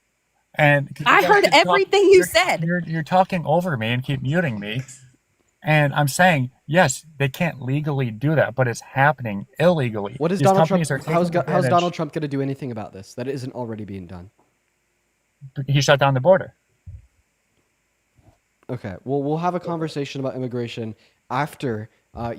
And I heard everything you said. You're talking over me and keep muting me. And I'm saying, yes, they can't legally do that, but it's happening illegally. What is Donald Trump? How's Donald Trump going to do anything about this that isn't already being done? He shut down the border. Okay, well, we'll have a conversation about immigration after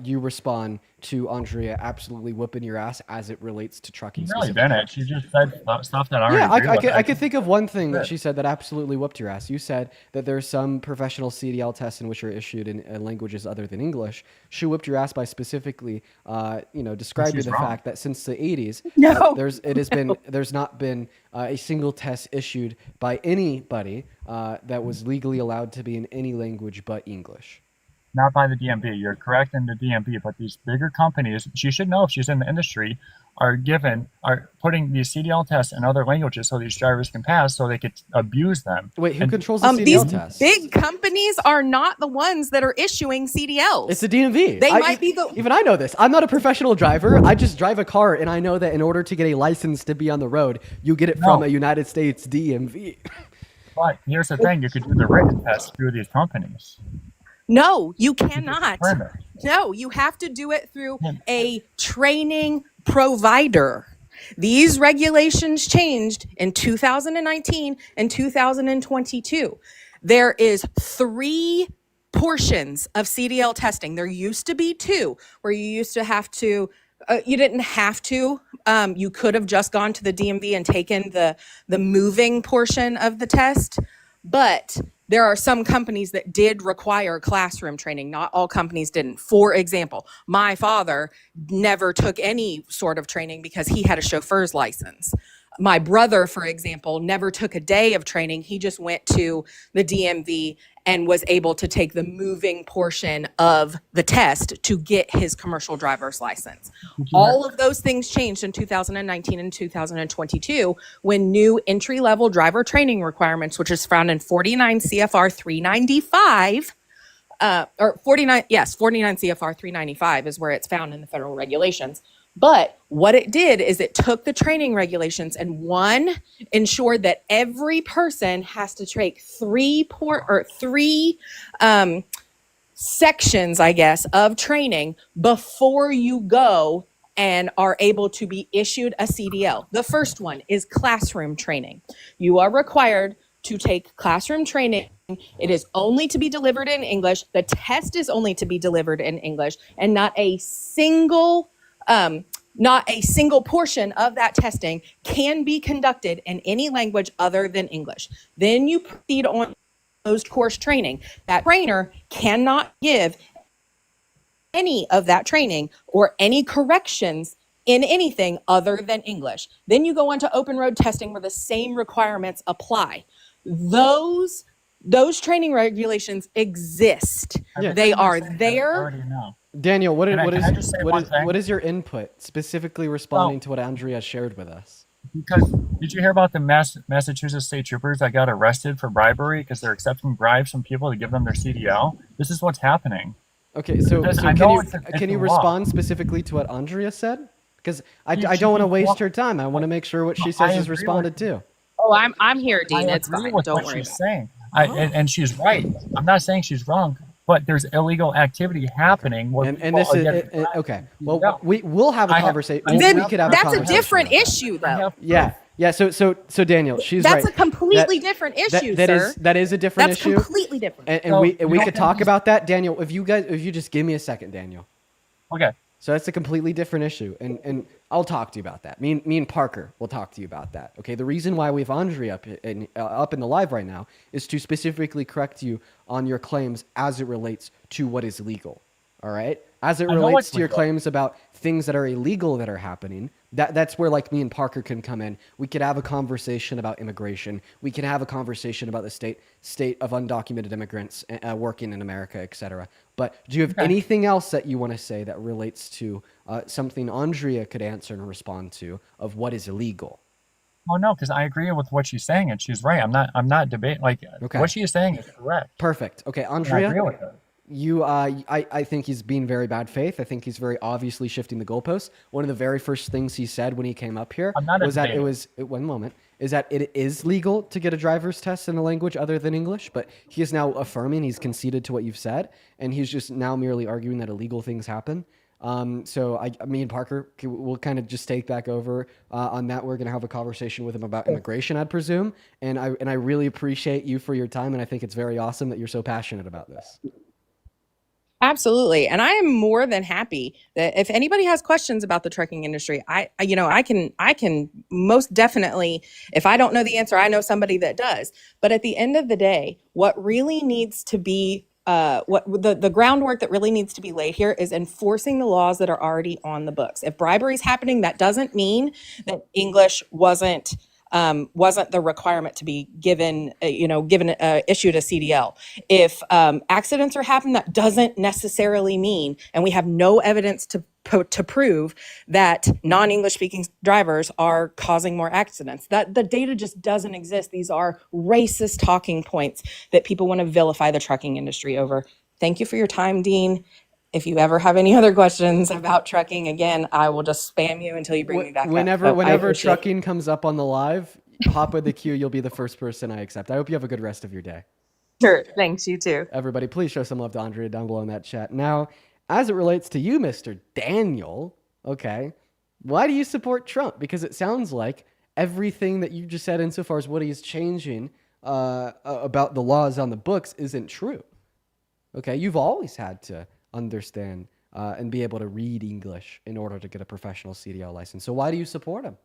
you respond to Andrea absolutely whooping your ass as it relates to trucking. Really didn't. She just said stuff that I already agree with. I could think of one thing that she said that absolutely whooped your ass. You said that there are some professional CDL tests in which are issued in languages other than English. She whooped your ass by specifically, describing the fact that since the 80s, there's not been a single test issued by anybody that was legally allowed to be in any language but English. not by the DMV. You're correct in the DMV, but these bigger companies, she should know if she's in the industry, are putting these CDL tests in other languages so these drivers can pass, so they could abuse them. Wait, who controls the These CDL test? big companies are not the ones that are issuing CDLs. It's the DMV. They might be the. Even I know this. I'm not a professional driver. I just drive a car, and I know that in order to get a license to be on the road, you get it from a United States DMV. But here's the thing: you could do the written test through these companies. No, you cannot. No, you have to do it through a training provider. These regulations changed in 2019 and 2022. There is 3 portions of CDL testing. There used to be 2, where you used to have to, you didn't have to, you could have just gone to the DMV and taken the moving portion of the test, but there are some companies that did require classroom training. Not all companies didn't. For example, my father never took any sort of training because he had a chauffeur's license. My brother, for example, never took a day of training. He just went to the DMV and was able to take the moving portion of the test to get his commercial driver's license. All of those things changed in 2019 and 2022 when new entry-level driver training requirements, which is found in 49 CFR 395, or 49 CFR 395 is where it's found in the federal regulations. But what it did is it took the training regulations and ensured that every person has to take 3 sections, I guess, of training before you go and are able to be issued a CDL. The first one is classroom training. You are required to take classroom training. It is only to be delivered in English. The test is only to be delivered in English, and not a single portion of that testing can be conducted in any language other than English. Then you proceed on closed course training. That trainer cannot give any of that training or any corrections in anything other than English. Then you go on to open road testing where the same requirements apply. Those training regulations exist. Yeah. They are there. Daniel, what Can I just say one thing? what is your input specifically responding to what Andrea shared with us? Because did you hear about the Massachusetts state troopers that got arrested for bribery because they're accepting bribes from people to give them their CDL? This is what's happening. Okay, so Because I can know you it's can you a law. respond specifically to what Andrea said? Because I don't want to waste her time. I want to make sure what she says is responded to. Oh, I'm here, Dean. I It's agree fine. with Don't what worry she's about saying. And she's right. I'm not saying she's wrong, but there's illegal activity happening. Where And people this are is getting okay. Well, we'll have a conversation. it. Then We could have a that's a conversation different about that. issue, though. Yeah. So Daniel, she's That's right. a completely different issue, sir. That is a different That's issue. completely different. And we could talk about that, Daniel. If you just give me a second, Daniel. Okay. So that's a completely different issue, and I'll talk to you about that. Me and Parker will talk to you about that. Okay. The reason why we have Andrea up in the live right now is to specifically correct you on your claims as it relates to what is legal. All right. As it I know relates what's to your legal. claims about things that are illegal that are happening, that's where like me and Parker can come in. We could have a conversation about immigration. We can have a conversation about the state of undocumented immigrants working in America, etc. But do you have anything else that you want to say that relates to something Andrea could answer and respond to of what is illegal? Oh no, because I agree with what she's saying, and she's right. I'm not debating. Like what she is saying is correct. Perfect. Okay, And I Andrea. agree with her. I think he's being very bad faith. I think he's very obviously shifting the goalposts. One of the very first things he said when he came up here was that it is legal to get a driver's test in a language other than English, but he is now affirming, he's conceded to what you've said, and he's just now merely arguing that illegal things happen. So me and Parker, we'll kind of just take back over on that. We're going to have a conversation with him about immigration, I'd presume. And I really appreciate you for your time, and I think it's very awesome that you're so passionate about this. Absolutely. And I am more than happy that if anybody has questions about the trucking industry, I can most definitely, if I don't know the answer, I know somebody that does. But at the end of the day, what really needs to be what the groundwork that really needs to be laid here is enforcing the laws that are already on the books. If bribery is happening, that doesn't mean that English wasn't wasn't the requirement to be given, issued a CDL. If accidents are happening, that doesn't necessarily mean, and we have no evidence to prove that non-English speaking drivers are causing more accidents. That the data just doesn't exist. These are racist talking points that people want to vilify the trucking industry over. Thank you for your time, Dean. If you ever have any other questions about trucking, again, I will just spam you until you bring me back Whenever up. whenever trucking comes up on the live, hop in the queue. You'll be the first person I accept. I hope you have a good rest of your day. Sure. Thanks, you too. Everybody, please show some love to Andrea down below in that chat. Now, as it relates to you, Mr. Daniel, okay, why do you support Trump? Because it sounds like everything that you just said insofar as what he's changing about the laws on the books isn't true. Okay, you've always had to understand and be able to read English in order to get a professional CDL license. So why do you support him?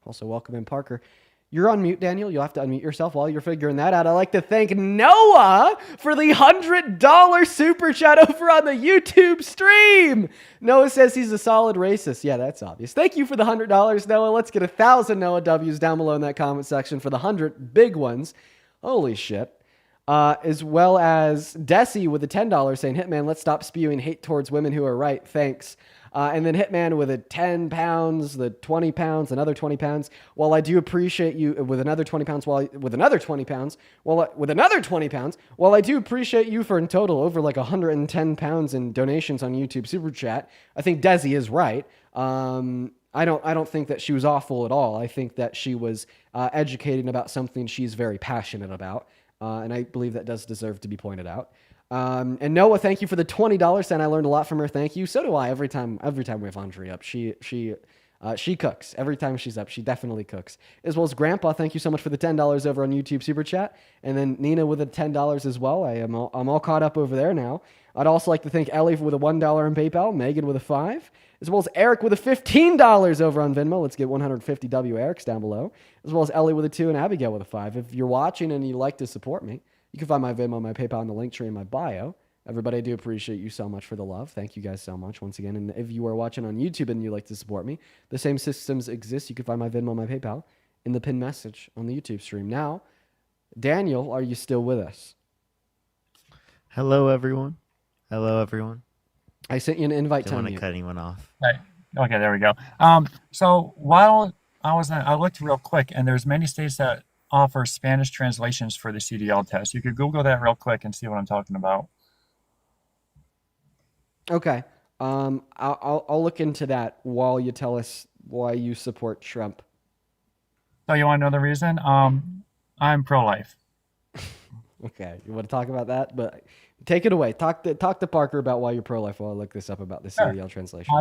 Also, welcome in, Parker. You're on mute, Daniel. You'll have to unmute yourself while you're figuring that out. I'd like to thank Noah for the $100 super chat over on the YouTube stream. Noah says he's a solid racist. Yeah, that's obvious. Thank you for the $100, Noah. Let's get 1,000 Noah W's down below in that comment section for the 100 big ones. Holy shit. As well as Desi with the $10 saying, Hitman, let's stop spewing hate towards women who are right. Thanks. And then Hitman with a 10 pounds, the 20 pounds, another 20 pounds. While I do appreciate you with another 20 pounds, with another 20 pounds, while I do appreciate you for in total over like 110 pounds in donations on YouTube Super Chat, I think Desi is right. I don't think that she was awful at all. I think that she was educating about something she's very passionate about. And I believe that does deserve to be pointed out. And Noah, thank you for the $20. And I learned a lot from her. Thank you. So do I. Every time we have Andre up, she cooks. Every time she's up, she definitely cooks. As well as Grandpa, thank you so much for the $10 over on YouTube Super Chat. And then Nina with the $10 as well. I'm all caught up over there now. I'd also like to thank Ellie with a $1 on PayPal, Megan with a $5, as well as Eric with a $15 over on Venmo. Let's get 150 W Erics down below, as well as Ellie with a 2 and Abigail with a 5. If you're watching and you like to support me, you can find my Venmo, my PayPal, and the link tree in my bio. Everybody, I do appreciate you so much for the love. Thank you guys so much once again. And if you are watching on YouTube and you like to support me, the same systems exist. You can find my Venmo, my PayPal in the pinned message on the YouTube stream. Now, Daniel, are you still with us? Hello, everyone. Hello, everyone. I sent you an invite. Don't want to cut anyone off. Right. Okay, there we go. So while I looked real quick, and there's many states that offer Spanish translations for the CDL test. You could Google that real quick and see what I'm talking about. Okay. I'll look into that while you tell us why you support Trump. So you want to know the reason? I'm pro-life. Okay, you want to talk about that? But take it away. Talk to Parker about why you're pro-life while I look this up about the CDL translation.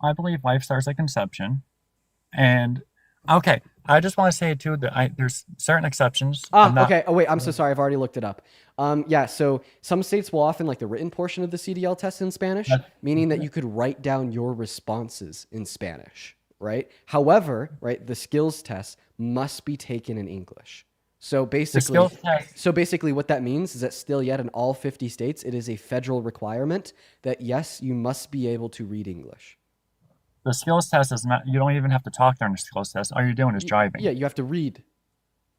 I believe life starts at conception. And okay, I just want to say too that there's certain exceptions. Okay. Oh wait, I'm so sorry. I've already looked it up. Yeah. So some states will often like the written portion of the CDL test in Spanish, meaning that you could write down your responses in Spanish, right? However, right, the skills test must be taken in English. So basically what that means is that still yet in all 50 states, it is a federal requirement that yes, you must be able to read English. The skills test is not, you don't even have to talk during the skills test. All you're doing is driving. Yeah, you have to read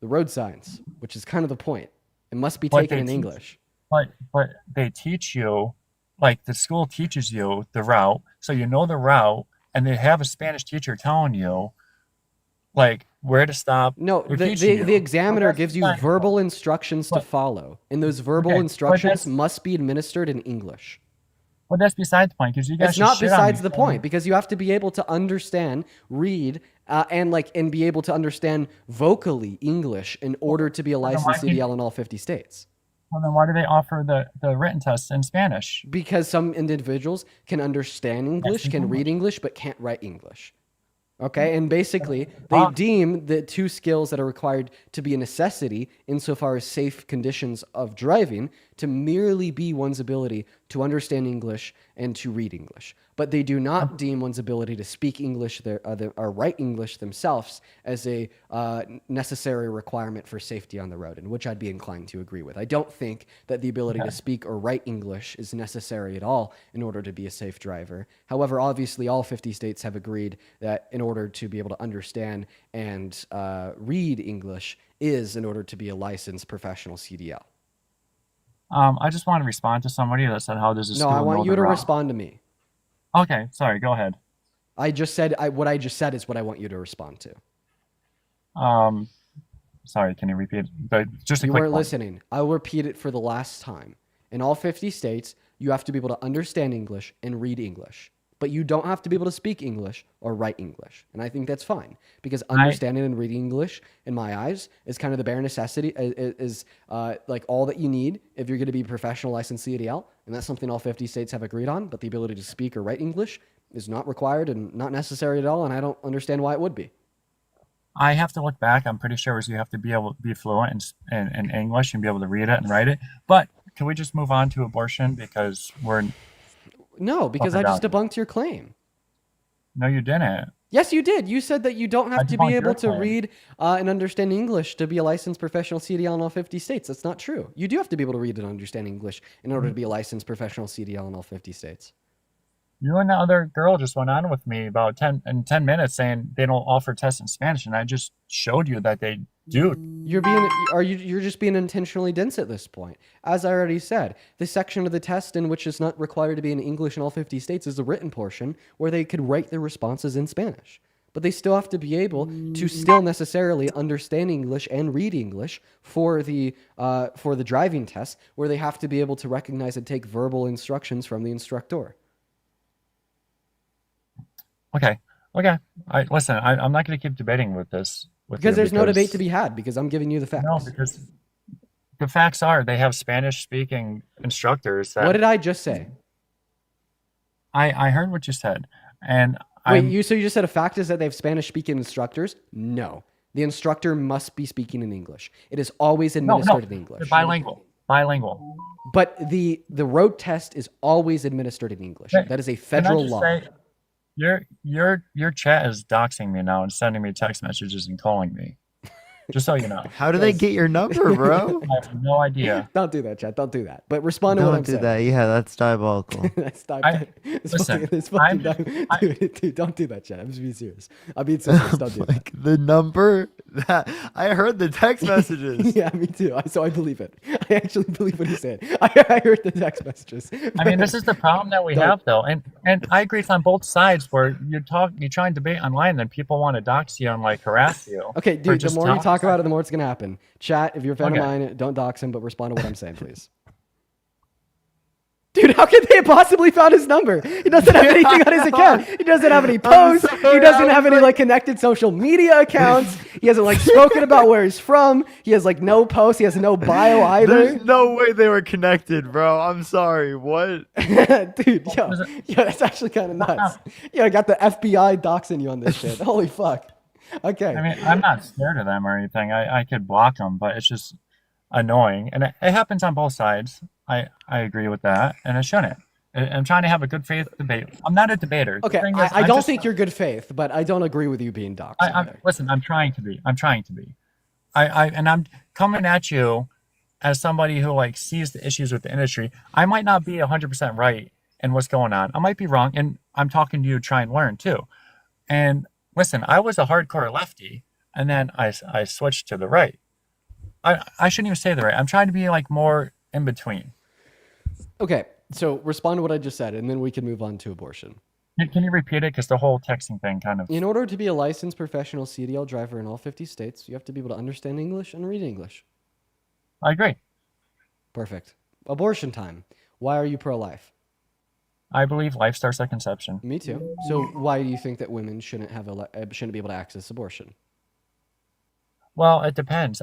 the road signs, which is kind of the point. It must be taken in English. But they teach you, like the school teaches you the route, so you know the route, and they have a Spanish teacher telling you, like, where to stop. No, the examiner gives you verbal instructions to follow, and those verbal instructions must be administered in English. Well, that's beside the point, because you guys. It's not besides the point, because you have to be able to understand, read, and be able to understand vocally English in order to be a licensed CDL in all 50 states. Well, then why do they offer the written test in Spanish? Because some individuals can understand English, can read English, but can't write English. Okay, and basically, they deem the two skills that are required to be a necessity insofar as safe conditions of driving to merely be one's ability to understand English and to read English. But they do not deem one's ability to speak English or write English themselves as a necessary requirement for safety on the road, and which I'd be inclined to agree with. I don't think that the ability to speak or write English is necessary at all in order to be a safe driver. However, obviously, all 50 states have agreed that in order to be able to understand and read English is in order to be a licensed professional CDL. I just want to respond to somebody that said, how does this No, I want you to respond to me. Okay, sorry, go ahead. I just said what I just said is what I want you to respond to. Sorry, can you repeat? But just a You quick weren't one. listening. I will repeat it for the last time. In all 50 states, you have to be able to understand English and read English. But you don't have to be able to speak English or write English. And I think that's fine. Because understanding and reading English, in my eyes, is kind of the bare necessity, is like all that you need if you're going to be a professional licensed CDL. And that's something all 50 states have agreed on. But the ability to speak or write English is not required and not necessary at all. And I don't understand why it would be. I have to look back. I'm pretty sure you have to be able to be fluent in English and be able to read it and write it. But can we just move on to abortion because we're... No, because I just debunked your claim. No, you didn't. Yes, you did. You said that you don't have to debunked be your able to claim. read and understand English to be a licensed professional CDL in all 50 states. That's not true. You do have to be able to read and understand English in order to be a licensed professional CDL in all 50 states. You and the other girl just went on with me about 10 minutes saying they don't offer tests in Spanish, and I just showed you that they do. You're just being intentionally dense at this point. As I already said, the section of the test in which is not required to be in English in all 50 states is the written portion where they could write their responses in Spanish. But they still have to be able to still necessarily understand English and read English for the driving test, where they have to be able to recognize and take verbal instructions from the instructor. Okay. Listen, I'm not going to keep debating with this. Because there's no debate to be had, because I'm giving you the facts. No, because the facts are they have Spanish-speaking instructors. What did I just say? I heard what you said, and so you just said a fact is that they have Spanish-speaking instructors? No, the instructor must be speaking in English. It is always administered in English. They're bilingual. But the road test is always administered in English. That is a federal law. Your chat is doxing me now and sending me text messages and calling me. Just so you know. How do they get your number, bro? I have no idea. Don't do that, chat. Don't do that. But respond to what I'm saying. Don't do that. Yeah, that's diabolical. That's diabolical. Dude, don't do that, chat. I'm just being serious. I'm being serious. Don't do that. The number that I heard the text messages. Yeah, me too. So I believe it. I actually believe what he's saying. I heard the text messages. I mean, this is the problem that we have, though, and I agree it's on both sides. Where you try and debate online, then people want to dox you and like harass you. Okay, dude. The more you talk about it, the more it's gonna happen. Chat, if you're a fan of mine, don't dox him, but respond to what I'm saying, please. Dude, how could they have possibly found his number? He doesn't have anything on his account. He doesn't have any posts. He doesn't have any like connected social media accounts. He hasn't like spoken about where he's from. He has like no posts. He has no bio either. There's no way they were connected, bro. I'm sorry. What? Dude, yo, that's actually kind of nuts. Yo, I got the FBI doxing you on this shit. Holy fuck. Okay. I mean, I'm not scared of them or anything. I could block them, but it's just annoying, and it happens on both sides. I agree with that, and it shouldn't. I'm trying to have a good faith debate. I'm not a debater. Okay, I don't think you're good faith, but I don't agree with you being doxed. Listen, I'm trying to be. And I'm coming at you as somebody who like sees the issues with the industry. I might not be 100% right in what's going on. I might be wrong, and I'm talking to you to try and learn too. And listen, I was a hardcore lefty, and then I switched to the right. I shouldn't even say the right. I'm trying to be like more in between. Okay, so respond to what I just said, and then we can move on to abortion. Can you repeat it? Because the whole texting thing kind of... In order to be a licensed professional CDL driver in all 50 states, you have to be able to understand English and read English. I agree. Perfect. Abortion time. Why are you pro-life? I believe life starts at conception. Me too. So why do you think that women shouldn't be able to access abortion? Well, it depends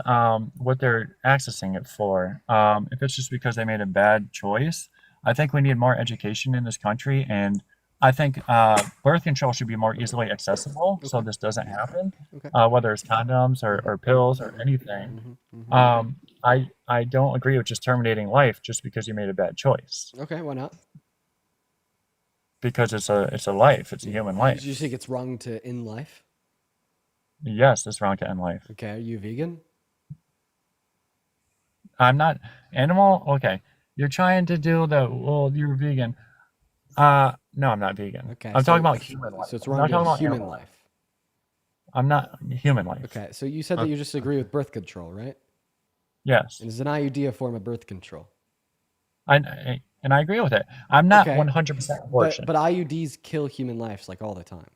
what they're accessing it for. If it's just because they made a bad choice, I think we need more education in this country, and I think birth control should be more easily accessible, so this doesn't happen, whether it's condoms or pills or anything. I don't agree with just terminating life just because you made a bad choice. Okay, why not? Because it's a life. It's a human life. Do you think it's wrong to end life? Yes, it's wrong to end life. Okay, are you vegan? I'm not animal. Okay, you're trying to do the well. You're vegan. No, I'm not vegan. Okay, I'm so talking about human life. So it's I'm wrong not to talking end about human animal life. I'm not human life. Okay, so you said that you just agree with birth control, right? Yes, And is an IUD a form of birth control? and I agree with it. I'm not Okay. 100% abortion. But IUDs kill human lives like all the time.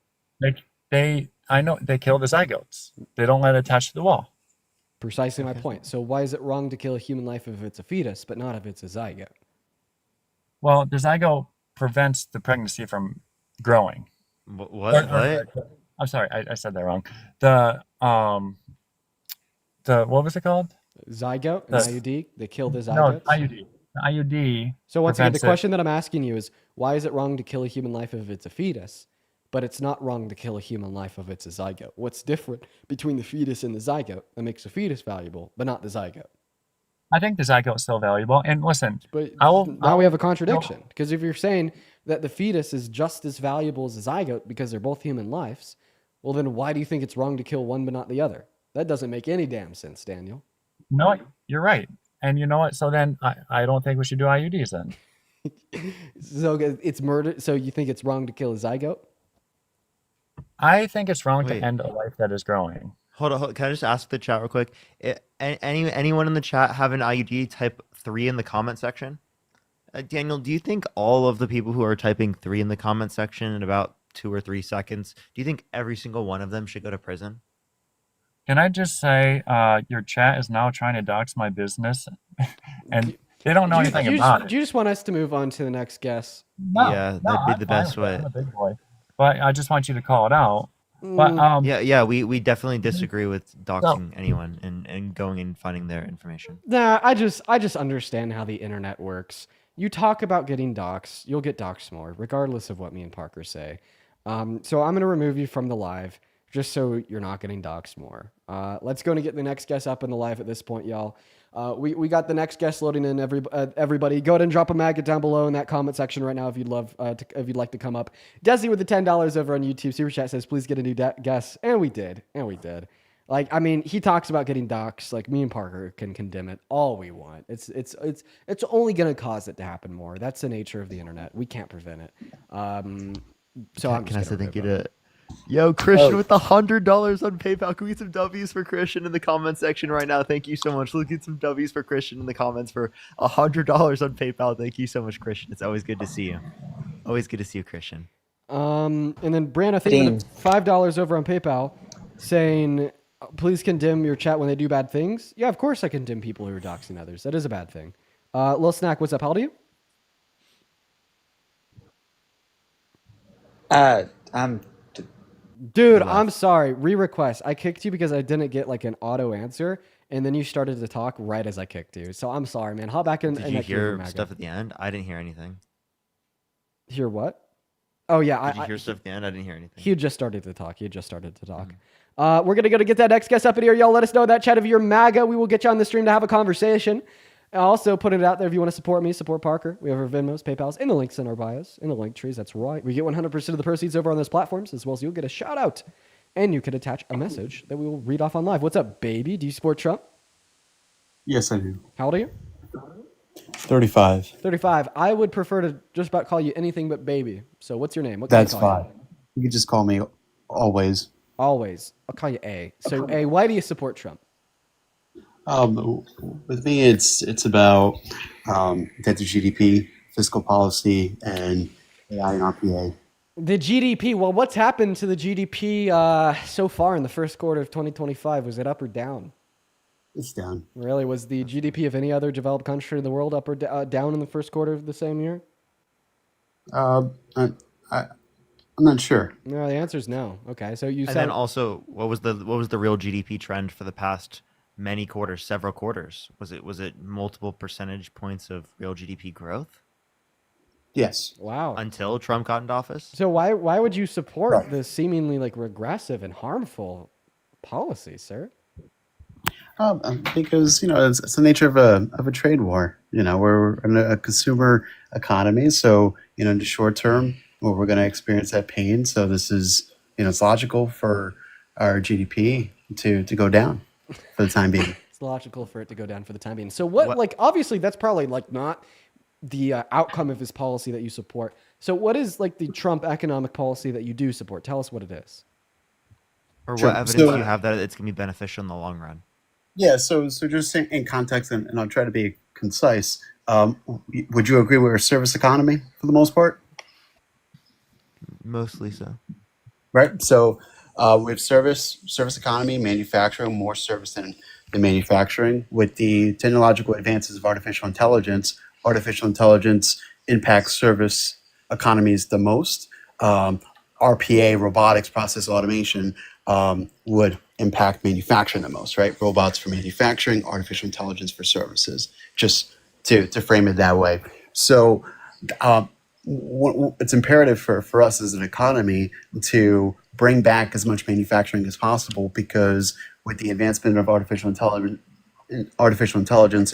I know they kill the zygotes. They don't let it attach to the wall. Precisely my point. So why is it wrong to kill a human life if it's a fetus, but not if it's a zygote? Well, the zygote prevents the pregnancy from growing. What? I'm sorry, I said that wrong. The what was it called? Zygote, an The- IUD, they kill the No, zygotes? IUD. The IUD. So once again, the prevents it. question that I'm asking you is, why is it wrong to kill a human life if it's a fetus, but it's not wrong to kill a human life if it's a zygote? What's different between the fetus and the zygote that makes the fetus valuable, but not the zygote? I think the zygote is still valuable. And listen, But I we have a contradiction, because if you're saying that the fetus is just as valuable as the zygote because they're both human lives, well then why do you think it's wrong to kill one but not the other? That doesn't make any damn sense, Daniel. No, you're right. And you know what? So then I don't think we should do IUDs then. So it's murder. So you think it's wrong to kill a zygote? I think it's wrong Wait. to end a life that is growing. Hold on. Can I just ask the chat real quick? Anyone in the chat have an IUD? Type 3 in the comment section. Daniel, do you think all of the people who are typing 3 in the comment section in about 2 or 3 seconds, do you think every single one of them should go to prison? Can I just say, your chat is now trying to dox my business, and they don't know anything about it. Do you just want us to move on to the next guest? No, Yeah, no, that'd be I'm the fine best with it. way. I'm a big boy, but I just want you to call it out. But Yeah, we definitely disagree with doxing anyone and going and finding their information. Nah, I just understand how the internet works. You talk about getting doxxed, you'll get doxxed more, regardless of what me and Parker say. So I'm gonna remove you from the live just so you're not getting doxxed more. Let's go and get the next guest up in the live at this point, y'all. We got the next guest loading in. Everybody, go ahead and drop a maggot down below in that comment section right now if you'd like to come up. Desi with the $10 over on YouTube super chat says, "Please get a new guest," and we did. Like, I mean, he talks about getting doxxed. Like, me and Parker can condemn it all we want. It's only gonna cause it to happen more. That's the nature of the internet. We can't prevent it. So I'm Can I just say gonna thank you remove to Yo, Christian with the $100 on PayPal. Can we get some W's for Christian in the comment section right now? Thank you so much. Let's get some W's for Christian in the comments for $100 on PayPal. Thank you so much, Christian. It's always good to see you. Always good to see you, Christian. And then Brandon, I think with $5 over on PayPal, saying, "Please condemn your chat when they do bad things." Yeah, of course I condemn people who are doxing others. That is a bad thing. Lil Snack, what's up? How old are you? I'm Dude, I'm sorry. Re-request. I kicked you because I didn't get like an auto answer, and then you started to talk right as I kicked you. So I'm sorry, man. Hop back in. Did you hear stuff at the end? I didn't hear anything. Hear what? Oh yeah, Did you hear stuff at the end? I didn't hear anything. He had just started to talk. We're gonna go to get that next guest up in here. Y'all let us know that chat if you're MAGA. We will get you on the stream to have a conversation. Also, put it out there if you want to support me, support Parker. We have our Venmos, PayPals, and the links in our bios, in the link trees. That's right. We get 100% of the proceeds over on those platforms, as well as you'll get a shout out, and you can attach a message that we will read off on live. What's up, baby? Do you support Trump? Yes, I do. How old are you? 35. 35. I would prefer to just about call you anything but baby. So what's your name? What can That's I call fine. You can just call me always. Always. I'll call you A. So A, why do you support Trump? With me, it's about debt to GDP, fiscal policy, and AI and RPA. The GDP. Well, what's happened to the GDP so far in the first quarter of 2025? Was it up or down? It's down. Really? Was the GDP of any other developed country in the world up or down in the first quarter of the same year? I'm not sure. No, the answer is no. Okay, so you And said then also, what was the real GDP trend for the past many quarters, several quarters? Was it multiple percentage points of real GDP growth? Yes. Wow. Until Trump got into office? So why would you support the seemingly like regressive and harmful policy, sir? Because it's the nature of a trade war. We're in a consumer economy, so in the short term, we're going to experience that pain. So this is it's logical for our GDP to go down for the time being. It's logical for it to go down for the time being. So what? Like obviously that's probably like not the outcome of his policy that you support. So what is like the Trump economic policy that you do support? Tell us what it is. Or what Sure. evidence So- do you have that it's going to be beneficial in the long run? Yeah, so just in context, and I'll try to be concise. Would you agree we're a service economy for the most part? Mostly so. Right. So we have service economy, manufacturing, more service than manufacturing. With the technological advances of artificial intelligence impacts service economies the most. RPA, robotics, process automation, would impact manufacturing the most, right? Robots for manufacturing, artificial intelligence for services, just to frame it that way. So it's imperative for us as an economy to bring back as much manufacturing as possible, because with the advancement of artificial intelligence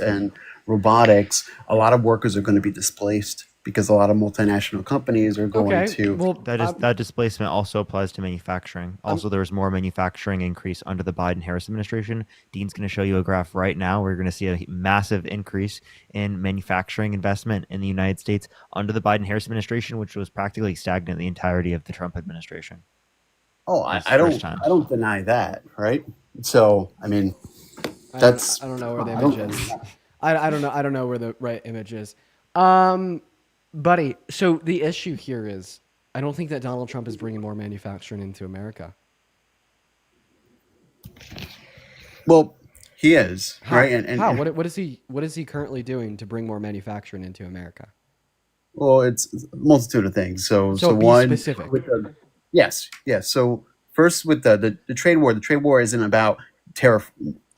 and robotics, a lot of workers are going to be displaced because a lot of multinational companies are going to. Well, That displacement also applies to manufacturing. Also, there's more manufacturing increase under the Biden-Harris administration. Dean's going to show you a graph right now. We're going to see a massive increase in manufacturing investment in the United States under the Biden-Harris administration, which was practically stagnant the entirety of the Trump administration. Oh, That's I the first don't time. I don't deny that, right? So I mean, I that's don't know where the I don't- image is. I don't know where the right image is. Buddy, so the issue here is I don't think that Donald Trump is bringing more manufacturing into America. Well, he is, How? right? And How? What is he currently doing to bring more manufacturing into America? well, it's a multitude of things. So be one, specific. yes. So first, with the trade war isn't about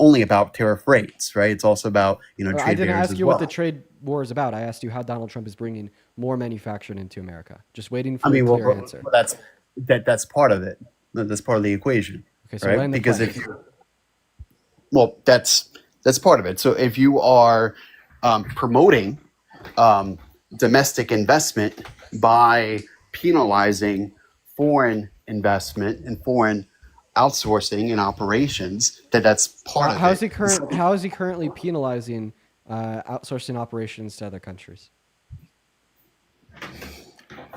only about tariff rates, right? It's also about trade I didn't barriers ask as you well. what the trade war is about. I asked you how Donald Trump is bringing more manufacturing into America. Just waiting for I mean, a clear well, answer. that's part of it. That's part of the equation, Okay, so right? land the Because plane. that's part of it. So if you are promoting domestic investment by penalizing foreign investment and foreign outsourcing and operations, that's part of How it. is he currently penalizing outsourcing operations to other countries?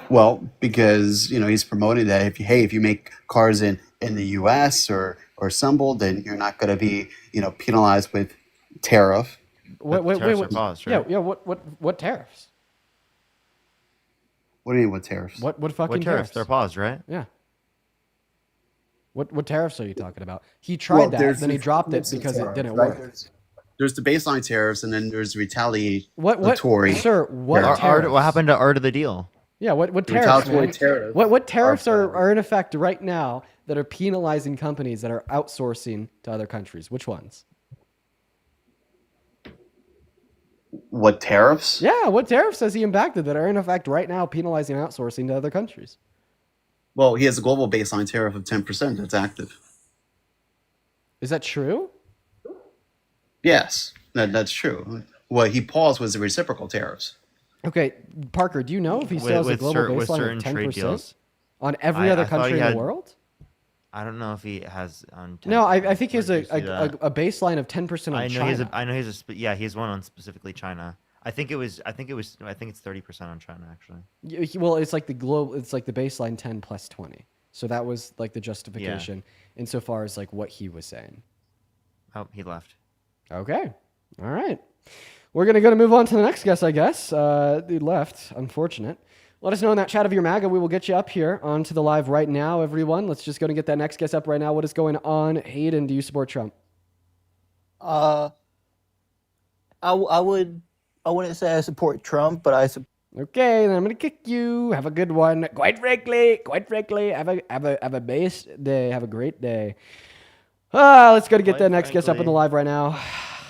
Well, because he's promoting that if you make cars in the U.S. or assembled, then you're not going to be penalized with tariff. Wait, tariffs are paused, right? Yeah. What tariffs? What do you mean with tariffs? What fucking What tariffs? tariffs? They're paused, right? Yeah. What tariffs are you talking about? He tried Well, that, there's then he this dropped it mix of because it tariffs, didn't right? work. There's the baseline tariffs, and then there's retaliatory. Sir, what tariffs. tariffs? What happened to Art of the Deal? Yeah, what The tariffs, retaliatory man? tariffs What tariffs are- are in effect right now that are penalizing companies that are outsourcing to other countries? Which ones? What tariffs? Yeah, what tariffs has he impacted that are in effect right now penalizing outsourcing to other countries? Well, he has a global baseline tariff of 10% that's active. Is that true? Yes, that's true. What he paused was the reciprocal tariffs. Okay, Parker, do you know if he still has a global with baseline certain of trade 10% deals. on every I other thought he country in had- the world? I don't know if he has on. 10%. No, I think he has Where did you see that? a baseline of 10% on I know China. I know yeah, he has one on specifically China. I think it's 30% on China actually. Well, it's like the baseline 10 plus 20. So that was like the justification insofar as like what he was saying. Oh, he left. Okay. All right. We're going to move on to the next guest, I guess. He left. Unfortunate. Let us know in that chat of your MAGA. We will get you up here onto the live right now, everyone. Let's just go and get that next guest up right now. What is going on? Hayden, do you support Trump? I wouldn't say I support Trump, but I Okay, then I'm gonna kick you. Have a good one. Quite frankly, have a base day. Have a great day. Let's go to get that next guest up on the live right now.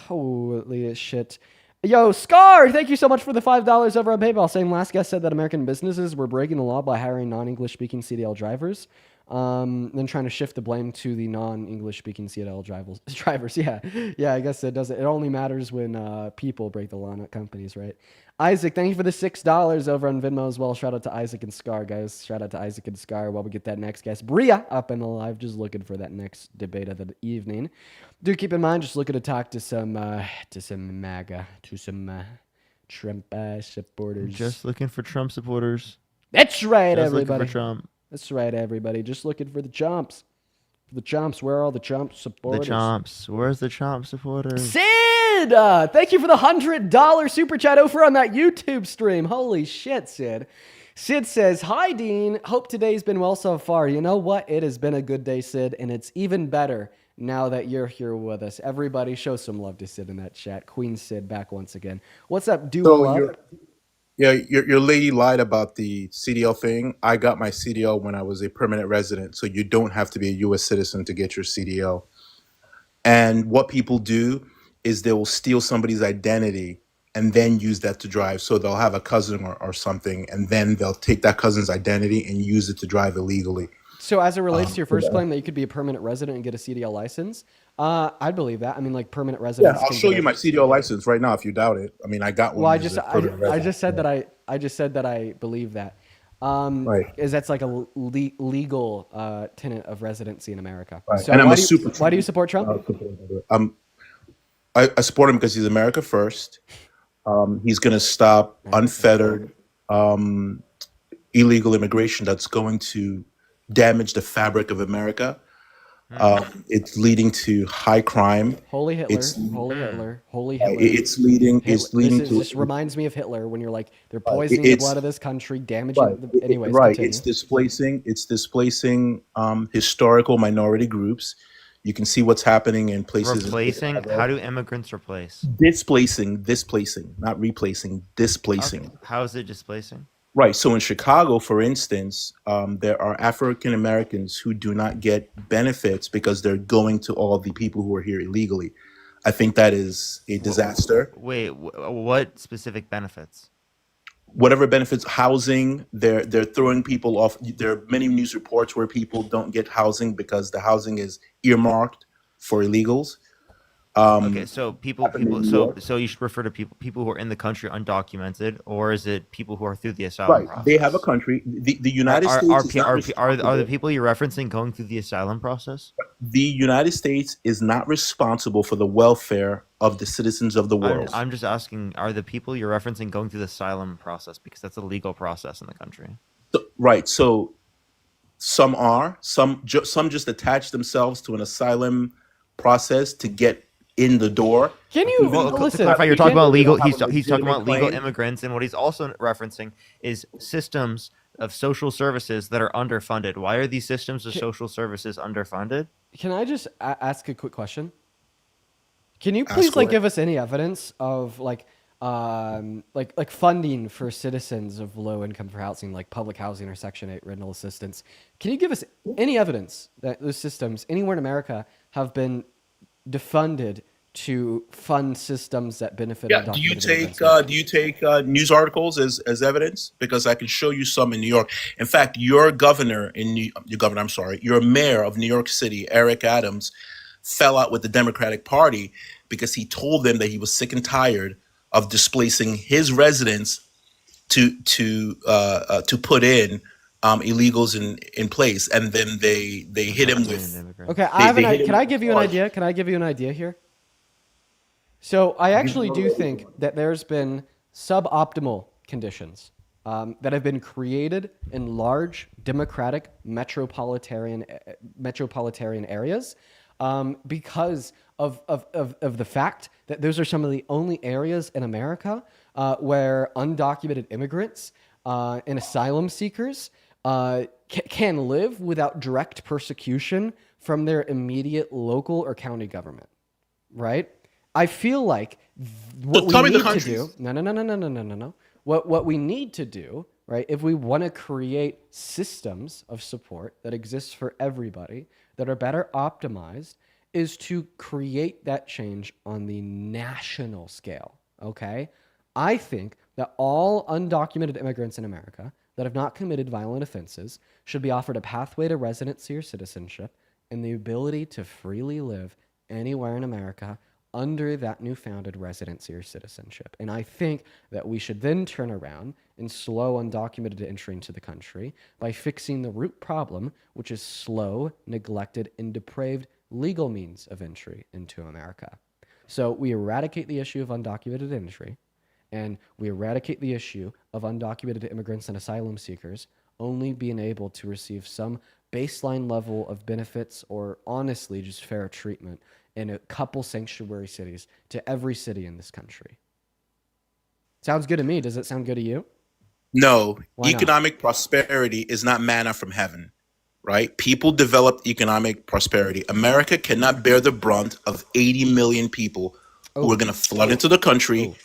Holy shit. Yo, Scar, thank you so much for the $5 over on PayPal. Same last guest said that American businesses were breaking the law by hiring non-English speaking CDL drivers. Then trying to shift the blame to the non-English speaking CDL drivers. Yeah, I guess it doesn't. It only matters when people break the law, not companies, right? Isaac, thank you for the $6 over on Venmo as well. Shout out to Isaac and Scar, guys. Shout out to Isaac and Scar while we get that next guest. Bria up in the live, just looking for that next debate of the evening. Do keep in mind, just looking to talk to some MAGA, to some Trump supporters. Just looking for Trump supporters. That's right, Just everybody. looking for Trump. That's right, everybody. Just looking for the chomps. The chomps. Where are all the chomp supporters? The chomps. Where's the chomp supporters? Sid! Thank you for the $100 super chat over on that YouTube stream. Holy shit, Sid. Sid says, hi, Dean. Hope today's been well so far. You know what? It has been a good day, Sid, and it's even better now that you're here with us. Everybody show some love to Sid in that chat. Queen Sid back once again. What's up, Dua Love? Your lady lied about the CDL thing. I got my CDL when I was a permanent resident, so you don't have to be a U.S. citizen to get your CDL. And what people do is they will steal somebody's identity and then use that to drive. So they'll have a cousin or something, and then they'll take that cousin's identity and use it to drive illegally. So as it relates to your first claim that you could be a permanent resident and get a CDL license, I'd believe that. I mean, like permanent Yeah, residents. I'll can show get you my CDL license right now if you doubt it. I mean, I got one. Well, I as just a permanent I resident. just said that I just said that I believe that. Right. Is that's like a legal tenant of residency in America. Right. So And I'm why a do you, super why do you support Trump? I support him because he's America first. He's going to stop unfettered illegal immigration that's going to damage the fabric of America. It's leading to high crime. Holy Hitler, It's holy Hitler, holy Hitler. it's leading This reminds me of Hitler when you're like they're poisoning the blood of this country, damaging. Anyways, right. continue. It's displacing historical minority groups. You can see what's happening in places. Replacing? How do immigrants replace? Displacing, not replacing, displacing. Okay. How is it displacing? Right. So in Chicago, for instance, there are African Americans who do not get benefits because they're going to all the people who are here illegally. I think that is a disaster. Wait, what specific benefits? Whatever benefits, housing, they're throwing people off. There are many news reports where people don't get housing because the housing is earmarked for illegals. Okay, so so you should refer to people who are in the country undocumented, or is it people who are through the asylum process? They have a country. The United States are the people you're referencing going through the asylum process? The United States is not responsible for the welfare of the citizens of the world. I'm just asking, are the people you're referencing going through the asylum process, because that's a legal process in the country? Right. So some are. Some just attach themselves to an asylum process to get in the door. Can you to clarify, you're talking about legal? He's talking about legal immigrants, and what he's also referencing is systems of social services that are underfunded. Why are these systems of social services underfunded? Can I just ask a quick question? Can you please give us any evidence of like funding for citizens of low income for housing, like public housing or Section 8 rental assistance? Can you give us any evidence that those systems anywhere in America have been defunded to fund systems that benefit? Yeah. Do you take news articles as evidence? Because I can show you some in New York. In fact, your mayor of New York City, Eric Adams, fell out with the Democratic Party because he told them that he was sick and tired of displacing his residents to put in illegals in place, and then they hit him with. Okay, can I give you an idea? Can I give you an idea here? So I actually do think that there's been suboptimal conditions that have been created in large democratic metropolitan areas because of the fact that those are some of the only areas in America where undocumented immigrants and asylum seekers can live without direct persecution from their immediate local or county government, right? I feel like what we need to do. No. What we need to do, right? If we want to create systems of support that exist for everybody that are better optimized, is to create that change on the national scale. Okay, I think that all undocumented immigrants in America that have not committed violent offenses should be offered a pathway to residency or citizenship and the ability to freely live anywhere in America under that new founded residency or citizenship. And I think that we should then turn around and slow undocumented entry into the country by fixing the root problem, which is slow, neglected, and depraved legal means of entry into America. So we eradicate the issue of undocumented entry, and we eradicate the issue of undocumented immigrants and asylum seekers only being able to receive some baseline level of benefits or honestly just fair treatment in a couple sanctuary cities to every city in this country. Sounds good to me. Does it sound good to you? No, Why not? economic prosperity is not manna from heaven, right? People developed economic prosperity. America cannot bear the brunt of 80 million people who are going to flood into the country,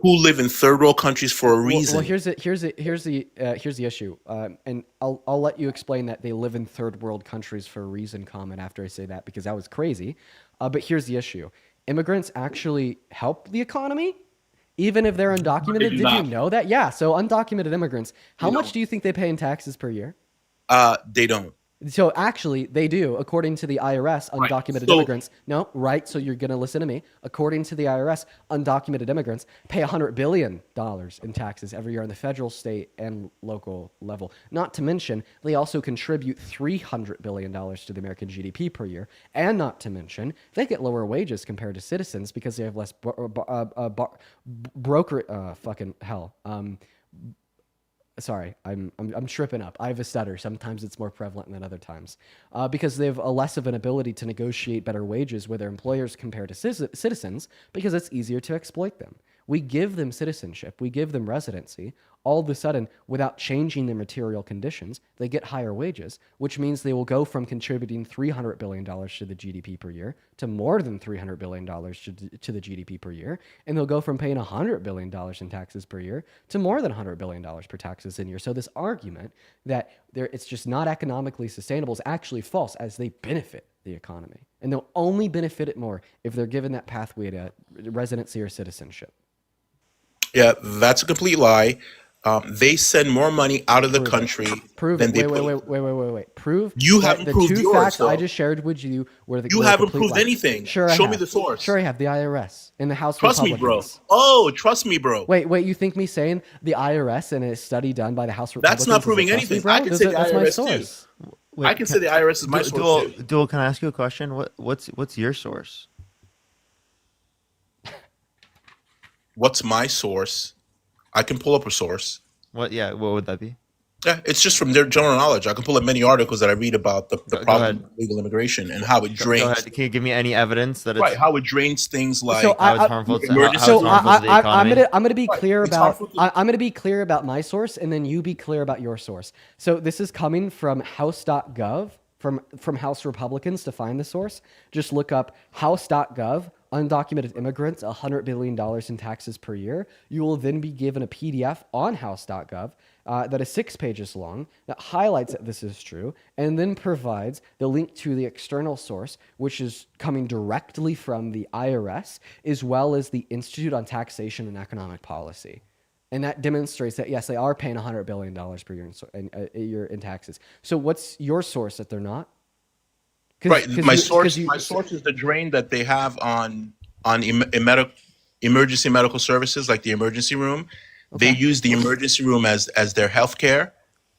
who live in third world countries for a reason. Well, here's the issue, and I'll let you explain that they live in third world countries for a reason. Comment after I say that because that was crazy. But here's the issue: immigrants actually help the economy, even if they're undocumented. do Did you not. know that? Yeah. So undocumented immigrants, how much do you think they pay in taxes per year? They don't. So actually, they do, according to the IRS, undocumented So- immigrants. No, right? So you're going to listen to me. According to the IRS, undocumented immigrants pay $100 billion in taxes every year on the federal, state, and local level. Not to mention, they also contribute $300 billion to the American GDP per year. And not to mention, they get lower wages compared to citizens because they have less sorry, I'm tripping up. I have a stutter. Sometimes it's more prevalent than other times. Because they have a less of an ability to negotiate better wages with their employers compared to citizens because it's easier to exploit them. We give them citizenship. We give them residency. All of a sudden, without changing their material conditions, they get higher wages, which means they will go from contributing $300 billion to the GDP per year to more than $300 billion to the GDP per year. And they'll go from paying $100 billion in taxes per year to more than $100 billion per taxes in year. So this argument that it's just not economically sustainable is actually false, as they benefit the economy. And they'll only benefit it more if they're given that pathway to residency or citizenship. Yeah, that's a complete lie. They send more money out of the country Prove than it. they Wait. Prove You that haven't the proved two yours, facts though. I just shared with you were the You were haven't complete proved lies. anything. Sure, I Show have. me the source. Sure, I have. The IRS and the House Trust me, bro. Republicans. Oh, trust me, bro. Wait. You think me saying the IRS and a study done by the House Republicans? That's not proving doesn't trust me, anything. bro? I can say the That's my IRS source. too. I can say the IRS is my source too. Duel, can I ask you a question? What's your source? What's my source? I can pull up a source. What would that be? Yeah, it's just from their general knowledge. I can pull up many articles that I read about the Go problem ahead. of legal immigration and how it Go drains. ahead. Can you give me any evidence that it's Right, how it drains things like So how it's harmful to emergency- how it's harmful to the economy? I'm gonna be Right, clear it's about harmful to- I'm gonna be clear about my source, and then you be clear about your source. So this is coming from House.gov, from House Republicans. To find the source, just look up House.gov. Undocumented immigrants, $100 billion in taxes per year. You will then be given a PDF on House.gov that is 6 pages long that highlights that this is true and then provides the link to the external source, which is coming directly from the IRS, as well as the Institute on Taxation and Economic Policy. And that demonstrates that, yes, they are paying $100 billion per year in taxes. So what's your source that they're not? Right. My source is the drain that they have on emergency medical services, like the emergency room. They use the emergency room as their healthcare.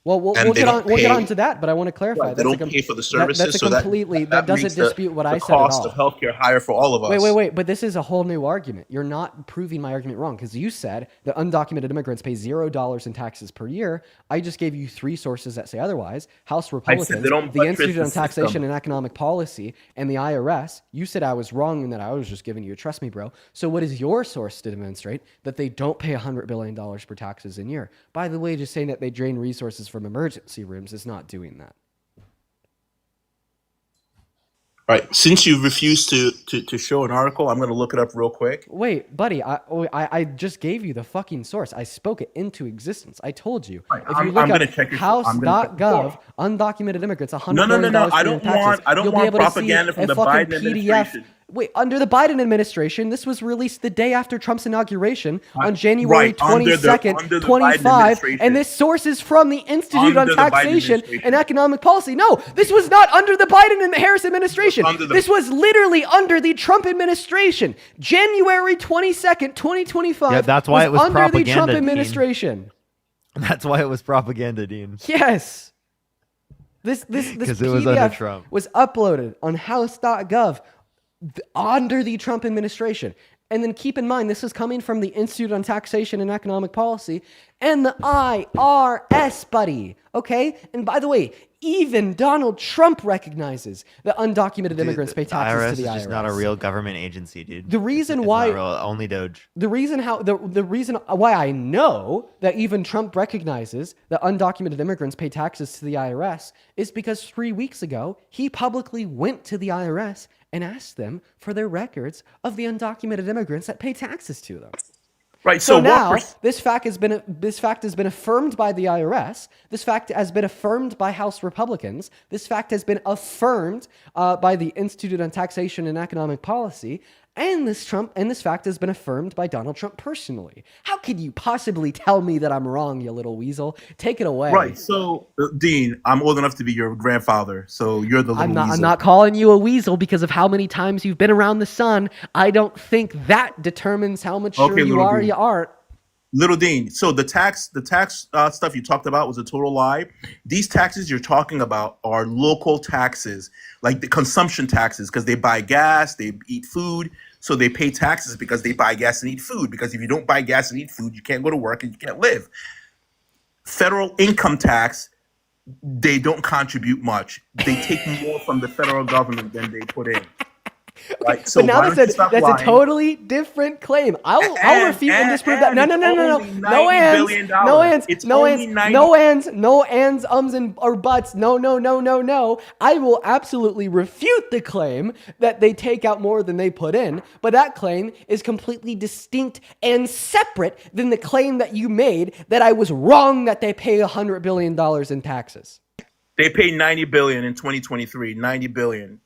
Well, we'll and they get don't on. We'll get pay- on to that, but I want to clarify. Right, they don't pay for the services, That's a so that- completely. that doesn't makes the- dispute what I the said at cost all. of healthcare higher for all of us. Wait. But this is a whole new argument. You're not proving my argument wrong because you said that undocumented immigrants pay $0 in taxes per year. I just gave you 3 sources that say otherwise. House Republicans, they don't the buttress Institute the on Taxation system. and Economic Policy, and the IRS. You said I was wrong and that I was just giving you a trust me, bro. So what is your source to demonstrate that they don't pay $100 billion per taxes in year? By the way, just saying that they drain resources from emergency rooms is not doing that. Right. Since you refused to show an article, I'm going to look it up real quick. Wait, buddy, I just gave you the fucking source. I spoke it into existence. I told you. Right, If you I'm look gonna up check your- I'm gonna check your House.gov, undocumented immigrants, $100 No. billion I per don't year in taxes, want you'll be able to see propaganda from a the fucking Biden PDF. administration. Wait, under the Biden administration, this was released the day after Trump's inauguration on January Right, under the 22nd, Biden 25. administration. And this source is from the Institute Under on the Biden Taxation administration. and Economic Policy. No, this was not under the Biden and the Harris administration. Under the- This was literally under the Trump administration. January 22nd, 2025. Yeah, that's why it was under the Trump propaganda, Dean. administration. That's why it was propaganda, Dean. Yes. This 'Cause it was under PDF Trump. was uploaded on house.gov under the Trump administration. And then keep in mind, this is coming from the Institute on Taxation and Economic Policy and the IRS, buddy. Okay? And by the way, even Donald Trump recognizes that undocumented immigrants pay taxes IRS to the is IRS. just not a real government agency, dude. The reason It's why not real, only Doge. the reason why I know that even Trump recognizes that undocumented immigrants pay taxes to the IRS is because 3 weeks ago he publicly went to the IRS and asked them for their records of the undocumented immigrants that pay taxes to them. Right. So So, now what this fact has been affirmed by the IRS. This fact has been affirmed by House Republicans. This fact has been affirmed by the Institute on Taxation and Economic Policy. And this fact has been affirmed by Donald Trump personally. How could you possibly tell me that I'm wrong, you little weasel? Take it away. Right. So, Dean, I'm old enough to be your grandfather, so you're the little I'm weasel. not calling you a weasel because of how many times you've been around the sun. I don't think that determines how mature Okay, you little are or dude. you aren't. Little Dean, so the tax stuff you talked about was a total lie. These taxes you're talking about are local taxes, like the consumption taxes, because they buy gas, they eat food, so they pay taxes because they buy gas and eat food. Because if you don't buy gas and eat food, you can't go to work and you can't live. Federal income tax, they don't contribute much. They take more from the federal government than they put in. Right. So But now why don't you stop that's lying? a totally different claim. I'll refute and disprove that. No, and no, no, no, no. it's No only ands, $90 billion. no ands, It's no only ands, 90 no ands, no ands, ums, and or buts. No, no, no, no, no. I will absolutely refute the claim that they take out more than they put in, but that claim is completely distinct and separate than the claim that you made that I was wrong that they pay $100 billion in taxes. They paid 90 billion in 2023. 90 billion.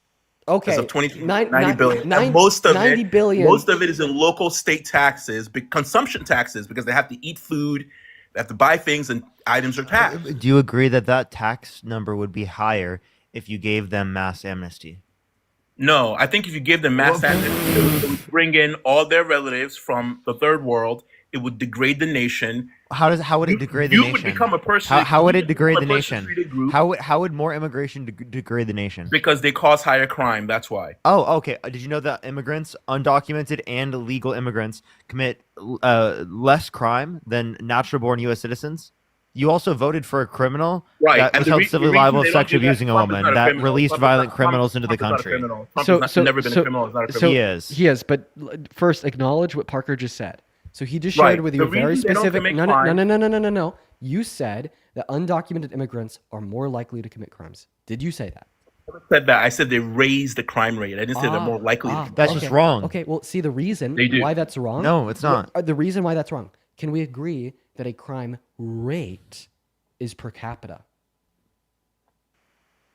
Okay. As of 20, Nine- 90 nine- billion. nine- And most of 90 it, billion. most of it is in local state taxes, consumption taxes, because they have to eat food, they have to buy things, and items are taxed. Do you agree that that tax number would be higher if you gave them mass amnesty? No, I think if you give them mass amnesty, they would bring in all their relatives from the third world. It would degrade the nation. How would it degrade the you nation? would become a person. How would you it degrade the become a persecuted nation? group How would more immigration degrade the nation? because they cause higher crime. That's why. Oh, okay. Did you know that immigrants, undocumented and illegal immigrants, commit less crime than natural-born U.S. citizens? You also voted for a criminal Right, that and was the held re- the civilly reason liable they of don't sexually do that- abusing a Trump is woman not a that criminal. released Trump is violent not- criminals into the Trump is not a country. criminal. Trump has never been a criminal. He's not a criminal. He is. But first acknowledge what Parker just said. So he just Right. shared with you The a very reason they don't specific. commit No, no, crime- no, no, no, no, no, no. You said that undocumented immigrants are more likely to commit crimes. Did you say that? I said that. I said they raise the crime rate. I didn't say they're more likely. to That's okay. just wrong. Okay, well, see the reason They do. why that's wrong. No, it's not. The reason why that's wrong. Can we agree that a crime rate is per capita?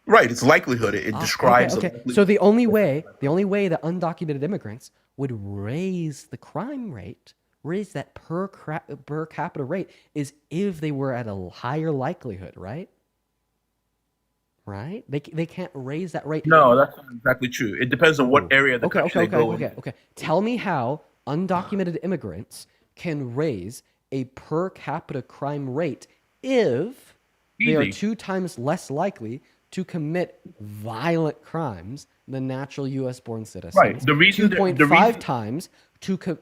Right. It's likelihood. It describes. Okay. So the only way that undocumented immigrants would raise the crime rate, raise that per capita rate, is if they were at a higher likelihood, right? Right? They can't raise that rate. No, that's not exactly true. It depends on what area of the country they go in. Okay. Tell me how undocumented immigrants can raise a per capita crime rate if they are Easy. 2 times less likely to commit violent crimes than natural U.S. born citizens. Right. The reason that- 2.5 times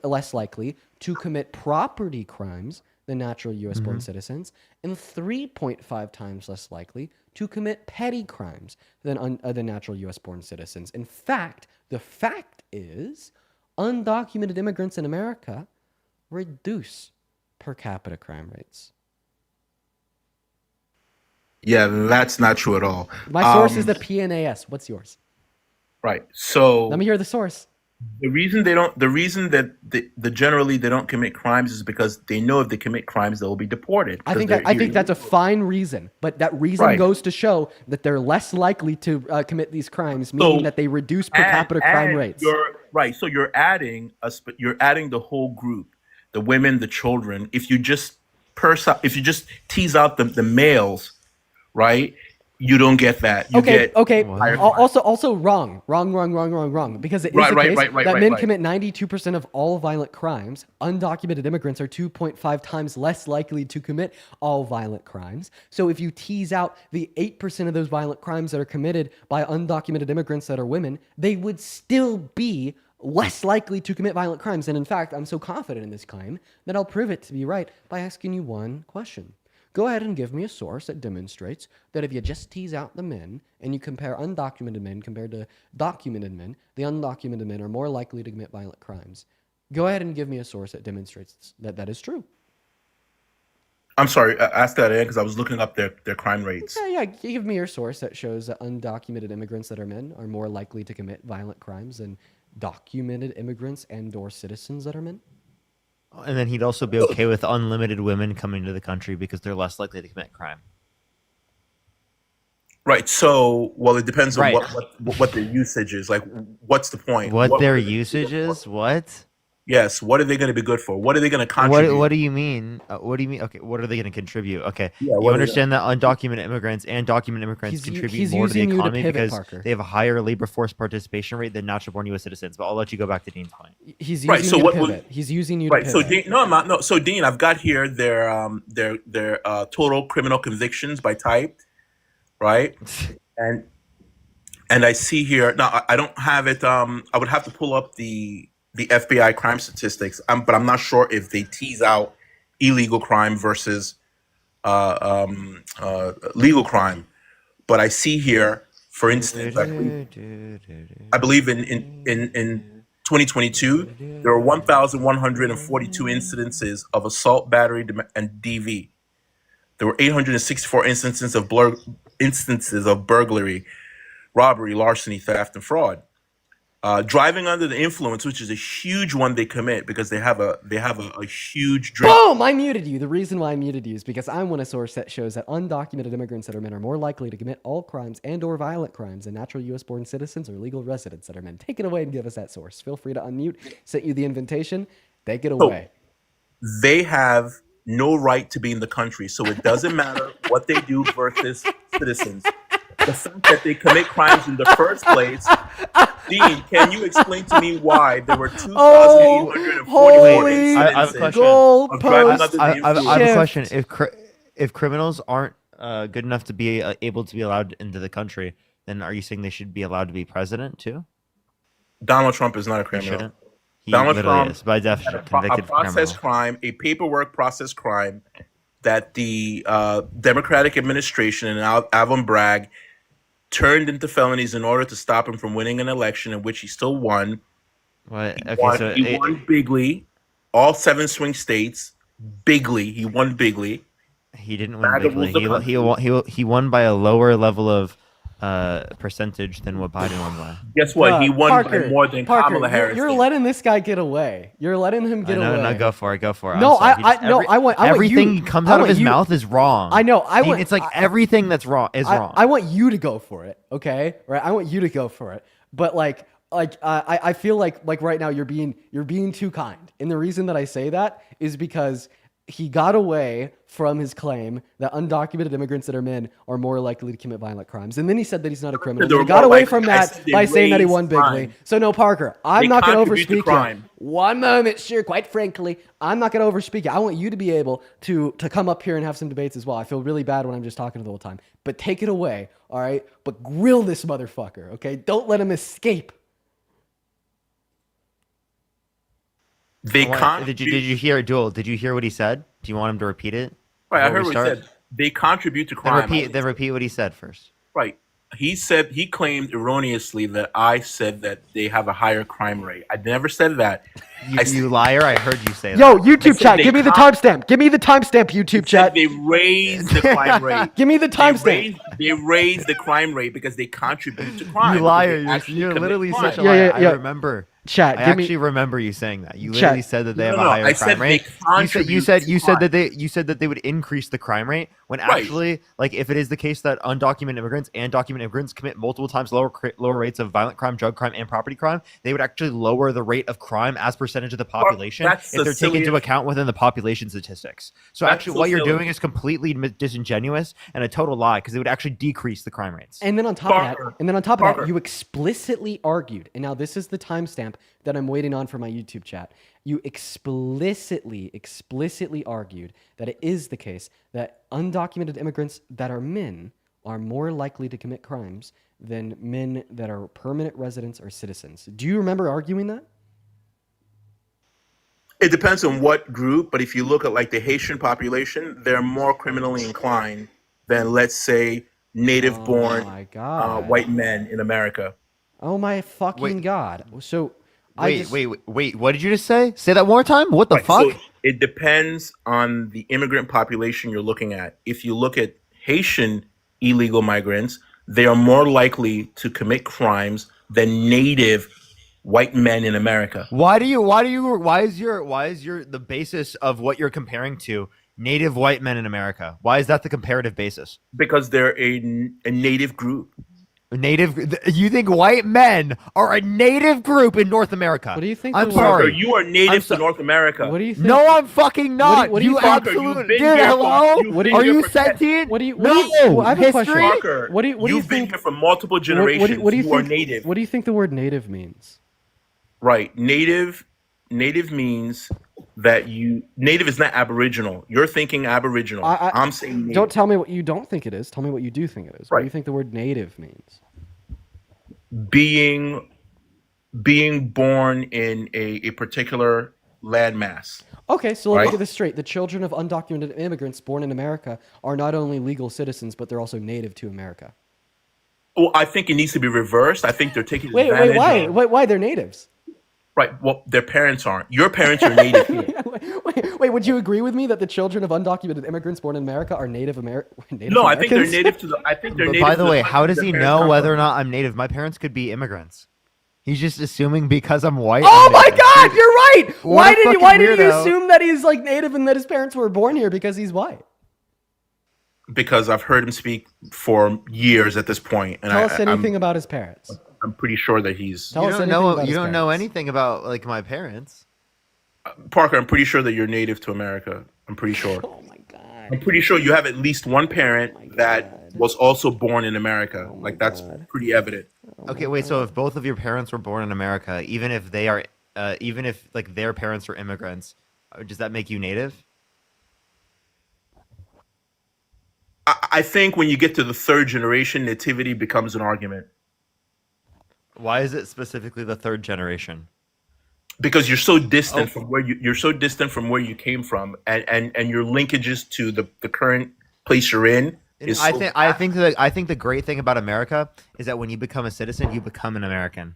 less likely to commit property crimes than natural U.S. born citizens, and 3.5 times less likely to commit petty crimes than natural U.S. born citizens. In fact, the fact is, undocumented immigrants in America reduce per capita crime rates. Yeah, that's not true at all. My source is the PNAS. What's yours? Right. So Let me hear the source. The reason that generally they don't commit crimes is because they know if they commit crimes they'll be deported. I 'cause think they're I think here. that's a fine reason, but that reason Right. goes to show that they're less likely to commit these crimes, meaning So that they reduce per capita crime and rates. You're right. So you're adding you're adding the whole group, the women, the children. If you just tease out the males, right? You don't get that. You Okay, get okay. higher Also wrong. Because it is Right, the right, case right, right, that right, men right. commit 92% of all violent crimes. Undocumented immigrants are 2.5 times less likely to commit all violent crimes. So if you tease out the 8% of those violent crimes that are committed by undocumented immigrants that are women, they would still be less likely to commit violent crimes. And in fact, I'm so confident in this claim that I'll prove it to be right by asking you one question. Go ahead and give me a source that demonstrates that if you just tease out the men and you compare undocumented men compared to documented men, the undocumented men are more likely to commit violent crimes. Go ahead and give me a source that demonstrates that that is true. I'm sorry. Ask that again because I was looking up their crime rates. Yeah, give me your source that shows that undocumented immigrants that are men are more likely to commit violent crimes than documented immigrants and or citizens that are men. And then he'd also be okay with unlimited women coming to the country because they're less likely to commit crime. Right. So, well, it depends on Right. what their usage is. Like, what's the point? What their usage is? What? Yes. What are they going to be good for? What are they going to contribute? What do you mean? What do you mean? Okay, what are they going to contribute? Okay, Yeah, what you are they- understand that undocumented immigrants and documented immigrants contribute more to the using you to economy pivot, because Parker. they have a higher labor force participation rate than natural-born U.S. citizens. But I'll let you go back to Dean's point. He's using Right, so you what to would- pivot. He's using you Right. to So, pivot. Dean, no, I'm not. No. So, Dean, I've got here their total criminal convictions by type, right? And I see here. Now, I don't have it. I would have to pull up the FBI crime statistics. But I'm not sure if they tease out illegal crime versus legal crime. But I see here, for instance, I believe in 2022, there were 1,142 incidences of assault, battery, and DV. There were 864 instances of burglary, robbery, larceny, theft, and fraud. Driving under the influence, which is a huge one they commit because they have a huge drink. Boom! I muted you. The reason why I muted you is because I want a source that shows that undocumented immigrants that are men are more likely to commit all crimes and or violent crimes than natural U.S.-born citizens or legal residents that are men. Take it away and give us that source. Feel free to unmute. Sent you the invitation. Take it away. They have no right to be in the country, so it doesn't matter what they do versus citizens. The fact that they commit crimes in the first place. Dean, can you explain to me why there were 2,844 Wait, I have a question. of driving under the I have influence? a question. If criminals aren't good enough to be able to be allowed into the country, then are you saying they should be allowed to be president too? Donald Trump is not a He criminal. shouldn't. He Donald literally Trump is by definition had a convicted process criminal. crime, a paperwork process crime that the Democratic administration and Alvin Bragg turned into felonies in order to stop him from winning an election in which he still won. What? He Okay, won, so he won bigly, all 7 swing states, bigly. He won bigly. he didn't win MAGA bigly. rules the He won by a lower level of percentage than what Biden won by. Guess what? He won Parker, by more than Parker, Kamala Harris. You're letting this guy get away. You're letting him get away. No, go for it. Go for it. No, I'm sorry. I want everything you. comes I out of want his you- mouth is wrong. I know. I Dean, want. it's like everything that's wrong is wrong. I want you to go for it. Okay, right? I want you to go for it. But I feel like right now you're being too kind. And the reason that I say that is because he got away from his claim that undocumented immigrants that are men are more likely to commit violent crimes. And then he said that he's not a criminal. They're He got more away likely. from I that said they by saying that he raised won bigly. crime. So no, Parker, I'm They not going to contribute to overspeak you. crime. One moment, sure, quite frankly, I'm not going to overspeak you. I want you to be able to come up here and have some debates as well. I feel really bad when I'm just talking the whole time. But take it away, all right? But grill this motherfucker, okay? Don't let him escape. They Did you hear Duel? Did you hear what he said? Do you want him to repeat it? Right, I before heard we what he start? said. They contribute to Then crime. repeat what he said first. Right. He claimed erroneously that I said that they have a higher crime rate. I never said that. You liar! I heard you say Yo, that. YouTube chat, give me the timestamp. Give me the timestamp, YouTube chat. They raised the crime rate. Give me the timestamp. They raised the crime rate because they contribute to crime. You liar! They actually You're commit literally crime. such a liar. I remember. Chat, I give me actually remember you saying that. You Chat. literally said that they have No, a no, higher I crime said they rate. contribute You to said crime. that they would increase the crime rate when Right. actually, like, if it is the case that undocumented immigrants and documented immigrants commit multiple times lower rates of violent crime, drug crime, and property crime, they would actually lower the rate of crime as percentage of the population that's if the they're taken into silliest- account within the population statistics. So That's actually, so what you're silly. doing is completely disingenuous and a total lie because it would actually decrease the crime rates. And then on top of that, Parker. you explicitly argued, and now this is the timestamp that I'm waiting on for my YouTube chat. You explicitly argued that it is the case that undocumented immigrants that are men are more likely to commit crimes than men that are permanent residents or citizens. Do you remember arguing that? It depends on what group, but if you look at like the Haitian population, they're more criminally inclined than, let's say, native-born my God. white men in America. Oh my fucking God. So Wait, what did you just say? Say that one more time? What the Right, fuck? so it depends on the immigrant population you're looking at. If you look at Haitian illegal migrants, they are more likely to commit crimes than native white men in America. Why is the basis of what you're comparing to native white men in America? Why is that the comparative basis? Because they're a native group. You think white men are a native group in North America? What do you think? I'm Parker, sorry. you are native to North America. What do you think? No, I'm fucking not. What do you think? absolutely, You've been dude. here Hello? for- you've been Are here you for sentient? What do you? No. Well, I have a question. History? Parker, What do you you've been think? here for multiple generations. What do you you think? are native. What do you think the word native means? Right. Native means that native is not aboriginal. You're thinking aboriginal. I'm saying native. Don't tell me what you don't think it is. Tell me what you do think it is. What do you think the word native means? being born in a particular landmass. Okay, so let me Right. get this straight. The children of undocumented immigrants born in America are not only legal citizens, but they're also native to America. Well, I think it needs to be reversed. I think they're taking Wait, advantage why? of- Why they're natives? Right. Well, their parents aren't. Your parents are native here. Wait, would you agree with me that the children of undocumented immigrants born in America are native Native No, I think they're Americans? native to the. I think they're But native. by to the way, country how does their he parents know come whether from. or not I'm native? My parents could be immigrants. He's just assuming because I'm white. Oh I'm my native. God, you're right. What Why a did you fucking weirdo. assume that he's like native and that his parents were born here because he's white? Because I've heard him speak for years at this point, and Tell us anything about his parents. I'm pretty sure that he's. Tell us anything about You his don't know parents. anything about like my parents. Parker, I'm pretty sure that you're native to America. I'm pretty sure. Oh my God. I'm pretty sure you have at least one parent that was also born in America. Like that's pretty evident. Okay, wait. So if both of your parents were born in America, even if they are, even if like their parents are immigrants, does that make you native? I think when you get to the third generation, nativity becomes an argument Why is it specifically the third generation? because you're so distant Oh. from where you're so distant from where you came from, and your linkages to the current place you're in is. I so think the great thing about America is that when you become a citizen, you become an American.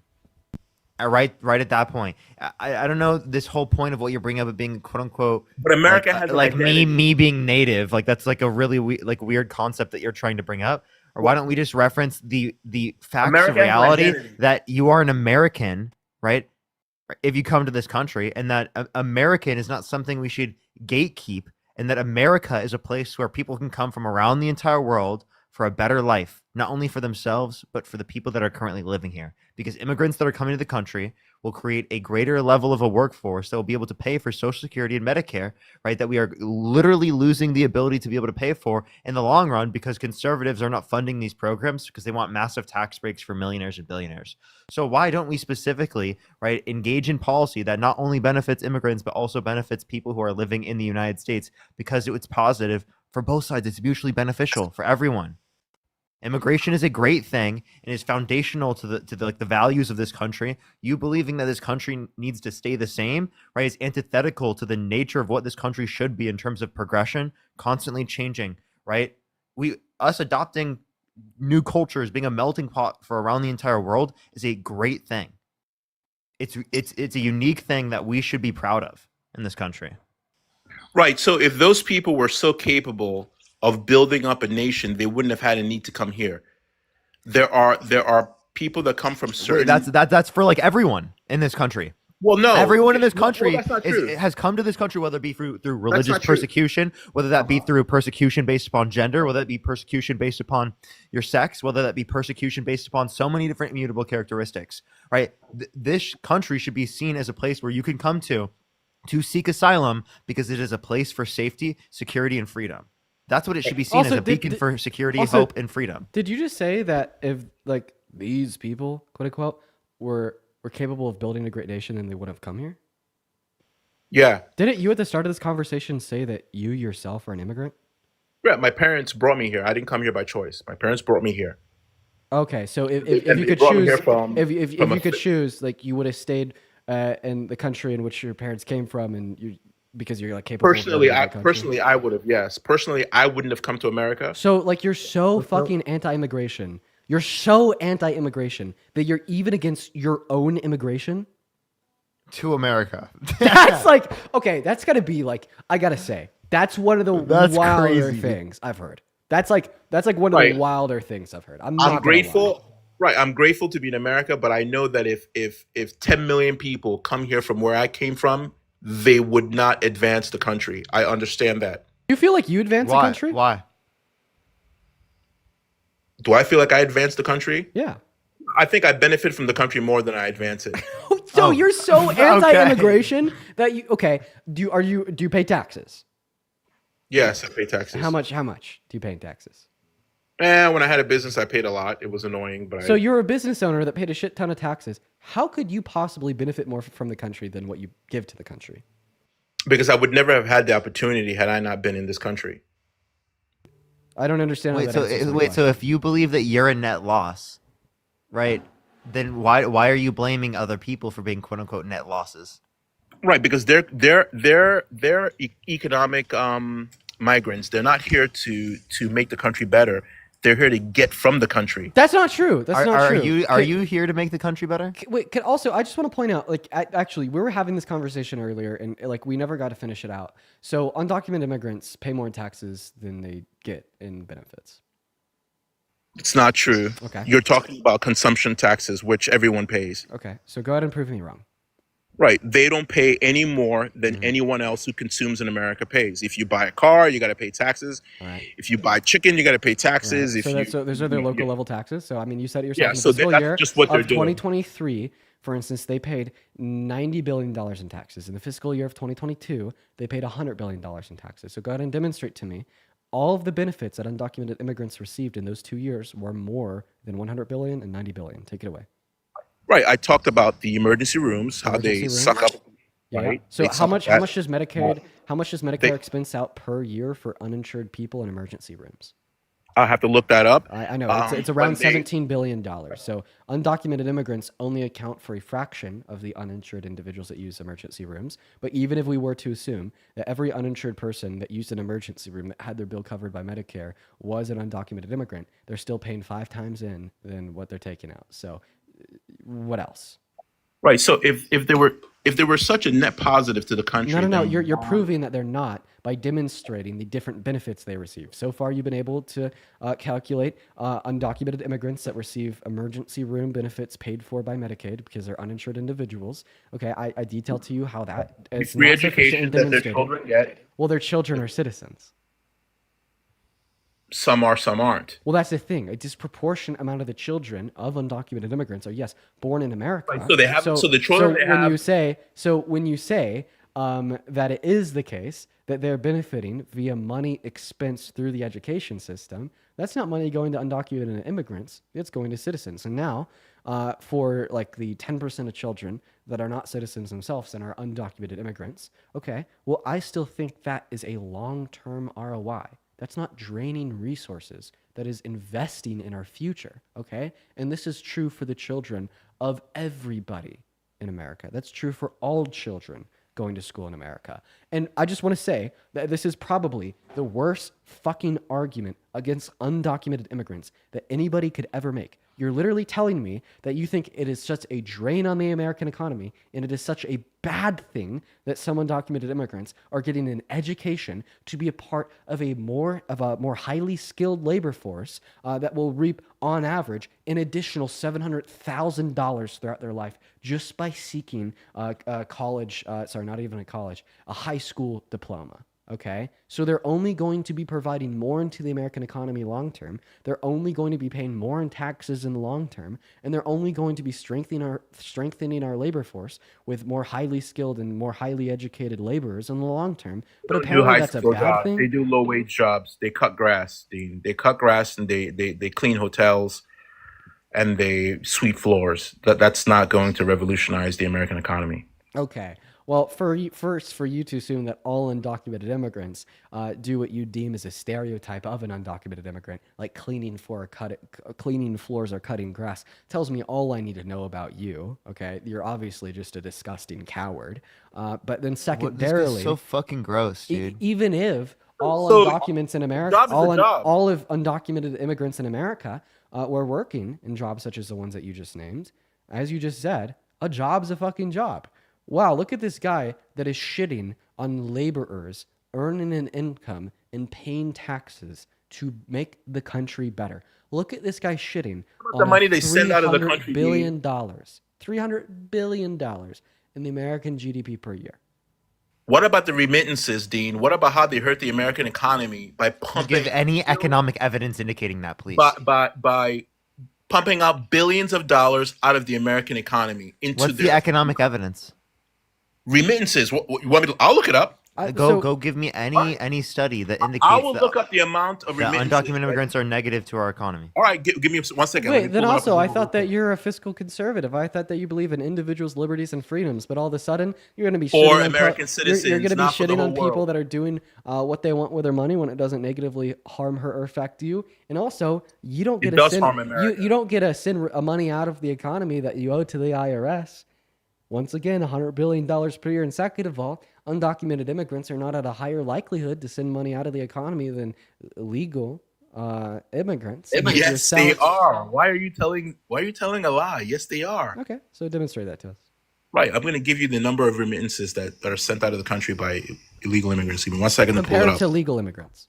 Right at that point. I don't know this whole point of what you're bringing up of being quote unquote. But America like, has an like identity. me being native. Like that's like a really weird concept that you're trying to bring up. Or why don't we just reference the facts America of has an reality identity. that you are an American, right? If you come to this country, and that American is not something we should gatekeep, and that America is a place where people can come from around the entire world for a better life, not only for themselves, but for the people that are currently living here. Because immigrants that are coming to the country will create a greater level of a workforce that will be able to pay for Social Security and Medicare, right? That we are literally losing the ability to be able to pay for in the long run because conservatives are not funding these programs because they want massive tax breaks for millionaires and billionaires. So why don't we specifically, right, engage in policy that not only benefits immigrants, but also benefits people who are living in the United States because it's positive for both sides. It's mutually beneficial for everyone. Immigration is a great thing and is foundational to the values of this country. You believing that this country needs to stay the same, right, is antithetical to the nature of what this country should be in terms of progression, constantly changing, right? Us adopting new cultures, being a melting pot for around the entire world is a great thing. It's a unique thing that we should be proud of in this country. Right. So if those people were so capable of building up a nation, they wouldn't have had a need to come here. There are people that come from certain. That's for like everyone. in this country. Well, no. Everyone in this Well, country that's not true. has come to this country, whether it be through religious not true. persecution, whether that be through persecution based upon gender, whether that be persecution based upon your sex, whether that be persecution based upon so many different immutable characteristics, right? This country should be seen as a place where you can come to seek asylum because it is a place for safety, security, and freedom. That's what it should be seen Also, as, a beacon for security, also, hope, and freedom. Did you just say that if like these people, quote unquote, were capable of building a great nation, then they would have come here? Yeah. Didn't you at the start of this conversation say that you yourself are an immigrant? Yeah, my parents brought me here. I didn't come here by choice. My parents brought me here. Okay, so if And you they could brought me choose, here from- if from you a could fi- choose, like you would have stayed in the country in which your parents came from, and you because you're like capable. Personally, of building a I great country. personally I would have. Yes, personally, I wouldn't have come to America. So like you're so fucking anti-immigration. You're so anti-immigration that you're even against your own immigration to America. That's like, okay, that's gotta be like, I gotta say, that's one of the That's wilder crazy. things I've heard. That's like one of Right. the wilder things I've heard. I'm not I'm gonna lie. grateful. Right, I'm grateful to be in America, but I know that if 10 million people come here from where I came from, they would not advance the country. I understand that. You feel like you advance the country? Why? Do I feel like I advance the country? Yeah. I think I benefit from the country more than I advance it. So you're so anti-immigration that you do you pay taxes? Yes, I pay taxes. How much do you pay in taxes? When I had a business, I paid a lot. It was annoying, but So you're a business owner that paid a shit ton of taxes. How could you possibly benefit more from the country than what you give to the country? because I would never have had the opportunity had I not been in this country. I don't understand. Wait, so if you believe that you're a net loss, right? Then why are you blaming other people for being quote unquote net losses? Right, because they're economic migrants. They're not here to make the country better. They're here to get from the country. That's not true. That's not true. Are you here to make the country better? Wait, also, I just want to point out, like, actually, we were having this conversation earlier, and like, we never got to finish it out. So, undocumented immigrants pay more in taxes than they get in benefits. It's not true. Okay. You're talking about consumption taxes, which everyone pays. Okay, so go ahead and prove me wrong. Right. They don't pay any more than Mm-hmm. anyone else who consumes in America pays. If you buy a car, you got to pay taxes. Right. If you buy chicken, you got to pay taxes. Right. If So, you, so those are their local level taxes. So I mean, you said it yourself. Yeah, in the so fiscal that's year just what they're of doing. 2023, for instance, they paid $90 billion in taxes. In the fiscal year of 2022, they paid $100 billion in taxes. So go ahead and demonstrate to me all of the benefits that undocumented immigrants received in those 2 years were more than $100 billion and $90 billion. Take it away. right. I talked about the emergency rooms, how Emergency they rooms? suck up. Yeah. Right. So They how suck much up does Medicare expense out per year for uninsured people in emergency rooms? I'll have to look that up. I know it's when around they- $17 billion. So undocumented immigrants only account for a fraction of the uninsured individuals that use emergency rooms. But even if we were to assume that every uninsured person that used an emergency room that had their bill covered by Medicare was an undocumented immigrant, they're still paying 5 times in than what they're taking out. So what else? Right. So if they were such a net positive to the country, No. then You're proving that they're not by demonstrating the different benefits they receive. So far, you've been able to calculate undocumented immigrants that receive emergency room benefits paid for by Medicaid because they're uninsured individuals. Okay, I detailed to you how that is free not sufficient education and that their demonstrated. children get. Well, their children are citizens. Some are, some aren't. Well, that's the thing. A disproportionate amount of the children of undocumented immigrants are, yes, born in America. Right, so they have- so the children they when have- you say that it is the case that they're benefiting via money expensed through the education system, that's not money going to undocumented immigrants. It's going to citizens. And now, for like the 10% of children that are not citizens themselves and are undocumented immigrants, okay, well, I still think that is a long-term ROI. That's not draining resources. That is investing in our future, okay? And this is true for the children of everybody in America. That's true for all children going to school in America. And I just want to say that this is probably the worst fucking argument against undocumented immigrants that anybody could ever make. You're literally telling me that you think it is such a drain on the American economy and it is such a bad thing that some undocumented immigrants are getting an education to be a part of a more highly skilled labor force that will reap on average an additional $700,000 throughout their life just by seeking a college, not even a college, a high school diploma. Okay, so they're only going to be providing more into the American economy long term. They're only going to be paying more in taxes in the long term, and they're only going to be strengthening our labor force with more highly skilled and more highly educated laborers in the long term. But Don't do apparently high that's a skill bad jobs. thing. They do low wage jobs. They cut grass. They cut grass and they clean hotels and they sweep floors. That's not going to revolutionize the American economy. Okay. Well, for you to assume that all undocumented immigrants do what you deem as a stereotype of an undocumented immigrant, like cleaning floors or cutting grass, tells me all I need to know about you. Okay, you're obviously just a disgusting coward. But then secondarily, This is so fucking gross, dude. even if all So, undocumented in America, job is a job. all of undocumented immigrants in America were working in jobs such as the ones that you just named, as you just said, a job's a fucking job. Wow, look at this guy that is shitting on laborers earning an income and paying taxes to make the country better. Look at this guy shitting on the money they send out of the country, $300 billion in the American GDP per year. What about the remittances, Dean? What about how they hurt the American economy by pumping Give any economic evidence indicating that, please. by pumping out billions of dollars out of the American economy into What's the economic evidence? remittances? What you want me to? I'll look it up. Go give me any study that indicates I will that, look up the amount of that remittances. undocumented immigrants are negative to our economy. All right, give me 1 second. Let me Wait, then pull it up. also, I thought that you're a fiscal conservative. I thought that you believe in individuals' liberties and freedoms, but all of a sudden, you're going to be For shitting on American citizens, You're going to be not for the shitting whole on people world. that are doing what they want with their money when it doesn't negatively harm, hurt, or affect you. And also, you don't It get does harm America. you don't get a money out of the economy that you owe to the IRS. Once again, $100 billion per year. And second of all, undocumented immigrants are not at a higher likelihood to send money out of the economy than legal immigrants. Because you're Yes, selling- they are. Why are you telling a lie? Yes, they are. Okay, so demonstrate that to us. Right. I'm going to give you the number of remittances that are sent out of the country by illegal immigrants. Give me 1 second to pull it Compared up. to legal immigrants.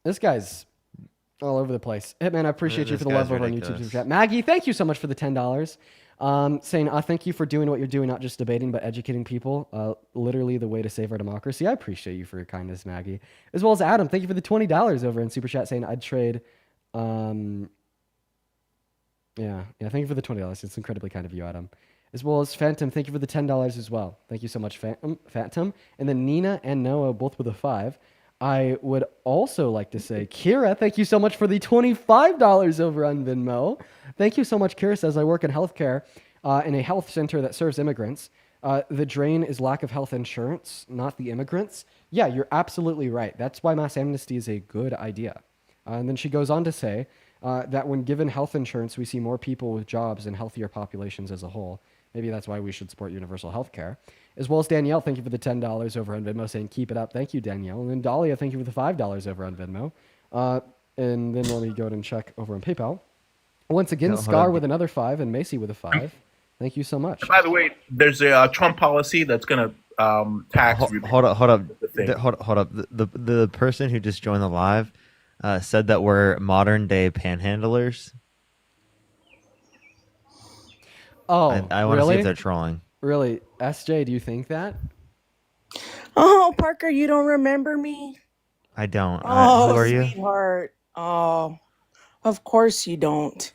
This guy's all over the place. Hitman, I appreciate you This for the guy's love over on YouTube ridiculous. Super Chat. Maggie, thank you so much for the $10. Saying, thank you for doing what you're doing, not just debating, but educating people. Literally the way to save our democracy. I appreciate you for your kindness, Maggie. As well as Adam, thank you for the $20 over in Super Chat saying I'd trade. Yeah, thank you for the $20. It's incredibly kind of you, Adam. As well as Phantom, thank you for the $10 as well. Thank you so much, Phantom. And then Nina and Noah, both with a 5. I would also like to say, Kira, thank you so much for the $25 over on Venmo. Thank you so much, Kira says, I work in healthcare in a health center that serves immigrants. The drain is lack of health insurance, not the immigrants. Yeah, you're absolutely right. That's why mass amnesty is a good idea. And then she goes on to say that when given health insurance, we see more people with jobs and healthier populations as a whole. Maybe that's why we should support universal health care. As well as Danielle, thank you for the $10 over on Venmo, saying keep it up. Thank you, Danielle. And then Dahlia, thank you for the $5 over on Venmo. And then let me go ahead and check over on PayPal. Once again, No, hold Scar on. with another 5 and Macy with a 5. Thank you so much. By the way, there's a Trump policy that's going to tax. Hold up. Hold up. The person who just joined the live said that we're modern day panhandlers. Oh, I want to see really? if they're trolling. Really? SJ, do you think that? Oh, Parker, you don't remember me? I don't. Oh, Who are you? sweetheart. Oh, of course you don't.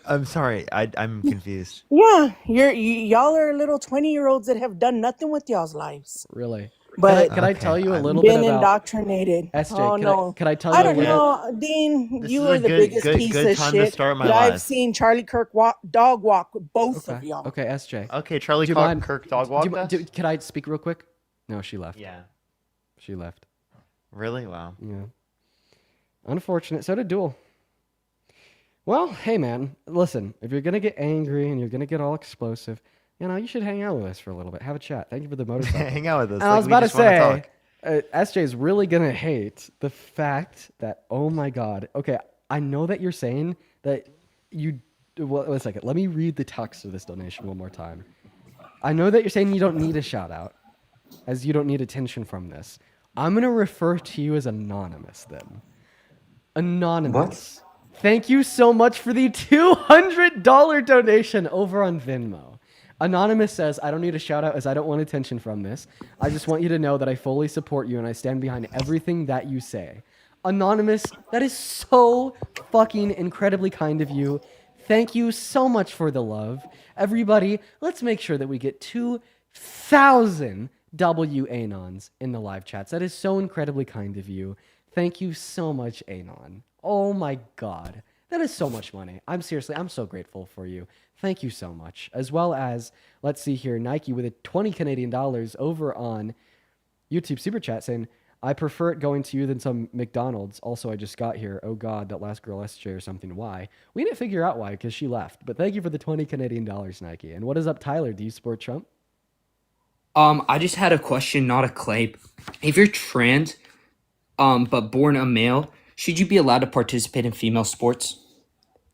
I'm sorry. I'm confused. Yeah, y'all are little 20-year-olds that have done nothing with y'all's lives. Really? But can I tell you a little been bit about indoctrinated. SJ? Oh can no, can I tell you I a don't little? know, Dean. This You is are a the biggest piece good of time shit to start my that I've live. seen Charlie Kirk dog walk with both of y'all. Okay, SJ. Okay, Charlie Do you Kirk mind- dog do you walked mi- us? Can I speak real quick? No, she left. Yeah. She left. Really? Wow. Yeah. Unfortunate. So did Duel. Well, hey man, listen. If you're gonna get angry and you're gonna get all explosive, you should hang out with us for a little bit. Have a chat. Thank you for the motorcycle. Hang out with us. And I Like, was we about to just wanna say, talk. SJ is really gonna hate the fact that, oh my god. Okay, I know that you're saying that you. Well, wait a second. Let me read the text of this donation one more time. I know that you're saying you don't need a shout out, as you don't need attention from this. I'm gonna refer to you as anonymous then. Anonymous. Thank you so much for the $200 donation over on Venmo. Anonymous says, I don't need a shout out as I don't want attention from this. I just want you to know that I fully support you and I stand behind everything that you say. Anonymous, that is so fucking incredibly kind of you. Thank you so much for the love. Everybody, let's make sure that we get 2,000 WAnons in the live chats. That is so incredibly kind of you. Thank you so much, Anon. Oh my god. That is so much money. I'm so grateful for you. Thank you so much. As well as, let's see here, Nike with a 20 Canadian dollars over on YouTube Super Chat saying, I prefer it going to you than some McDonald's. Also, I just got here. Oh god, that last girl SJ or something. Why? We didn't figure out why because she left. But thank you for the 20 Canadian dollars, Nike. And what is up, Tyler? Do you support Trump? I just had a question, not a claim. If you're trans, but born a male, should you be allowed to participate in female sports?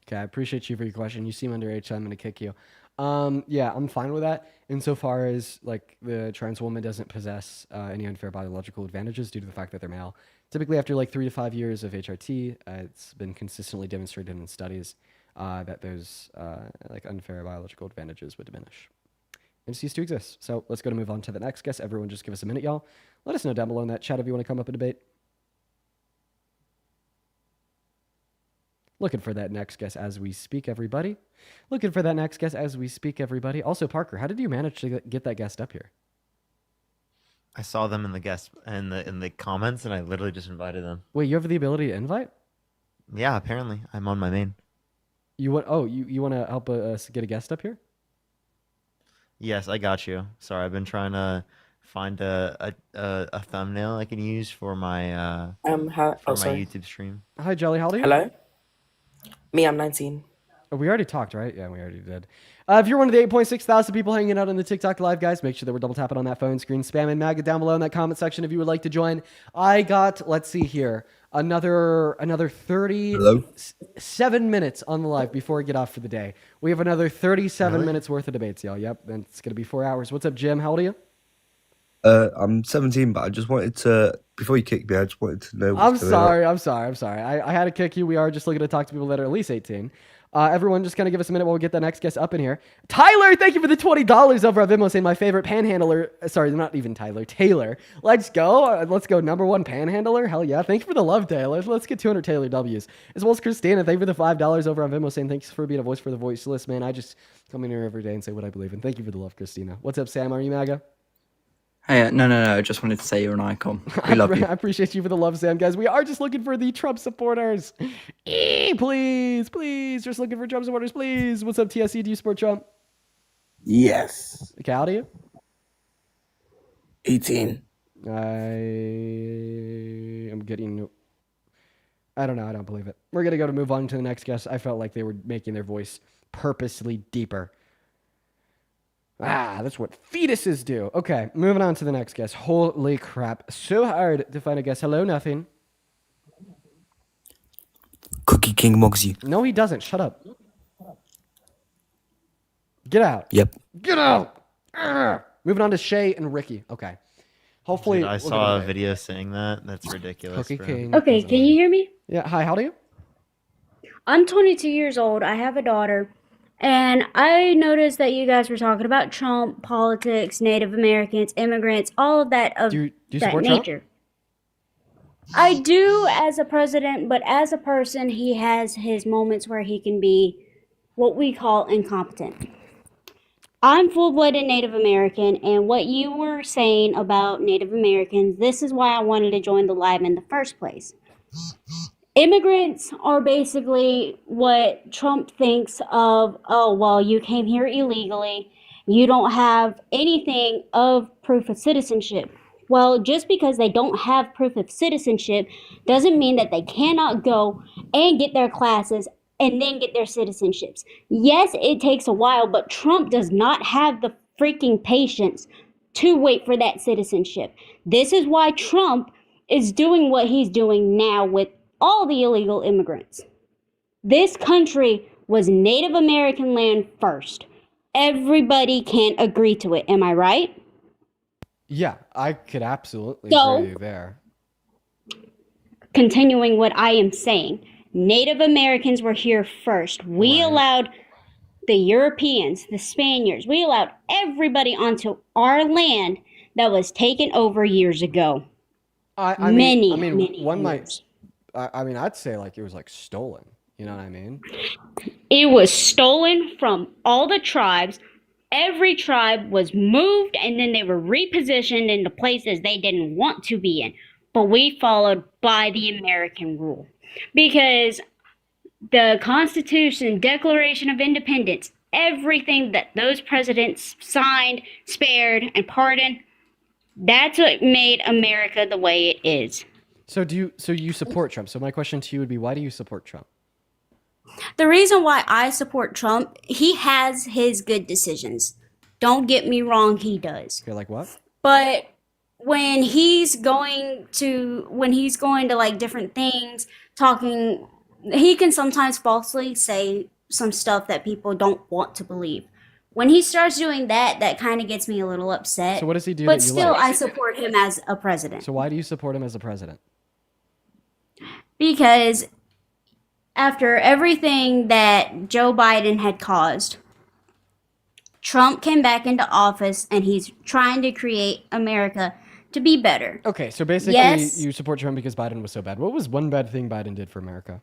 Okay, I appreciate you for your question. You seem underage, so I'm going to kick you. Yeah, I'm fine with that insofar as like the trans woman doesn't possess any unfair biological advantages due to the fact that they're male. Typically, after like 3 to 5 years of HRT, it's been consistently demonstrated in studies that those like unfair biological advantages would diminish and cease to exist. So let's go to move on to the next guest. Everyone, just give us a minute, y'all. Let us know down below in that chat if you want to come up and debate. Looking for that next guest as we speak, everybody. Looking for that next guest as we speak, everybody. Also, Parker, how did you manage to get that guest up here? I saw them in the comments, and I literally just invited them. Wait, you have the ability to invite? Yeah, apparently I'm on my main. You want? Oh, you want to help us get a guest up here? Yes, I got you. Sorry, I've been trying to find a thumbnail I can use for my YouTube stream. Hi, Jelly. How old are you? Hello? Me, I'm 19. Oh, we already talked, right? Yeah, we already did. If you're one of the 8.6 thousand people hanging out on the TikTok live, guys, make sure that we're double tapping on that phone screen. Spam and MAGA down below in that comment section if you would like to join. I got, let's see here, another 37 minutes on the live before we get off for the day. We have another 37 minutes worth of debates, y'all. Yep, and it's going to be 4 hours. What's up, Jim? How old are you? I'm 17, but I just wanted to, before you kick me, I just wanted to know. I'm sorry. I had to kick you. We are just looking to talk to people that are at least 18. Everyone, just kind of give us a minute while we get the next guest up in here. Tyler, thank you for the $20 over at Venmo saying my favorite panhandler. Sorry, not even Tyler. Taylor. Let's go. Let's go. Number one panhandler. Hell yeah. Thank you for the love, Taylor. Let's get 200 Taylor W's. As well as Christina. Thank you for the $5 over on Venmo saying thanks for being a voice for the voiceless, man. I just come in here every day and say what I believe in. Thank you for the love, Christina. What's up, Sam? Are you MAGA? Hey, no. I just wanted to say you're an icon. We love you. I appreciate you for the love, Sam. Guys, we are just looking for the Trump supporters. Please. Just looking for Trump supporters, please. What's up, TSC? Do you support Trump? Yes. Okay, how old are you? 18. I'm getting... I don't know. I don't believe it. We're going to move on to the next guest. I felt like they were making their voice purposely deeper. That's what fetuses do. Okay, moving on to the next guest. Holy crap. So hard to find a guest. Hello, nothing. Cookie King Mogsy. No, he doesn't. Shut up. Get out. Yep. Get out. Moving on to Shay and Ricky. Okay. Hopefully. Dude, I saw a video saying that. That's ridiculous. Cookie bro. King. Okay, can you hear me? Yeah. Hi, how old are you? I'm 22 years old. I have a daughter. And I noticed that you guys were talking about Trump, politics, Native Americans, immigrants, all of that of Do you that support nature. I do as a president, but as a person, he has his moments where he can be what we call incompetent. I'm full-blooded Native American, and what you were saying about Native Americans, this is why I wanted to join the live in the first place. Immigrants are basically what Trump thinks of, oh, well, you came here illegally. You don't have anything of proof of citizenship. Well, just because they don't have proof of citizenship doesn't mean that they cannot go and get their classes and then get their citizenships. Yes, it takes a while, but Trump does not have the freaking patience to wait for that citizenship. This is why Trump is doing what he's doing now with all the illegal immigrants. This country was Native American land first. Everybody can't agree to it. Am I right? Yeah, I could absolutely So- agree with you there. Continuing what I am saying, Native Americans were here first. We allowed the Europeans, the Spaniards, we allowed everybody onto our land that was taken over years ago. I Many, mean, many one might. years. I mean, I'd say like it was like stolen. You know what I mean? It was stolen from all the tribes. Every tribe was moved and then they were repositioned into places they didn't want to be in. But we followed by the American rule. Because the Constitution, Declaration of Independence, everything that those presidents signed, spared, and pardoned, that's what made America the way it is. So you support Trump? So my question to you would be, why do you support Trump? The reason why I support Trump, he has his good decisions. Don't get me wrong, he does. Okay, like what? But when he's going to like different things, talking, he can sometimes falsely say some stuff that people don't want to believe. When he starts doing that, that kind of gets me a little upset. So what does he do But that you still, like? I support him as a president. So why do you support him as a president? Because after everything that Joe Biden had caused, Trump came back into office and he's trying to create America to be better. Okay, so basically Yes. you support Trump because Biden was so bad. What was one bad thing Biden did for America?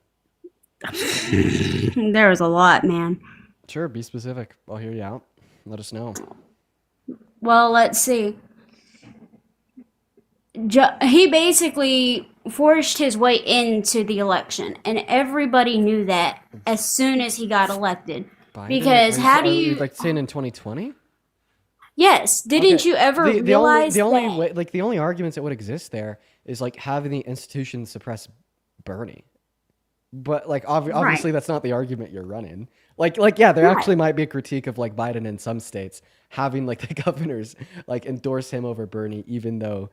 There was a lot, man. Sure, be specific. I'll hear you out. Let us know. Well, let's see. He basically forged his way into the election, and everybody knew that as soon as he got elected. Biden? Because how do Are you? like saying in 2020? Yes, didn't Okay, you ever the realize only that? way, like the only arguments that would exist there is like having the institution suppress Bernie. But like obviously that's not the argument you're running. Like yeah, there Right. actually might be a critique of like Biden in some states having like the governors like endorse him over Bernie, even though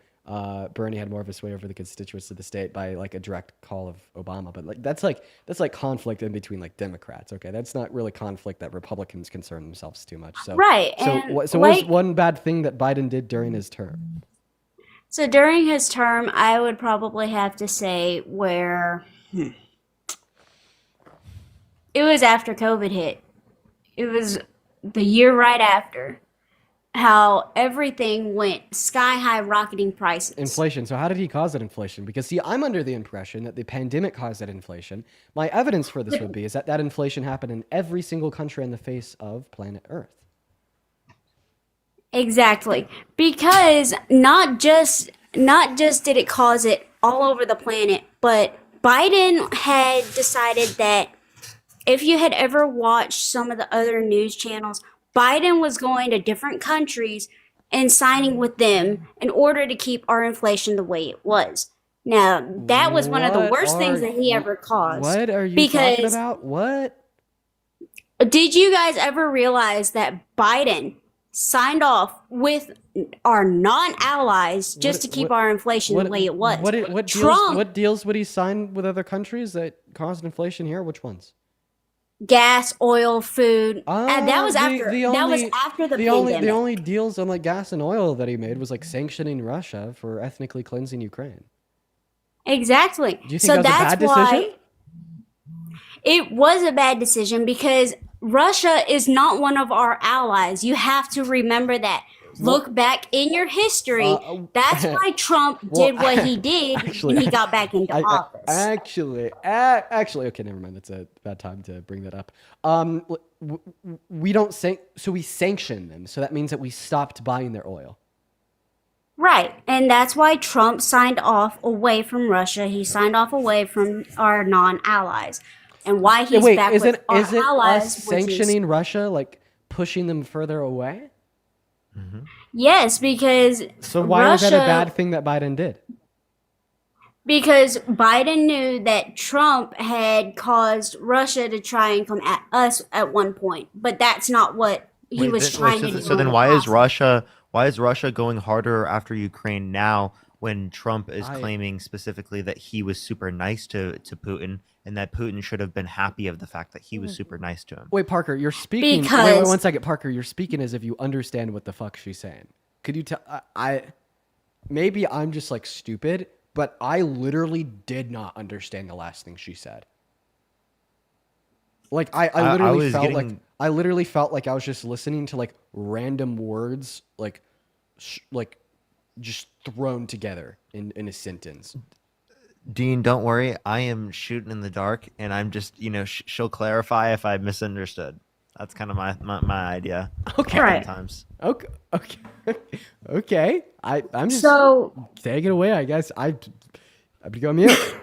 Bernie had more of a sway over the constituents of the state by like a direct call of Obama. But like that's like conflict in between like Democrats. Okay, that's not really conflict that Republicans concern themselves too much. So Right, So and, what was like- one bad thing that Biden did during his term? So during his term, I would probably have to say where it was after COVID hit. It was the year right after. How everything went sky high, rocketing prices. Inflation. So how did he cause that inflation? Because see, I'm under the impression that the pandemic caused that inflation. My evidence for this would be is that that inflation happened in every single country on the face of planet Earth. Exactly. Because not just did it cause it all over the planet, but Biden had decided that if you had ever watched some of the other news channels, Biden was going to different countries and signing with them in order to keep our inflation the way it was. Now, that was one of the What worst things are- that he ever caused. What are you talking Because about? What? did you guys ever realize that Biden signed off with our non-allies just to keep our inflation the way it was? What deals would he sign with other countries that caused inflation here? Which ones? Gas, oil, food. And that was the- after the that was only- after the the pandemic. only deals on like gas and oil that he made was like sanctioning Russia for ethnically cleansing Ukraine. Exactly. Do you think So that was a that's bad why decision? it was a bad decision because Russia is not one of our allies. You have to remember that. Look back in your history. That's why Trump did what he did actually- when he got back into office. Actually, okay, never mind. That's a bad time to bring that up. We don't so we sanction them. So that means that we stopped buying their oil. Right. And that's why Trump signed off away from Russia. He signed off away from our non-allies. And why he's Wait, back isn't with our allies, us which is- sanctioning Russia like pushing them further away? Yes, because So why was that a bad thing that Biden did? Because Biden knew that Trump had caused Russia to try and come at us at one point, but that's not what he was trying to do. So then why is Russia Why is Russia going harder after Ukraine now when Trump is I claiming specifically that he was super nice to Putin and that Putin should have been happy of the fact that he was super nice to him? Wait, Parker, you're speaking. Wait, Because 1 second, Parker. You're speaking as if you understand what the fuck she's saying. Could you tell? Maybe I'm just like stupid, but I literally did not understand the last thing she said. Like I literally was felt like getting I literally felt like I was just listening to like random words, like just thrown together in a sentence. Dean, don't worry. I am shooting in the dark, and I'm just, she'll clarify if I misunderstood. That's kind of my idea. Okay. Right. Sometimes. Okay. Okay. Okay. I'm just so take it away. I guess I become mute.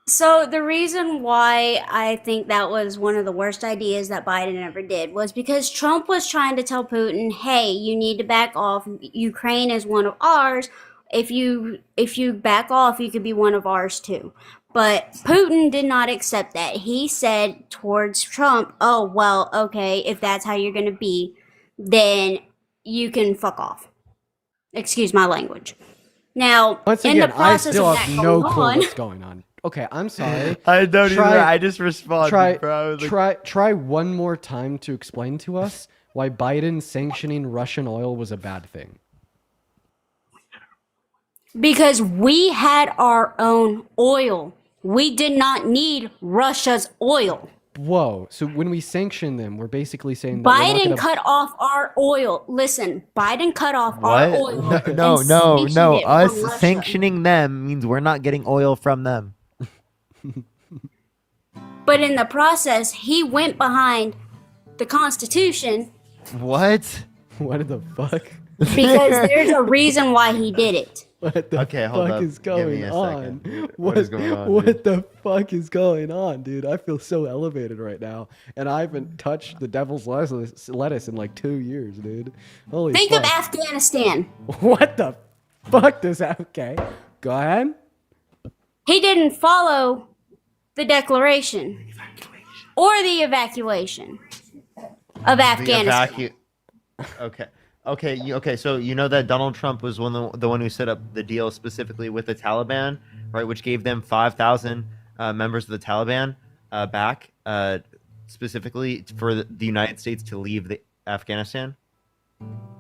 So the reason why I think that was one of the worst ideas that Biden ever did was because Trump was trying to tell Putin, "Hey, you need to back off. Ukraine is one of ours. If you back off, you could be one of ours too." But Putin did not accept that. He said towards Trump, "Oh, well, okay, if that's how you're going to be, then you can fuck off." Excuse my language. Now, Once in the again, I process still of have that no going clue on, what's going on. Okay, I'm sorry. I don't either. I just responded, Try, bro. Like, try one more time to explain to us why Biden sanctioning Russian oil was a bad thing. because we had our own oil. We did not need Russia's oil. Whoa! So when we sanction them, we're basically saying that we're not Biden gonna... cut off our oil. Listen, Biden cut off our what? oil. No, and no, sanctioned no. it from Us Russia. sanctioning them means we're not getting oil from them. But in the process, he went behind the Constitution What? What the fuck? because there's a reason why he did it. What the Okay, hold fuck up. is Give me going a on? second. What is going on, What dude? the fuck is going on, dude? I feel so elevated right now, and I haven't touched the devil's lettuce in like 2 years, dude. Holy Think fuck. of Afghanistan. What the fuck does that? Okay, go ahead. He didn't follow the declaration or the evacuation of Afghanistan. Okay. Okay, so you know that Donald Trump was the one who set up the deal specifically with the Taliban, right? Which gave them 5,000 members of the Taliban back, specifically for the United States to leave Afghanistan.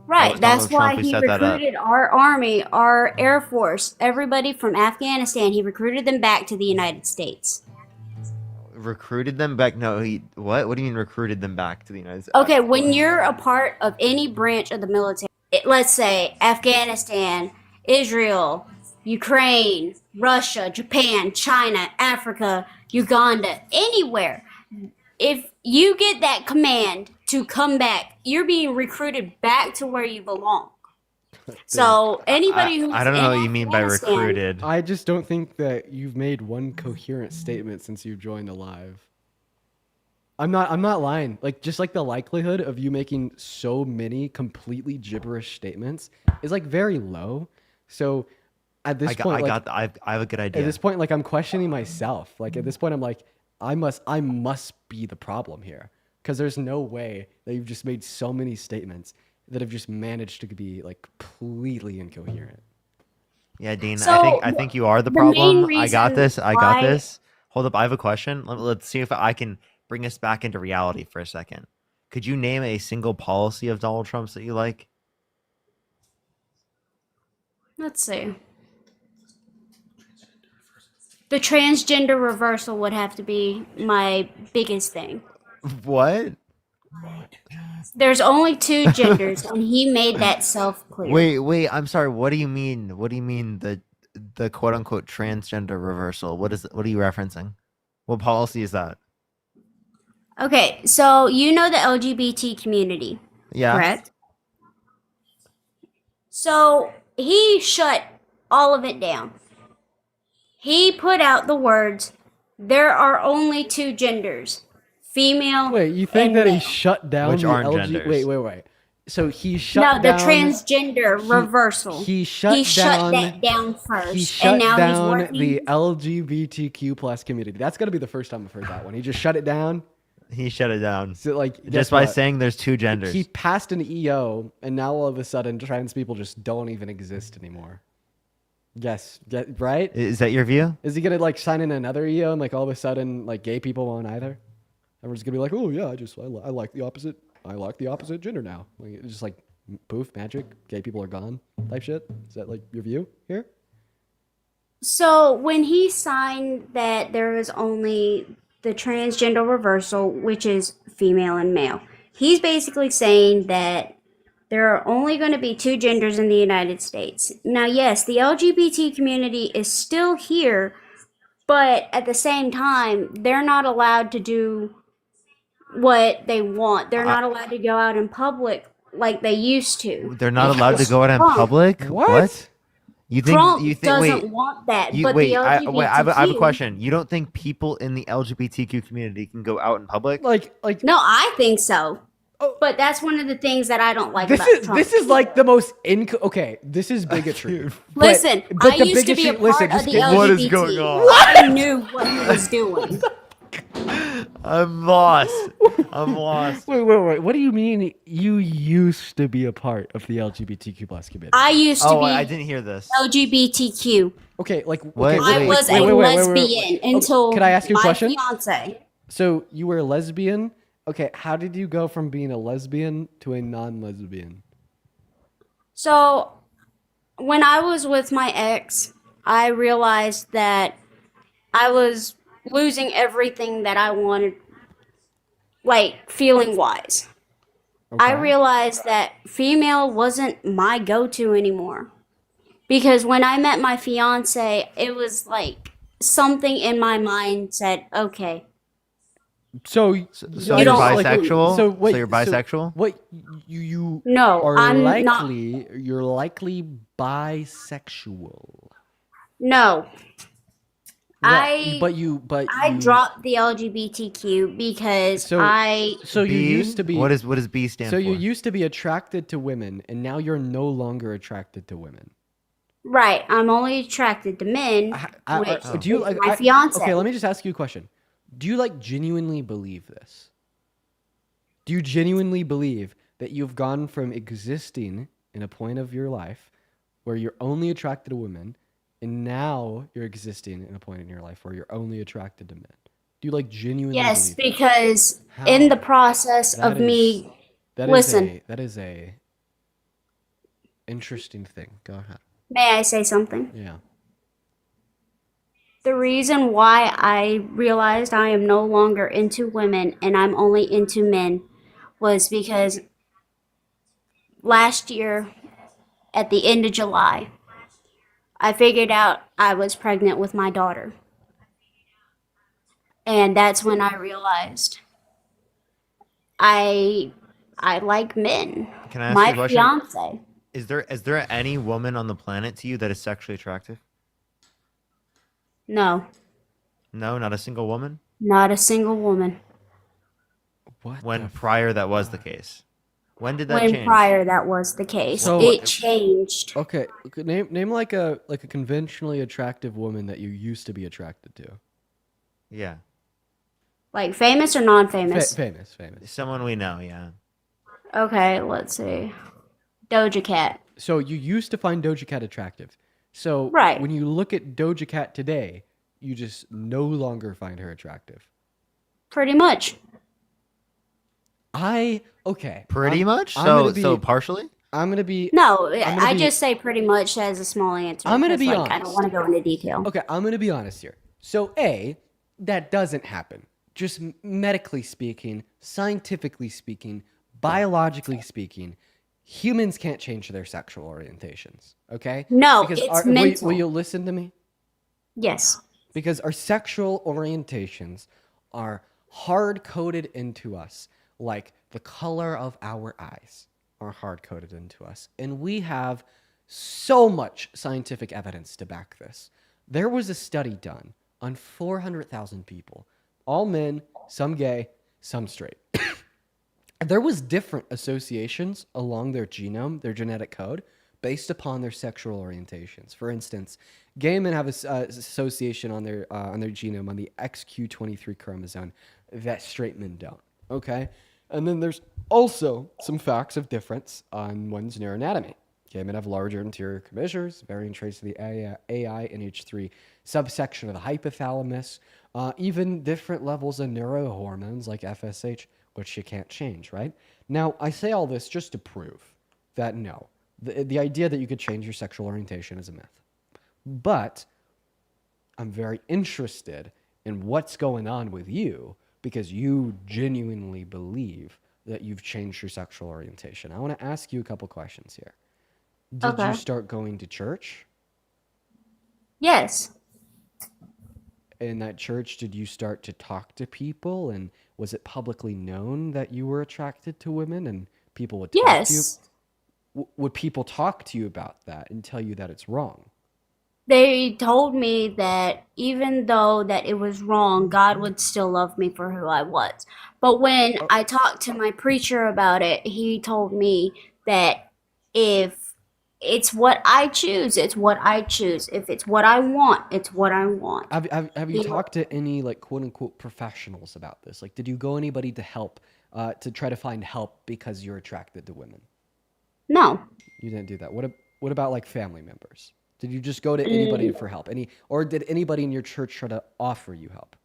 Right, was that's Donald Trump why who he set that up. recruited our army, our air force, everybody from Afghanistan. He recruited them back to the United States. Recruited them back? No, what? What do you mean recruited them back to the United States? Okay, when you're a part of any branch of the military, let's say Afghanistan, Israel, Ukraine, Russia, Japan, China, Africa, Uganda, anywhere, if you get that command to come back, you're being recruited back to where you belong. So anybody who's I don't know in what you mean by Afghanistan- recruited. I just don't think that you've made one coherent statement since you've joined Alive. I'm not lying. Like, just like the likelihood of you making so many completely gibberish statements is like very low. So at this point, I have a good idea. At this point, like, I'm questioning myself. Like, at this point, I'm like, I must be the problem here, because there's no way that you've just made so many statements that have just managed to be like completely incoherent. Yeah, Dean, So, I think you are the the main problem. I got reason this. I got why- this. Hold up, I have a question. Let's see if I can bring us back into reality for a second. Could you name a single policy of Donald Trump's that you like? Let's see. The transgender reversal would have to be my biggest thing. What? There's only two genders, and he made that self-clear. Wait. I'm sorry. What do you mean? What do you mean the quote unquote transgender reversal? What are you referencing? What policy is that? Okay, so you know the LGBT community, Yeah. correct? So he shut all of it down. He put out the words, "There are only two genders, female." Wait, you think and that he male." shut down Which the aren't LG? genders. Wait. So he shut No, down the transgender reversal. He shut shut down. that down first, He shut and now he's down working. the LGBTQ plus community. That's gonna be the first time I've heard that one. He just shut it down. He shut it down. So like guess Just by what? saying there's two genders. He passed an EO, and now all of a sudden trans people just don't even exist anymore. Yes, right? Is that your view? Is he gonna like sign in another EO, and like all of a sudden like gay people won't either? Everyone's gonna be like, oh yeah, I like the opposite. I like the opposite gender now. Like it's just like poof, magic. Gay people are gone. Type shit. Is that like your view here? So when he signed that there was only the transgender reversal, which is female and male, he's basically saying that there are only going to be two genders in the United States. Now, yes, the LGBT community is still here, but at the same time, they're not allowed to do what they want. They're not allowed to go out in public like they used to. They're not allowed to go out in Trump- public? What? You think Trump you think doesn't wait, want that, you, but wait, the I have a LGBTQ question. You don't think people in the LGBTQ community can go out in public? Like No, I think so. But that's one of the things that I don't like This about is Trump. this is like the most okay. This is bigotry. Listen, but I the used to be a bigotry- part listen, of the just LGBT. What is going on? I knew what he was doing. I'm lost. I'm lost. Wait. What do you mean you used to be a part of the LGBTQ plus community? I used to be I didn't hear this. LGBTQ. Okay, like What? I Wait, was wait, a wait, wait, lesbian until Can I ask you a my question? fiance. So you were a lesbian. Okay, how did you go from being a lesbian to a non-lesbian? So when I was with my ex, I realized that I was losing everything that I wanted, like feeling wise. I realized that female wasn't my go-to anymore. Because when I met my fiance, it was like something in my mind said, okay, So You you're don't- bisexual? So wait, you're bisexual? What you No, are I'm not. likely you're likely bisexual. No. Right, I dropped the LGBTQ because So you B? used to be What does B stand So for? you used to be attracted to women, and now you're no longer attracted to women. Right, I'm only attracted to men, which Do you is like my fiance. Okay, let me just ask you a question. Do you like genuinely believe this? Do you genuinely believe that you've gone from existing in a point of your life where you're only attracted to women, and now you're existing in a point in your life where you're only attracted to men? Do you like genuinely Yes, believe that? because How? in the process That of me, that listen, that is a interesting thing. Go ahead. may I say something? Yeah. The reason why I realized I am no longer into women and I'm only into men was because last year, at the end of July, I figured out I was pregnant with my daughter. And that's when I realized I like men. Can I ask My you a question? fiance. Is there any woman on the planet to you that is sexually attractive? No, No, not a single woman? not a single woman. When prior that was the case. When did that When change? prior that was the case, So- it changed. Okay, name like a conventionally attractive woman that you used to be attracted to. Yeah. Like famous or non-famous? Famous. Someone we know, yeah. Okay, let's see. Doja Cat. So you used to find Doja Cat attractive. So Right. when you look at Doja Cat today, you just no longer find her attractive. Pretty much. Okay. Pretty much? I'm So gonna be- so partially? I'm gonna be No, I'm gonna I be- just say pretty much as a small answer. I'm gonna because, be like, honest. I don't want to go into detail. Okay, I'm gonna be honest here. So that doesn't happen. Just medically speaking, scientifically speaking, biologically speaking, humans can't change their sexual orientations. Okay? No, it's mental. Will you listen to me? Yes. Because our sexual orientations are hard coded into us, like the color of our eyes are hard coded into us. And we have so much scientific evidence to back this. There was a study done on 400,000 people, all men, some gay, some straight. There was different associations along their genome, their genetic code, based upon their sexual orientations. For instance, gay men have an association on their genome on the XQ23 chromosome that straight men don't. Okay. And then there's also some facts of difference on one's neuroanatomy. Okay, men have larger anterior commissures, varying traits of the AI NH3 subsection of the hypothalamus, even different levels of neurohormones like FSH, which you can't change, right? Now, I say all this just to prove that no, the idea that you could change your sexual orientation is a myth. But I'm very interested in what's going on with you because you genuinely believe that you've changed your sexual orientation. I want to ask you a couple questions here. Did you Okay. start going to church? Yes. In that church, did you start to talk to people? And was it publicly known that you were attracted to women and people would talk to you? Yes. Would people talk to you about that and tell you that it's wrong? They told me that even though that it was wrong, God would still love me for who I was. But when I talked to my preacher about it, he told me that if it's what I choose, it's what I choose. If it's what I want, it's what I want. Have you He- talked to any like quote unquote professionals about this? Like, did you go anybody to help to try to find help because you're attracted to women? No. You didn't do that. What about like family members? Did you just go to anybody Mm, for help? Or did anybody in your church try to offer you help?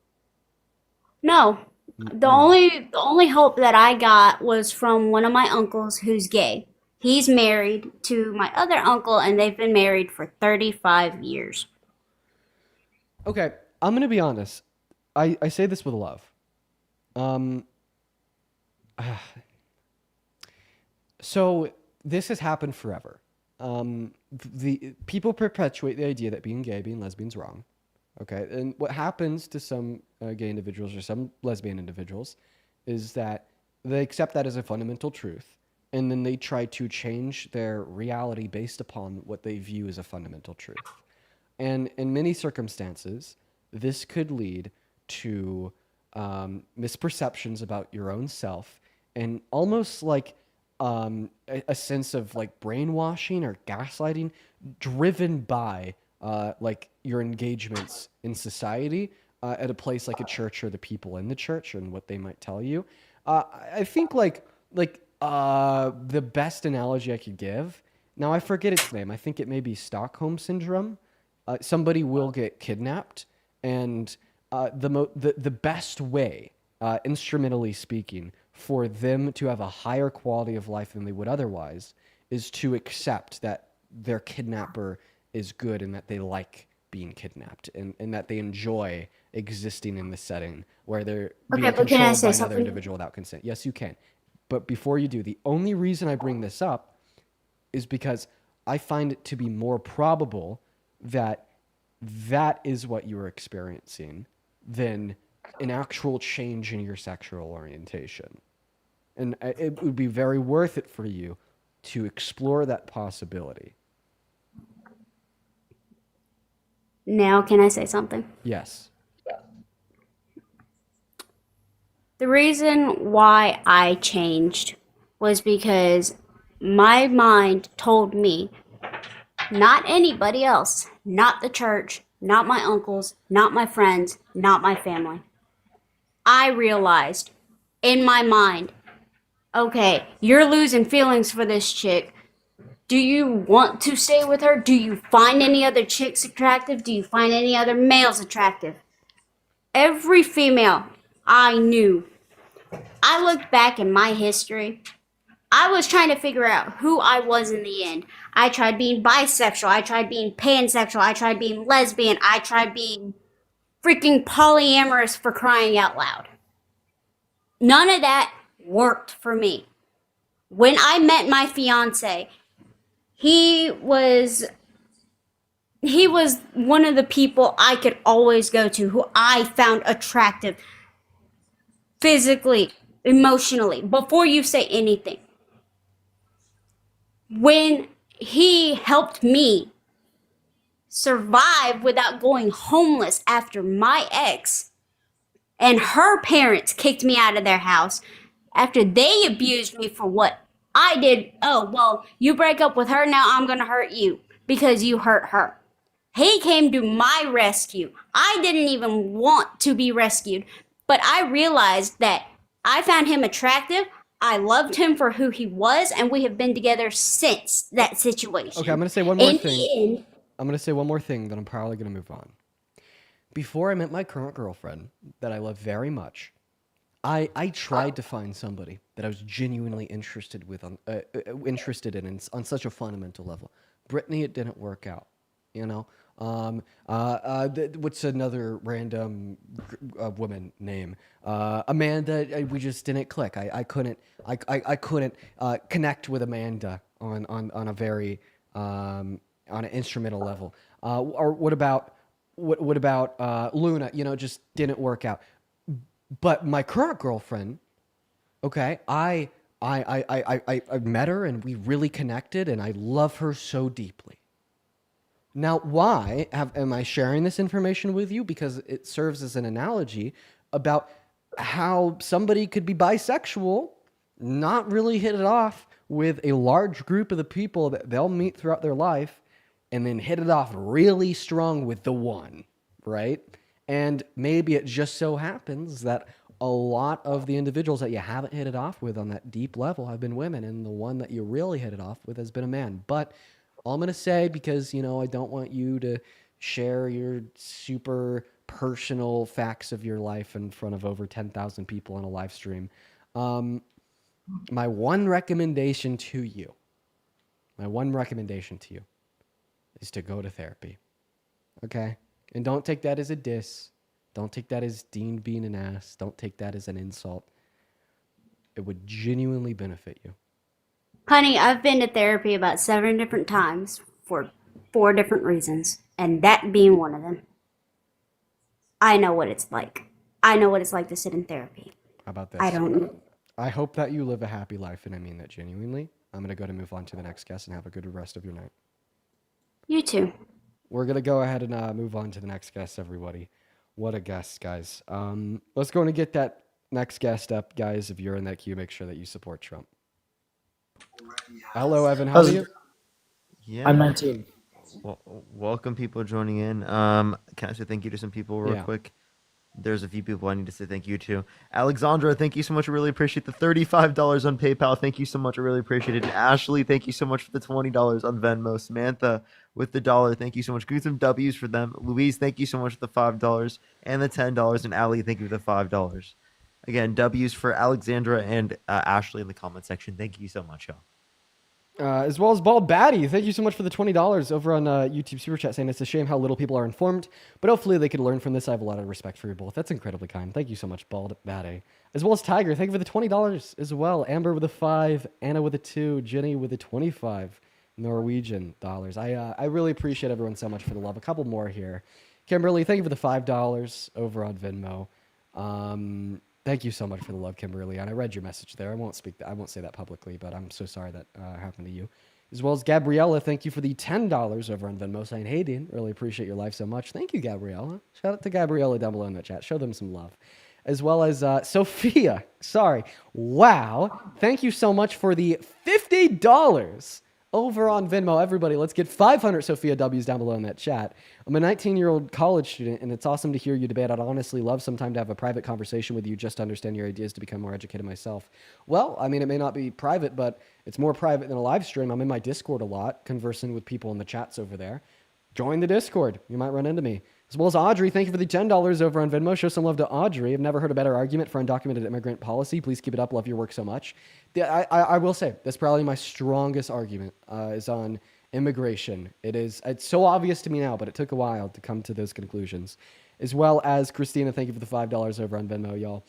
no. The only help that I got was from one of my uncles who's gay. He's married to my other uncle and they've been married for 35 years. Okay, I'm gonna be honest. I say this with love. Um, so this has happened forever. The people perpetuate the idea that being gay, being lesbian is wrong. Okay, and what happens to some gay individuals or some lesbian individuals is that they accept that as a fundamental truth, and then they try to change their reality based upon what they view as a fundamental truth. And in many circumstances, this could lead to misperceptions about your own self and almost like a sense of like brainwashing or gaslighting driven by like your engagements in society at a place like a church or the people in the church and what they might tell you. I think the best analogy I could give, now I forget its name. I think it may be Stockholm Syndrome. Somebody will get kidnapped, and the best way, instrumentally speaking, for them to have a higher quality of life than they would otherwise is to accept that their kidnapper is good and that they like being kidnapped and that they enjoy existing in this setting where they're being Okay, but can I controlled say by another something? individual without consent. Yes, you can. But before you do, the only reason I bring this up is because I find it to be more probable that that is what you are experiencing than an actual change in your sexual orientation. And it would be very worth it for you to explore that possibility. Now, can I say something? Yes. The reason why I changed was because my mind told me, not anybody else, not the church, not my uncles, not my friends, not my family. I realized in my mind, okay, you're losing feelings for this chick. Do you want to stay with her? Do you find any other chicks attractive? Do you find any other males attractive? Every female I knew, I looked back in my history. I was trying to figure out who I was in the end. I tried being bisexual. I tried being pansexual. I tried being lesbian. I tried being freaking polyamorous, for crying out loud. None of that worked for me. When I met my fiance, he was one of the people I could always go to, who I found attractive physically, emotionally, before you say anything. When he helped me survive without going homeless after my ex and her parents kicked me out of their house after they abused me for what I did. Oh, well, you break up with her, now I'm gonna hurt you because you hurt her. He came to my rescue. I didn't even want to be rescued, but I realized that I found him attractive. I loved him for who he was, and we have been together since that situation. Okay, I'm gonna say one more In thing. the end, I'm gonna say one more thing, then I'm probably gonna move on. Before I met my current girlfriend, that I love very much, I tried to find somebody that I was genuinely interested in on such a fundamental level. Brittany, it didn't work out. You know, what's another random woman name? Amanda. We just didn't click. I couldn't. I couldn't connect with Amanda on a very on an instrumental level. Or what about Luna? You know, just didn't work out. But my current girlfriend, okay, I met her and we really connected, and I love her so deeply. Now, why am I sharing this information with you? Because it serves as an analogy about how somebody could be bisexual, not really hit it off with a large group of the people that they'll meet throughout their life, and then hit it off really strong with the one, right? And maybe it just so happens that a lot of the individuals that you haven't hit it off with on that deep level have been women, and the one that you really hit it off with has been a man. But all I'm going to say, because, you know, I don't want you to share your super personal facts of your life in front of over 10,000 people on a live stream. My one recommendation to you is to go to therapy. Okay? And don't take that as a diss. Don't take that as Dean being an ass. Don't take that as an insult. It would genuinely benefit you. honey, I've been to therapy about 7 different times for 4 different reasons, and that being one of them. I know what it's like. I know what it's like to sit in therapy. How about this? I don't. I hope that you live a happy life, and I mean that genuinely. I'm going to go to move on to the next guest and have a good rest of your night. You too. We're going to go ahead and move on to the next guest, everybody. What a guest, guys. Let's go and get that next guest up, guys. If you're in that queue, make sure that you support Trump. Hello, Evan. How are you? Yeah. I'm 19. Well, welcome people joining in. Can I say thank you to some people real quick? There's a few people I need to say thank you to. Alexandra, thank you so much. I really appreciate the $35 on PayPal. Thank you so much. I really appreciate it. And Ashley, thank you so much for the $20 on Venmo. Samantha with the $1. Thank you so much. Give some W's for them. Louise, thank you so much for the $5 and the $10. And Ali, thank you for the $5. Again, W's for Alexandra and Ashley in the comment section. Thank you so much, y'all. As well as Bald Batty, thank you so much for the $20 over on YouTube Super Chat, saying it's a shame how little people are informed, but hopefully they could learn from this. I have a lot of respect for you both. That's incredibly kind. Thank you so much, Bald Batty. As well as Tiger, thank you for the $20 as well. Amber with a 5, Anna with a 2, Jenny with a 25 Norwegian dollars. I really appreciate everyone so much for the love. A couple more here. Kimberly, thank you for the $5 over on Venmo. Thank you so much for the love, Kimberly. And I read your message there. I won't say that publicly, but I'm so sorry that happened to you. As well as Gabriella, thank you for the $10 over on Venmo, saying, hey, Dean, really appreciate your life so much. Thank you, Gabriella. Shout out to Gabriella down below in the chat. Show them some love. As well as Sophia. Sorry. Wow. Thank you so much for the $50 over on Venmo. Everybody, let's get 500 Sophia W's down below in that chat. I'm a 19-year-old college student, and it's awesome to hear you debate. I'd honestly love sometime to have a private conversation with you just to understand your ideas to become more educated myself. Well, I mean, it may not be private, but it's more private than a live stream. I'm in my Discord a lot, conversing with people in the chats over there. Join the Discord. You might run into me. As well as Audrey, thank you for the $10 over on Venmo. Show some love to Audrey. I've never heard a better argument for undocumented immigrant policy. Please keep it up. Love your work so much. I will say, that's probably my strongest argument is on immigration. It's so obvious to me now, but it took a while to come to those conclusions. As well as Christina, thank you for the $5 over on Venmo, y'all.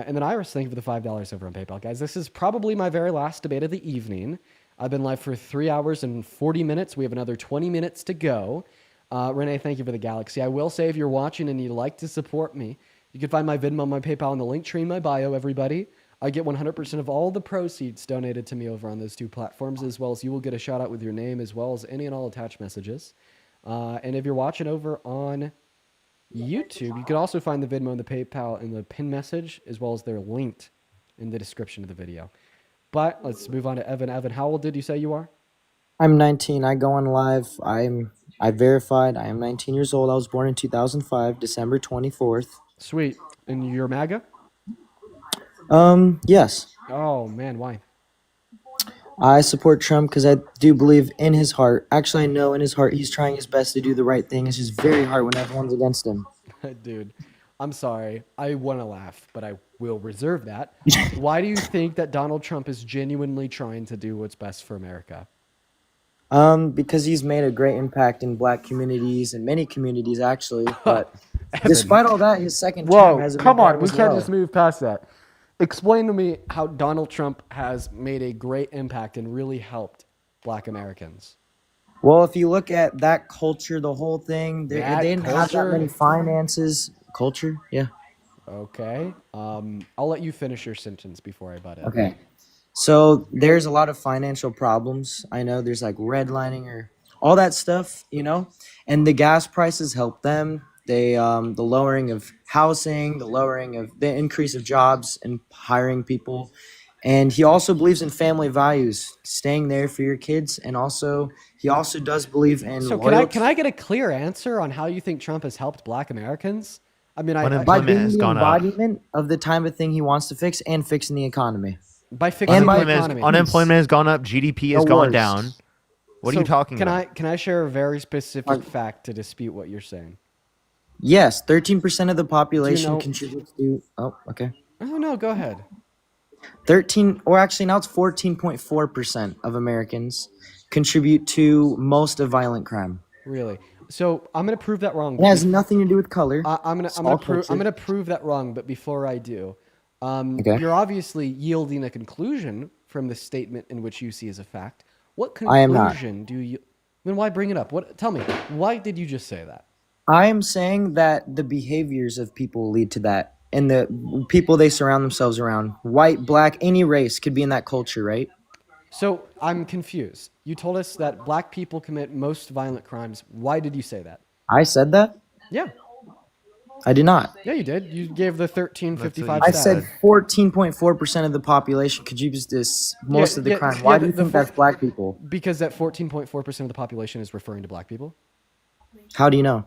And then Iris, thank you for the $5 over on PayPal. Guys, this is probably my very last debate of the evening. I've been live for 3 hours and 40 minutes. We have another 20 minutes to go. Renee, thank you for the Galaxy. I will say, if you're watching and you'd like to support me, you can find my Venmo, my PayPal, and the link tree in my bio, everybody. I get 100% of all the proceeds donated to me over on those 2 platforms, as well as you will get a shout out with your name, as well as any and all attached messages. And if you're watching over on YouTube, you can also find the Venmo and the PayPal in the pin message, as well as they're linked in the description of the video. But let's move on to Evan. Evan, how old did you say you are? I'm 19. I go on live. I verified. I am 19 years old. I was born in 2005, December 24th. Sweet. And you're MAGA? Yes. Oh man, why? I support Trump because I do believe in his heart. Actually, I know in his heart he's trying his best to do the right thing. It's just very hard when everyone's against him. Dude, I'm sorry. I want to laugh, but I will reserve that. Why do you think that Donald Trump is genuinely trying to do what's best for America? Because he's made a great impact in black communities and many communities actually. But Evan. despite all that, his second term Whoa, hasn't come been on. bad We as can't well. just move past that. Explain to me how Donald Trump has made a great impact and really helped black Americans. Well, if you look at that culture, the whole thing, they That didn't have that culture? many finances. Culture, yeah. Okay. I'll let you finish your sentence before I butt in. Okay. So there's a lot of financial problems. I know there's like redlining or all that stuff, and the gas prices help them. They the lowering of housing, the increase of jobs and hiring people. And he also believes in family values, staying there for your kids, and he also does believe in So loyalty. can I get a clear answer on how you think Trump has helped black Americans? I mean, By being the embodiment of the type of thing he wants to fix and fixing the economy. by fixing the Unemployment economy. Unemployment has gone up. GDP has The gone worst. down. What are you talking can about? Can I share a very specific fact to dispute what you're saying? Yes, 13% of the population know- contributes to. Oh, okay. Oh no, go ahead. 13, or actually now it's 14.4% of Americans contribute to most of violent crime. Really? So I'm gonna prove that wrong. It has nothing to do with color. I'm It's all gonna culture. prove that wrong. But before I do, Okay. you're obviously yielding a conclusion from the statement in which you see as a fact. What I am not. conclusion do you? Then why bring it up? What? Tell me. Why did you just say that? I am saying that the behaviors of people lead to that, and the people they surround themselves around, white, black, any race could be in that culture, right? So I'm confused. You told us that black people commit most violent crimes. Why did you say that? I said that? Yeah. I did not. Yeah, you did. You gave the 1355 I stat. said 14.4% of the population contributes to most of the crime. Why do you think that's black people? Because that 14.4% of the population is referring to black people. How do you know?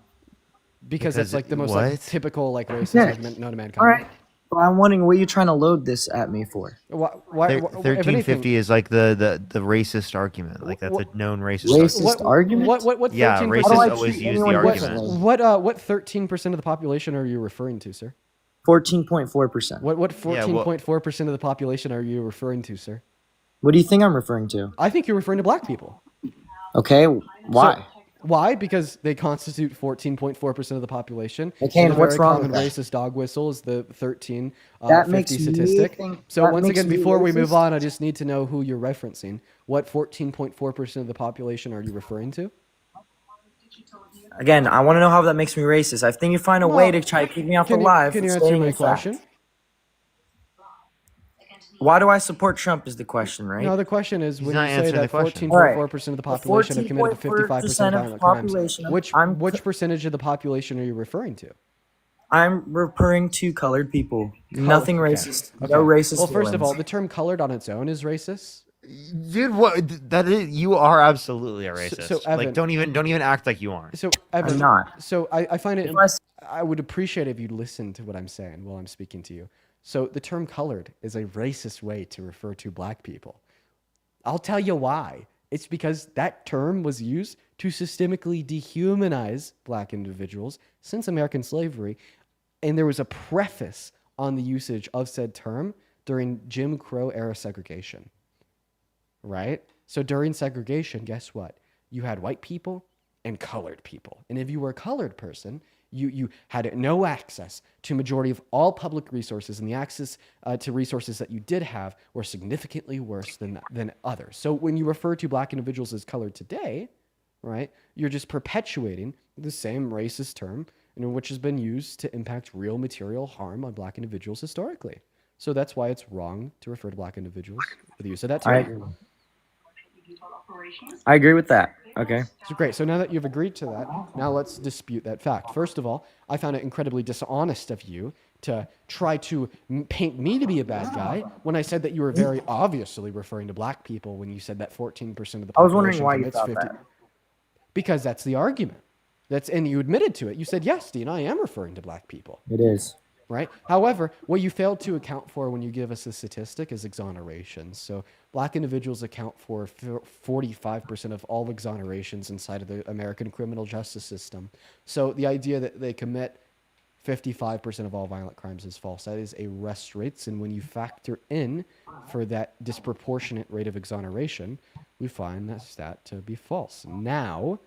Because that's like the most what? like, typical like racist Yeah. argument known to mankind. All right. Well, I'm wondering what you're trying to load this at me for. Why, if 1350 anything, is like the racist argument. Like that's a known racist, Racist argument? What Yeah, 13%? racists How do I always treat use the anyone argument. differently? What 13% of the population are you referring to, sir? 14.4%. What 14.4% of the population are you referring to, sir? What do you think I'm referring to? I think you're referring to black people. Okay, why? So, why? Because they constitute 14.4% of the population. Okay, And and a what's very wrong common with that? racist dog whistle is the 13 That 50 makes me statistic. think- So that once makes again, me before we move racist? on, I just need to know who you're referencing. What 14.4% of the population are you referring to? Again, I want to know how that makes me racist. I think you find a way to try to keep me off the live. Can you from answer stating my a fact. question? Why do I support Trump is the question, right? No, the question is when not you say answering that the question. 14.4% of the population have committed 55% 14.4% of of violent crimes, population, which percentage of the population are you referring to? I'm referring to colored people. Nothing Okay. racist. Okay. No racist. Well, first of feelings. all, the term "colored" on its own is racist. Dude, what? That is, you are absolutely a racist. so, Evan- like, don't even act like you aren't. So, Evan, I'm not. So I find it. If I s- I would appreciate if you listen to what I'm saying while I'm speaking to you. So the term "colored" is a racist way to refer to black people. I'll tell you why. It's because that term was used to systemically dehumanize black individuals since American slavery, and there was a preface on the usage of said term during Jim Crow era segregation. Right? So during segregation, guess what? You had white people and colored people. And if you were a colored person, you had no access to majority of all public resources, and the access to resources that you did have were significantly worse than others. So when you refer to black individuals as colored today, right, you're just perpetuating the same racist term, which has been used to impact real material harm on black individuals historically. So that's why it's wrong to refer to black individuals with the use of that term. I agree with that. Okay. So great. So now that you've agreed to that, now let's dispute that fact. First of all, I found it incredibly dishonest of you to try to paint me to be a bad guy when I said that you were very obviously referring to black people when you said that 14% of the population I was wondering why you commits thought 50. that. Because that's the argument. And you admitted to it. You said, yes, Dean, I am referring to black people. It is. right? However, what you failed to account for when you give us a statistic is exonerations. So black individuals account for 45% of all exonerations inside of the American criminal justice system. So the idea that they commit 55% of all violent crimes is false. That is arrest rates. And when you factor in for that disproportionate rate of exoneration, we find that stat to be false. Now,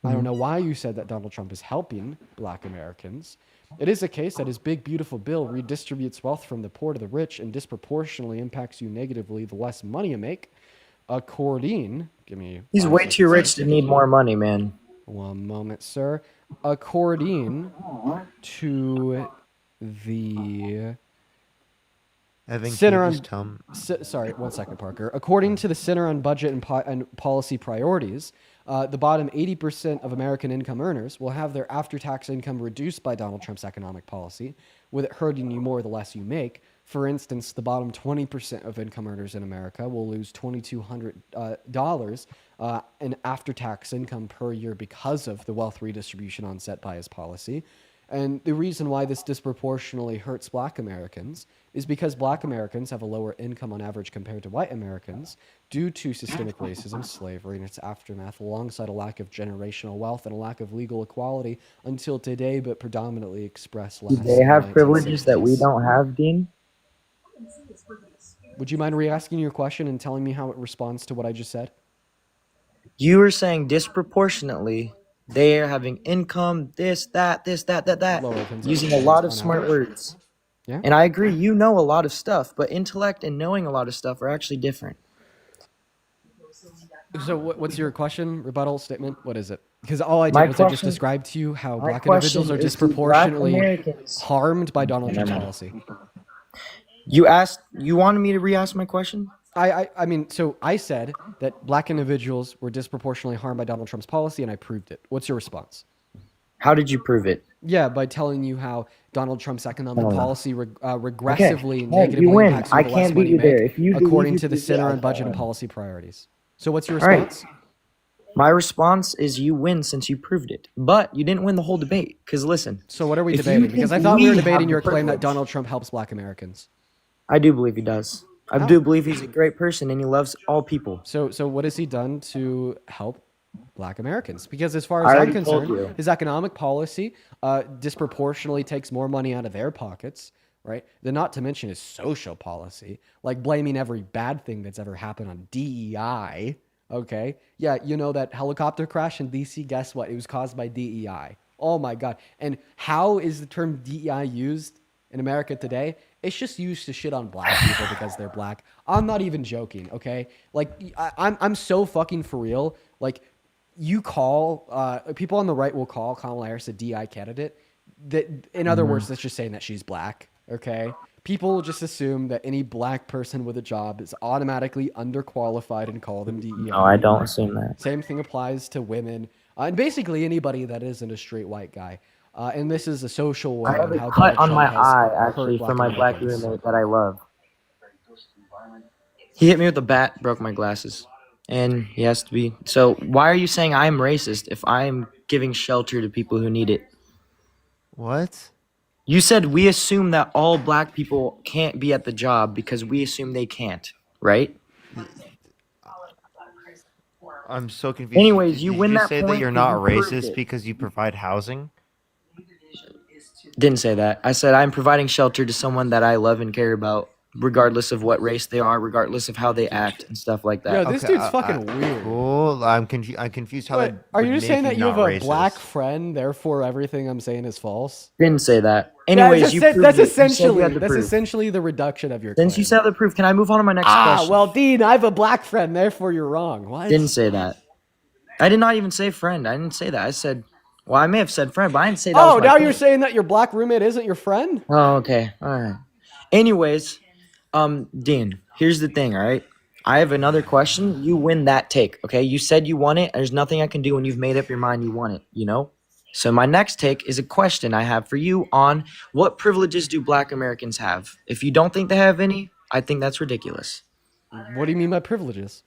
I don't know why you said that Donald Trump is helping black Americans. It is a case that his big, beautiful bill redistributes wealth from the poor to the rich and disproportionately impacts you negatively the less money you make. According, give me He's 5 way too seconds. rich to need more money, man. One moment, sir. According to the Evan, Center can you on just tell me? sorry, 1 second, Parker. According to the Center on Budget and Policy Priorities, the bottom 80% of American income earners will have their after-tax income reduced by Donald Trump's economic policy, with it hurting you more the less you make. For instance, the bottom 20% of income earners in America will lose $2,200 in after-tax income per year because of the wealth redistribution onset by his policy. And the reason why this disproportionately hurts black Americans is because black Americans have a lower income on average compared to white Americans due to systemic racism, slavery, and its aftermath, alongside a lack of generational wealth and a lack of legal equality until today, but predominantly expressed Do last they in the have privileges that we 1960s. don't have, Dean? Would you mind re-asking your question and telling me how it responds to what I just said? You were saying disproportionately they are having income, this, that, Lower incomes using a lot of on smart average. words. Yeah. And I agree, you know a lot of stuff, but intellect and knowing a lot of stuff are actually different. So what's your question, rebuttal, statement? What is it? Because all I did My was I just question- described to you how my black individuals question are is, do black disproportionately Americans- harmed by Donald Never Trump's mind. policy. You wanted me to re-ask my question? I mean, so I said that black individuals were disproportionately harmed by Donald Trump's policy, and I proved it. What's your response? How did you prove it? Yeah, by telling you how Donald Trump's economic Oh. policy regressively Hey, negatively you win. impacts you I the less can't money beat you you there. make, If you believe according you to the prove it, Center I on Budget and can't. Policy Priorities. So what's your All right. response? My response is you win since you proved it. But you didn't win the whole debate. Because listen. So what are we if you debating? Because I think thought we were have debating the your claim that privilege- Donald Trump helps black Americans. I do believe he does. I How? do believe he's a great person and he loves all people. So what has he done to help black Americans? Because as far I as I'm already told concerned, you. his economic policy disproportionately takes more money out of their pockets, right? Then not to mention his social policy, like blaming every bad thing that's ever happened on DEI. Okay, yeah, you know that helicopter crash in DC. Guess what? It was caused by DEI. Oh my God! And how is the term DEI used in America today? It's just used to shit on black people because they're black. I'm not even joking, okay? Like, I'm so fucking for real. Like, you call, people on the right will call Kamala Harris a DI candidate. That, in other words, that's just saying that she's black, okay? People will just assume that any black person with a job is automatically underqualified and call them DEI. No, I don't assume that. Same thing applies to women, and basically anybody that isn't a straight white guy. And this is a social one. I have on a how cut Donald on my Trump has eye, hurt actually, from my black Americans. roommate that I love. He hit me with a bat, broke my glasses. And he has to be. So why are you saying I'm racist if I'm giving shelter to people who need it? What? You said we assume that all black people can't be at the job because we assume they can't, right? I'm so confused. Anyways, you Did win you that say that point you're 'cause not you proved racist it. because you provide housing? Didn't say that. I said I'm providing shelter to someone that I love and care about, regardless of what race they are, regardless of how they act and stuff like that. Yo, this dude's fucking weird. Cool. I'm confused how Wait, that are would you just make saying that you not have a racist. black friend, therefore everything I'm saying is false? Didn't say that. Anyways, you proved that's it. You said you essentially had the that's proof. essentially the reduction of your Since claim. you said the proof, can I move on to my next question? Well, Dean, I have a black friend, therefore you're wrong. What? Didn't say that. I did not even say friend. I didn't say that. I said, well, I may have said friend, but I didn't say that. Oh, was my now point. you're saying that your black roommate isn't your friend? Oh, okay. All right. Anyways, Dean, here's the thing, all right? I have another question. You win that take, okay? You said you won it. There's nothing I can do when you've made up your mind you want it, you know? So my next take is a question I have for you on what privileges do black Americans have? If you don't think they have any, I think that's ridiculous. What do you mean by privileges?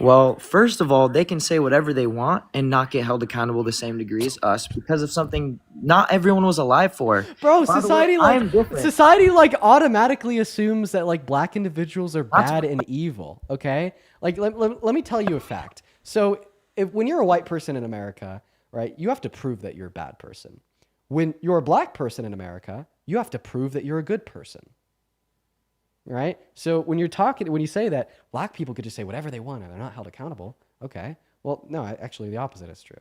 Well, first of all, they can say whatever they want and not get held accountable the same degree as us because of something not everyone was alive for. Bro, By the way, society I am different. society like automatically assumes that like black individuals are That's bad and evil, okay? Like let me tell you a fact. So, when you're a white person in America, right? You have to prove that you're a bad person. When you're a black person in America, you have to prove that you're a good person. Right? So when you say that black people could just say whatever they want and they're not held accountable, okay. Well, no, actually the opposite is true.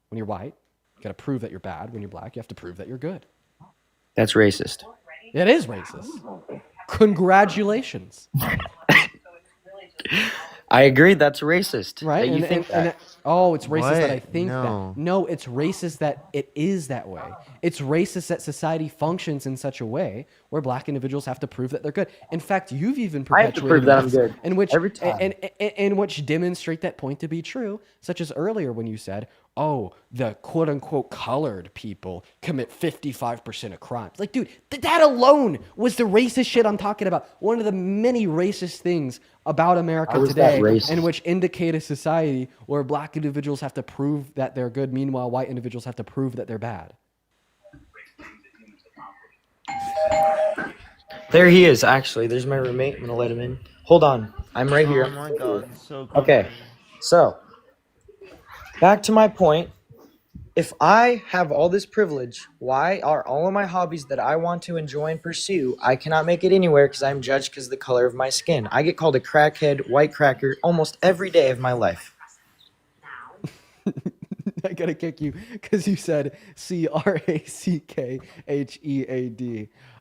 When you're white, you got to prove that you're bad. When you're black, you have to prove that you're good. That's racist. It is racist. Congratulations. I agree. That's racist. Right? That you think that. It's racist that I What? think No. that. No, it's racist that it is that way. It's racist that society functions in such a way where black individuals have to prove that they're good. In fact, you've even I have to perpetuated prove that I'm myths good in which every time. in which demonstrate that point to be true, such as earlier when you said, "Oh, the quote unquote colored people commit 55% of crimes." Like, dude, that alone was the racist shit I'm talking about. One of the many racist things about America How is that today, racist? in which indicate a society where black individuals have to prove that they're good, meanwhile white individuals have to prove that they're bad. There he is, actually. There's my roommate. I'm going to let him in. Hold on. I'm right here. Oh my god, so cool. Okay. So, back to my point. If I have all this privilege, why are all of my hobbies that I want to enjoy and pursue, I cannot make it anywhere because I'm judged because of the color of my skin? I get called a crackhead, white cracker, almost every day of my life. I gotta kick you because you said CRACKHEAD.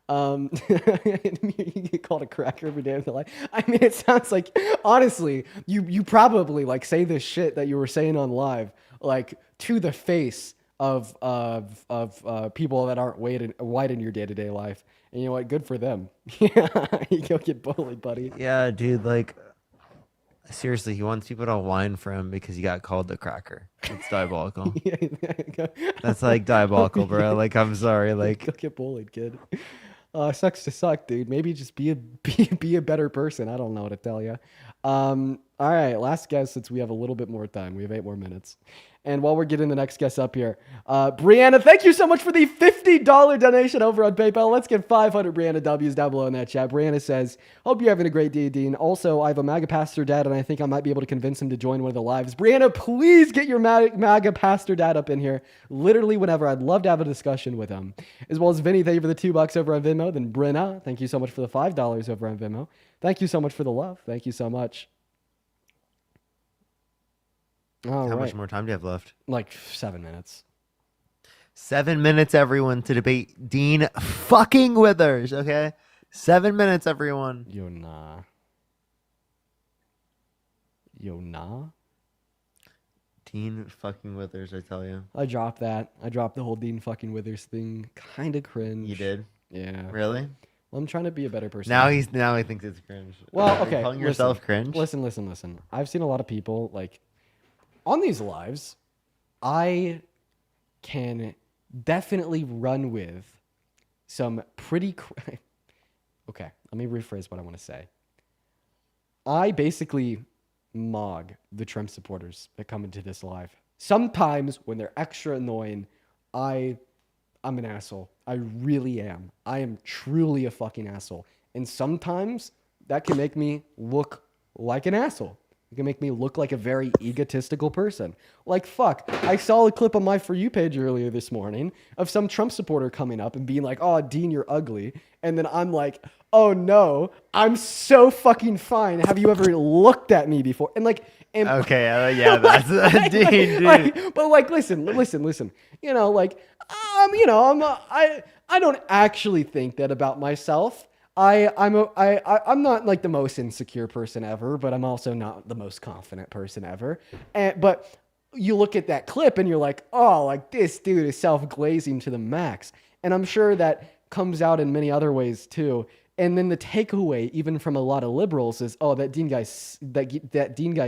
You get called a cracker every day of your life. I mean, it sounds like, honestly, you probably like say this shit that you were saying on live, like to the face of people that aren't white in your day to day life. And you know what? Good for them. Yeah, you go get bullied, buddy. Yeah, dude, like seriously, he wants people to whine for him because he got called the cracker. It's diabolical. That's like diabolical, bro. Like, I'm sorry. Like, Go get bullied, kid. Sucks to suck, dude. Maybe just be a better person. I don't know what to tell you. All right, last guess since we have a little bit more time. We have 8 more minutes. And while we're getting the next guest up here, Brianna, thank you so much for the $50 donation over on PayPal. Let's get 500 Brianna W's down below in that chat. Brianna says, hope you're having a great day, Dean. Also, I have a MAGA pastor dad, and I think I might be able to convince him to join one of the lives. Brianna, please get your MAGA pastor dad up in here literally whenever. I'd love to have a discussion with him. As well as Vinny, thank you for the $2 over on Venmo. Then Brenna, thank you so much for the $5 over on Venmo. Thank you so much for the love. Thank you so much. All how right. much more time do you have left? Like 7 minutes. 7 minutes, everyone, to debate Dean fucking Withers, okay? 7 minutes, everyone. Yo, nah. Yo, nah. Dean fucking Withers, I tell you. I dropped that. I dropped the whole Dean fucking Withers thing. Kind of cringe. You did? Yeah. Really? Well, I'm trying to be a better person. Now he thinks it's cringe. Well, Are you okay. calling yourself cringe? Listen. I've seen a lot of people like on these lives. I can definitely run with some pretty. Okay, let me rephrase what I want to say. I basically mog the Trump supporters that come into this live. Sometimes when they're extra annoying, I'm an asshole. I really am. I am truly a fucking asshole. And sometimes that can make me look like an asshole. It can make me look like a very egotistical person. Like, fuck, I saw a clip on my For You page earlier this morning of some Trump supporter coming up and being like, oh, Dean, you're ugly. And then I'm like, oh no, I'm so fucking fine. Have you ever looked at me before? And like, okay, yeah, that's Dean, dude. But like, listen. You know, like, I don't actually think that about myself. I'm not like the most insecure person ever, but I'm also not the most confident person ever. But you look at that clip and you're like, oh, like this dude is self-glazing to the max. And I'm sure that comes out in many other ways too. And then the takeaway, even from a lot of liberals, is, oh, that Dean guy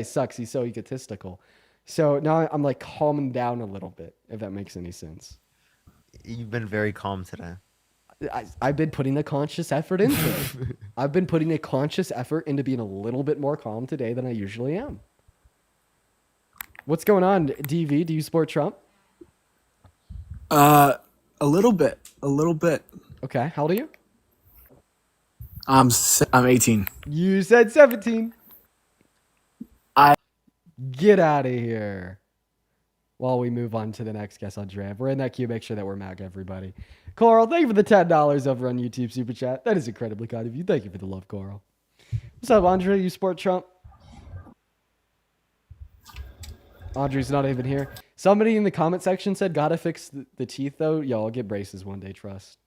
sucks. He's so egotistical. So now I'm like calming down a little bit, if that makes any sense. You've been very calm today. I've been putting a conscious effort into it. I've been putting a conscious effort into being a little bit more calm today than I usually am. What's going on, DV? Do you support Trump? A little bit. A little bit. Okay. How old are you? I'm 18. You said 17. I Get out of here. While we move on to the next guest on draft, we're in that queue. Make sure that we're MAGA, everybody. Coral, thank you for the $10 over on YouTube Super Chat. That is incredibly kind of you. Thank you for the love, Coral. What's up, Andre? You support Trump? Audrey's not even here. Somebody in the comment section said, gotta fix the teeth, though. Yo, I'll get braces one day. Trust.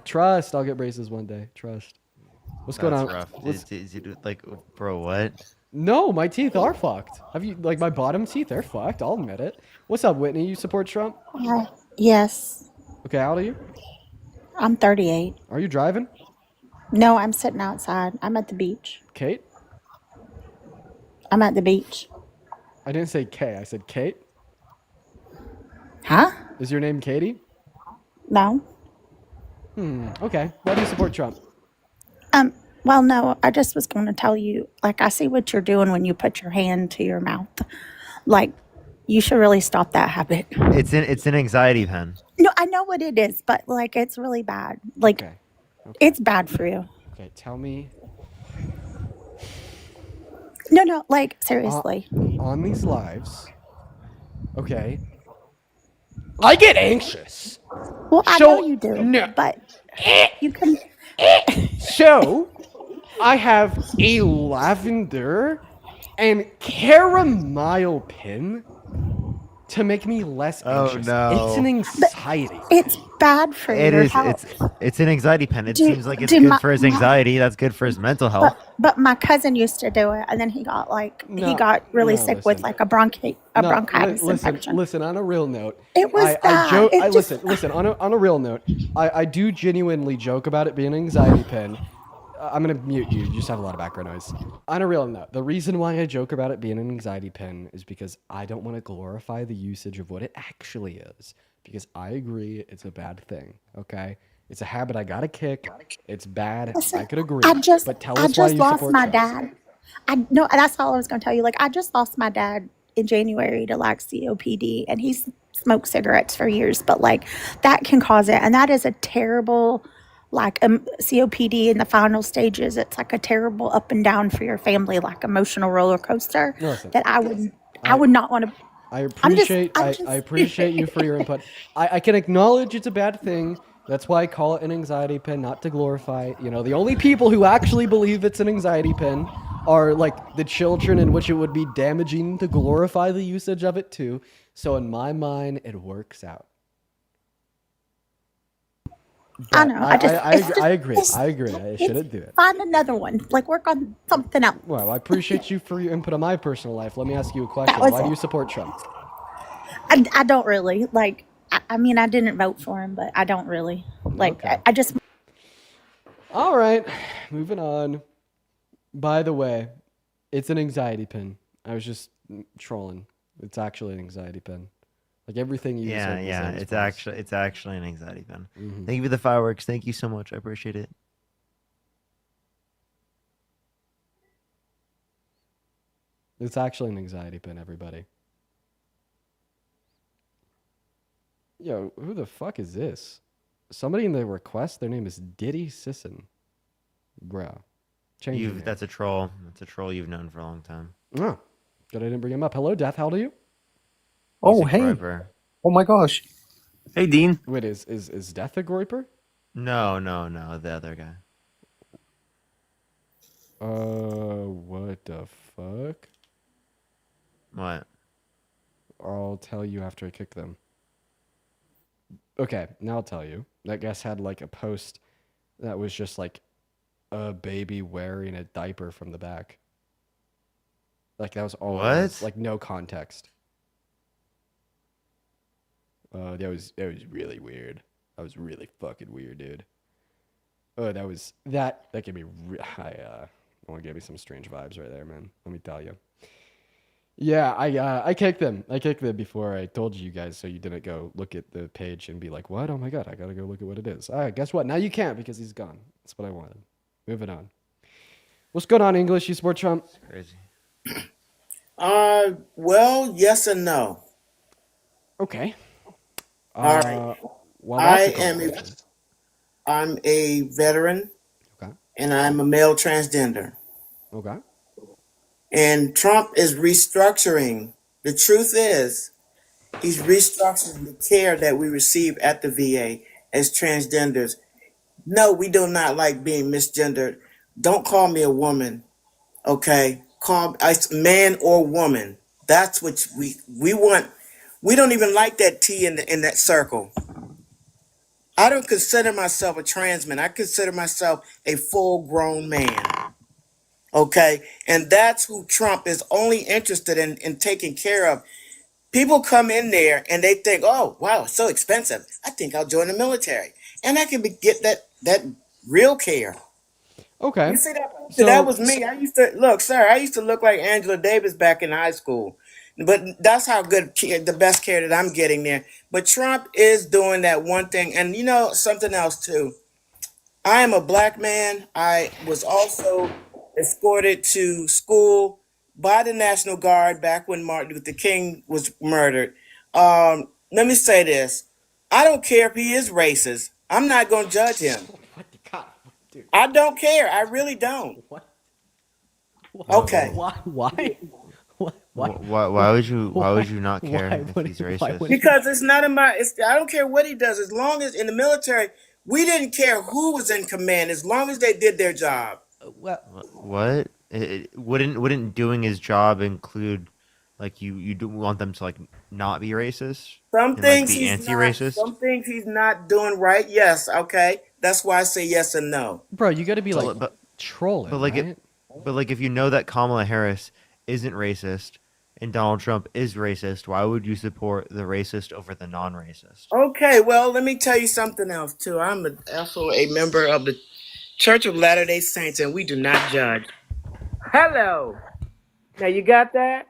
Trust. I'll get braces one day. Trust. What's going on? Rough. What's- Like, bro, what? No, my teeth are fucked. Have you, like, my bottom teeth are fucked. I'll admit it. What's up, Whitney? You support Trump? Yes, Okay, how old are you? I'm 38. Are you driving? No, I'm sitting outside. I'm at the beach. Kate? I'm at the beach. I didn't say Kay. I said Kate. Huh? Is your name Katie? No. Okay. Why do you support Trump? Well, no, I just was going to tell you, like, I see what you're doing when you put your hand to your mouth. Like, you should really stop that habit. It's an anxiety pen. No, I know what it is, but, like, it's really bad. Like, it's bad for you. Okay, tell me. No, like, seriously. On these lives, okay, I get anxious. Well, I So- know you do, no. but you can. So, I have a lavender and caramel pin to make me less anxious. no. It's an anxiety. It's bad for It your is. health. It's an anxiety pen. It Do- seems like it's do good my- for his my- anxiety. That's good for his mental health. But my cousin used to do it, and then he got No, really no, sick with listen. like a bronchitis infection. Listen. On a real note, It was I bad. joke. It just- Listen. On a real note, I do genuinely joke about it being an anxiety pin. I'm gonna mute you. You just have a lot of background noise. On a real note, the reason why I joke about it being an anxiety pin is because I don't want to glorify the usage of what it actually is. Because I agree, it's a bad thing. Okay, it's a habit I gotta kick. It's bad. I could agree. but tell I us why just you lost support my Trump. dad. No, that's all I was going to tell you. Like, I just lost my dad in January to like COPD, and he's smoked cigarettes for years, but like that can cause it, and that is a terrible. Like COPD in the final stages, it's like a terrible up and down for your family, like emotional roller coaster. Listen, that I would not want to. I I'm just- appreciate I'm I, just- I appreciate you for your input. I can acknowledge it's a bad thing. That's why I call it an anxiety pin, not to glorify it. You know, the only people who actually believe it's an anxiety pin are like the children in which it would be damaging to glorify the usage of it too. So in my mind, it works out. I But know. I just. it's just- I agree. it's- I agree. I it's- shouldn't do it. Find another one. Like, work on something else. Well, I appreciate you for your input on my personal life. Let me ask you a question. was Why do it. you support Trump? I don't really like. I mean, I didn't vote for him, but I don't really like. I just. All right, moving on. By the way, it's an anxiety pin. I was just trolling. It's actually an anxiety pin. Like everything you Yeah, said. was yeah. in It's response. actually an anxiety pen. Mhm. Thank you for the fireworks. Thank you so much. I appreciate it. It's actually an anxiety pin, everybody. Yo, who the fuck is this? Somebody in the request, their name is Diddy Sisson. Bro. Change your name. That's a troll. That's a troll you've known for a long time. Oh, good I didn't bring him up. Hello, Death. How old are you? Oh, hey. Groiper. Oh my gosh. Hey, Dean. Wait, is Death a Groiper? No, the other guy. What the fuck? What? I'll tell you after I kick them. Okay, now I'll tell you. That guest had like a post that was just like a baby wearing a diaper from the back. Like that was all it was, What? like no context. That was really weird. That was really fucking weird, dude. That gave me gave me some strange vibes right there, man. Let me tell you. Yeah, I kicked them. I kicked them before I told you guys, so you didn't go look at the page and be like, "What? Oh my god, I gotta go look at what it is." All right, guess what? Now you can't because he's gone. That's what I wanted. Moving on. What's going on, English? You support Trump? Crazy. Well, yes and no. Okay. All right. Well, I that's a am a, contradiction. I'm a veteran Okay. and I'm a male transgender. Okay. And Trump is restructuring. The truth is, he's restructuring the care that we receive at the VA as transgenders. No, we do not like being misgendered. Don't call me a woman, okay? Call us man or woman. That's what we want. We don't even like that T in that circle. I don't consider myself a trans man. I consider myself a full-grown man. Okay, and that's who Trump is only interested in taking care of. People come in there and they think, "Oh, wow, it's so expensive. I think I'll join the military, and I can get that real care." Okay. You see that? So That was me. I used to look, sir. I used to look like Angela Davis back in high school, but that's how good the best care that I'm getting there. But Trump is doing that one thing, and you know something else too. I am a black man. I was also escorted to school by the National Guard back when Martin Luther King was murdered. Let me say this. I don't care if he is racist. I'm not going to judge him. I don't care. I really don't. Okay. Why? Why? Why would you not care if would he's he- why racist? would he- Because it's not in my. I don't care what he does. As long as in the military, we didn't care who was in command. As long as they did their job. What? Wouldn't doing his job include like you do want them to like not be racist Some and like things be he's not. anti-racist? Some things he's not doing right. Yes. Okay. That's why I say yes and no. Bro, you got to be So, like but- trolling, But like right? if you know that Kamala Harris isn't racist and Donald Trump is racist, why would you support the racist over the non-racist? Okay. Well, let me tell you something else too. I'm also a member of the Church of Latter-day Saints, and we do not judge. Hello. Now you got that?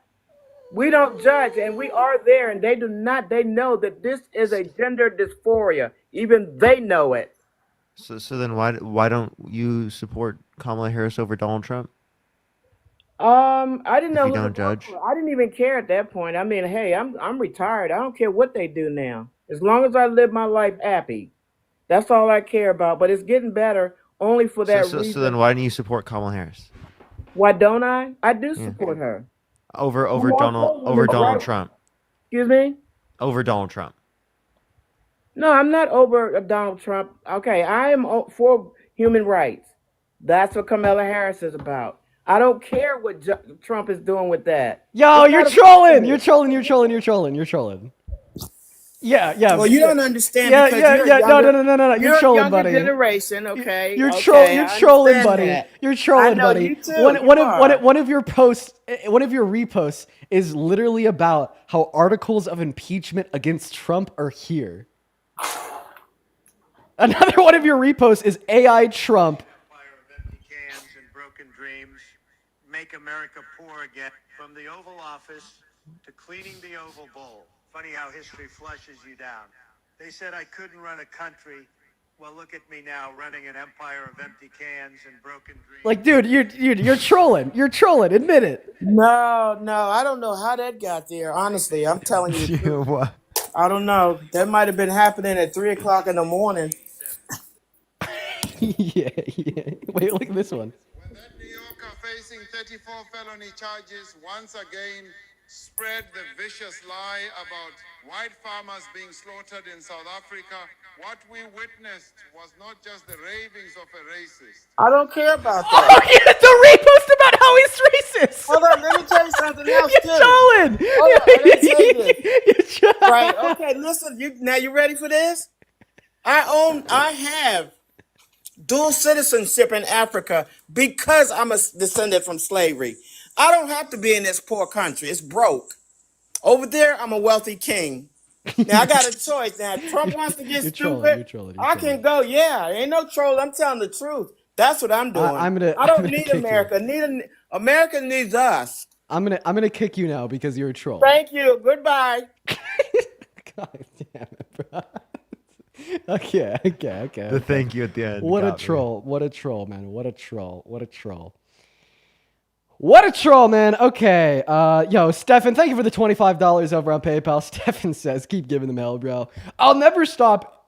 We don't judge, and we are there, and they do not. They know that this is a gender dysphoria. Even they know it. So then why don't you support Kamala Harris over Donald Trump? I didn't If know you who to don't vote judge? for. I didn't even care at that point. I mean, hey, I'm retired. I don't care what they do now. As long as I live my life happy, that's all I care about. But it's getting better only for that So reason. then why don't you support Kamala Harris Why don't I? I do Yeah. support her. over I'm also Donald right. Trump? Excuse me? Over Donald Trump. No, I'm not over Donald Trump. Okay, I am for human rights. That's what Kamala Harris is about. I don't care what Trump is doing with that. Yo, It's you're not about trolling. me. You're trolling. You're trolling. You're trolling. You're trolling. Yeah, yeah. Well, you yeah. don't understand Yeah, because yeah, you're yeah. No, younger, no, no, no, no, no. You're you're a trolling, younger buddy. generation. Okay, You're okay, You're I trolling, understand buddy. that. You're I trolling, know buddy. you too. You are. One of your posts, one of your reposts is literally about how articles of impeachment against Trump are here. Another one of your reposts is AI Trump. Make America poor again. From the Oval Office to cleaning the Oval Bowl. Funny how history flushes you down. They said I couldn't run a country. Well, look at me now, running an empire of empty cans and broken dreams. Like, dude, you're trolling. You're trolling. Admit it. No, I don't know how that got there. Honestly, I'm telling you. The truth. What? I don't know. That might have been happening at 3:00 in the morning. Yeah. Wait, look at this one. Facing 34 felony charges, once again spread the vicious lie about white farmers being slaughtered in South Africa. What we witnessed was not just the ravings of a racist. I don't care about Oh, that. yeah, the repost about how he's racist. Hold on, let me tell you something else You're too. trolling. Hold on, let me tell you this. You're trolling. Right? Okay, listen. You ready for this? I have dual citizenship in Africa because I'm a descendant from slavery. I don't have to be in this poor country. It's broke. Over there, I'm a wealthy king. Now I got a choice. Now if Trump wants to get You're stupid, trolling. I can go. Yeah, ain't no troll. I'm telling the truth. That's what I'm doing. I'm gonna need kick America. America needs us. I'm gonna kick you now because you're a troll. Thank you. Goodbye. God damn it, bro. Okay. The thank you at the end. What a got me. troll. What a troll, man. What a troll. What a troll, man. Okay. Yo, Stefan, thank you for the $25 over on PayPal. Stefan says, keep giving them hell, bro. I'll never stop.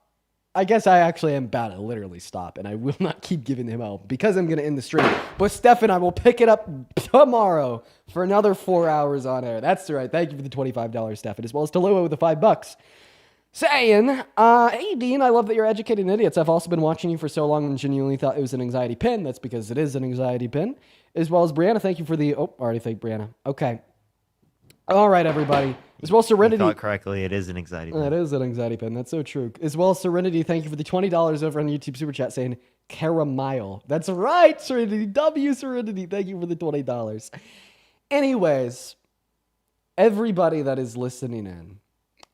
I guess I actually am about to literally stop, and I will not keep giving him hell because I'm going to end the stream. But Stefan, I will pick it up tomorrow for another 4 hours on air. That's right. Thank you for the $25, Stefan, as well as Talua with the $5. Saying, hey, Dean, I love that you're educating idiots. I've also been watching you for so long and genuinely thought it was an anxiety pin. That's because it is an anxiety pin. As well as Brianna, thank you for the... Oh, already thank Brianna. Okay. All right, everybody. As well as Serenity... You thought correctly, it is an anxiety pin. It is an anxiety pin. That's so true. As well as Serenity, thank you for the $20 over on the YouTube Super Chat saying, Caramile. That's right, Serenity. W Serenity. Thank you for the $20. Anyways, everybody that is listening in,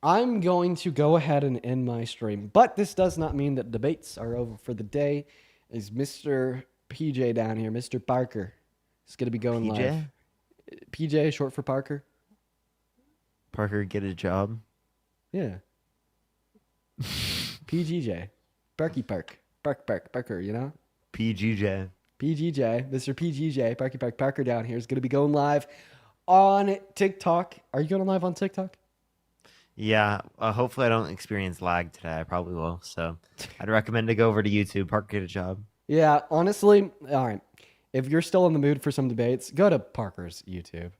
I'm going to go ahead and end my stream. But this does not mean that debates are over for the day. Is Mr. PJ down here, Mr. Parker, is going to be going PJ? live. PJ, short for Parker? Parker, get a job. Yeah. PGJ. Parky Park. Parker, you know? PGJ. PGJ. Mr. PGJ, Parky Park Parker down here is going to be going live on TikTok. Are you going live on TikTok? Yeah, hopefully I don't experience lag today. I probably will. So I'd recommend to go over to YouTube. Parker, get a job. Yeah, honestly, all right. If you're still in the mood for some debates, go to Parker's YouTube.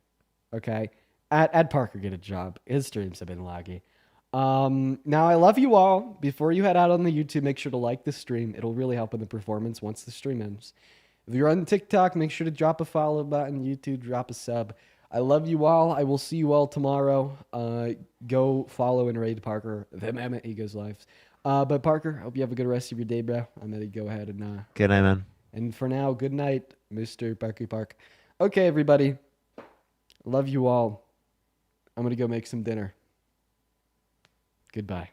Okay? At Parker, get a job. His streams have been laggy. Now, I love you all. Before you head out on the YouTube, make sure to like the stream. It'll really help in the performance once the stream ends. If you're on TikTok, make sure to drop a follow button. YouTube, drop a sub. I love you all. I will see you all tomorrow. Go follow and raid Parker. The Mammoth Egos Lives. But Parker, hope you have a good rest of your day, bro. I'm going to go ahead and... Good night, man. And for now, good night, Mr. Parky Park. Okay, everybody. Love you all. I'm going to go make some dinner. Goodbye.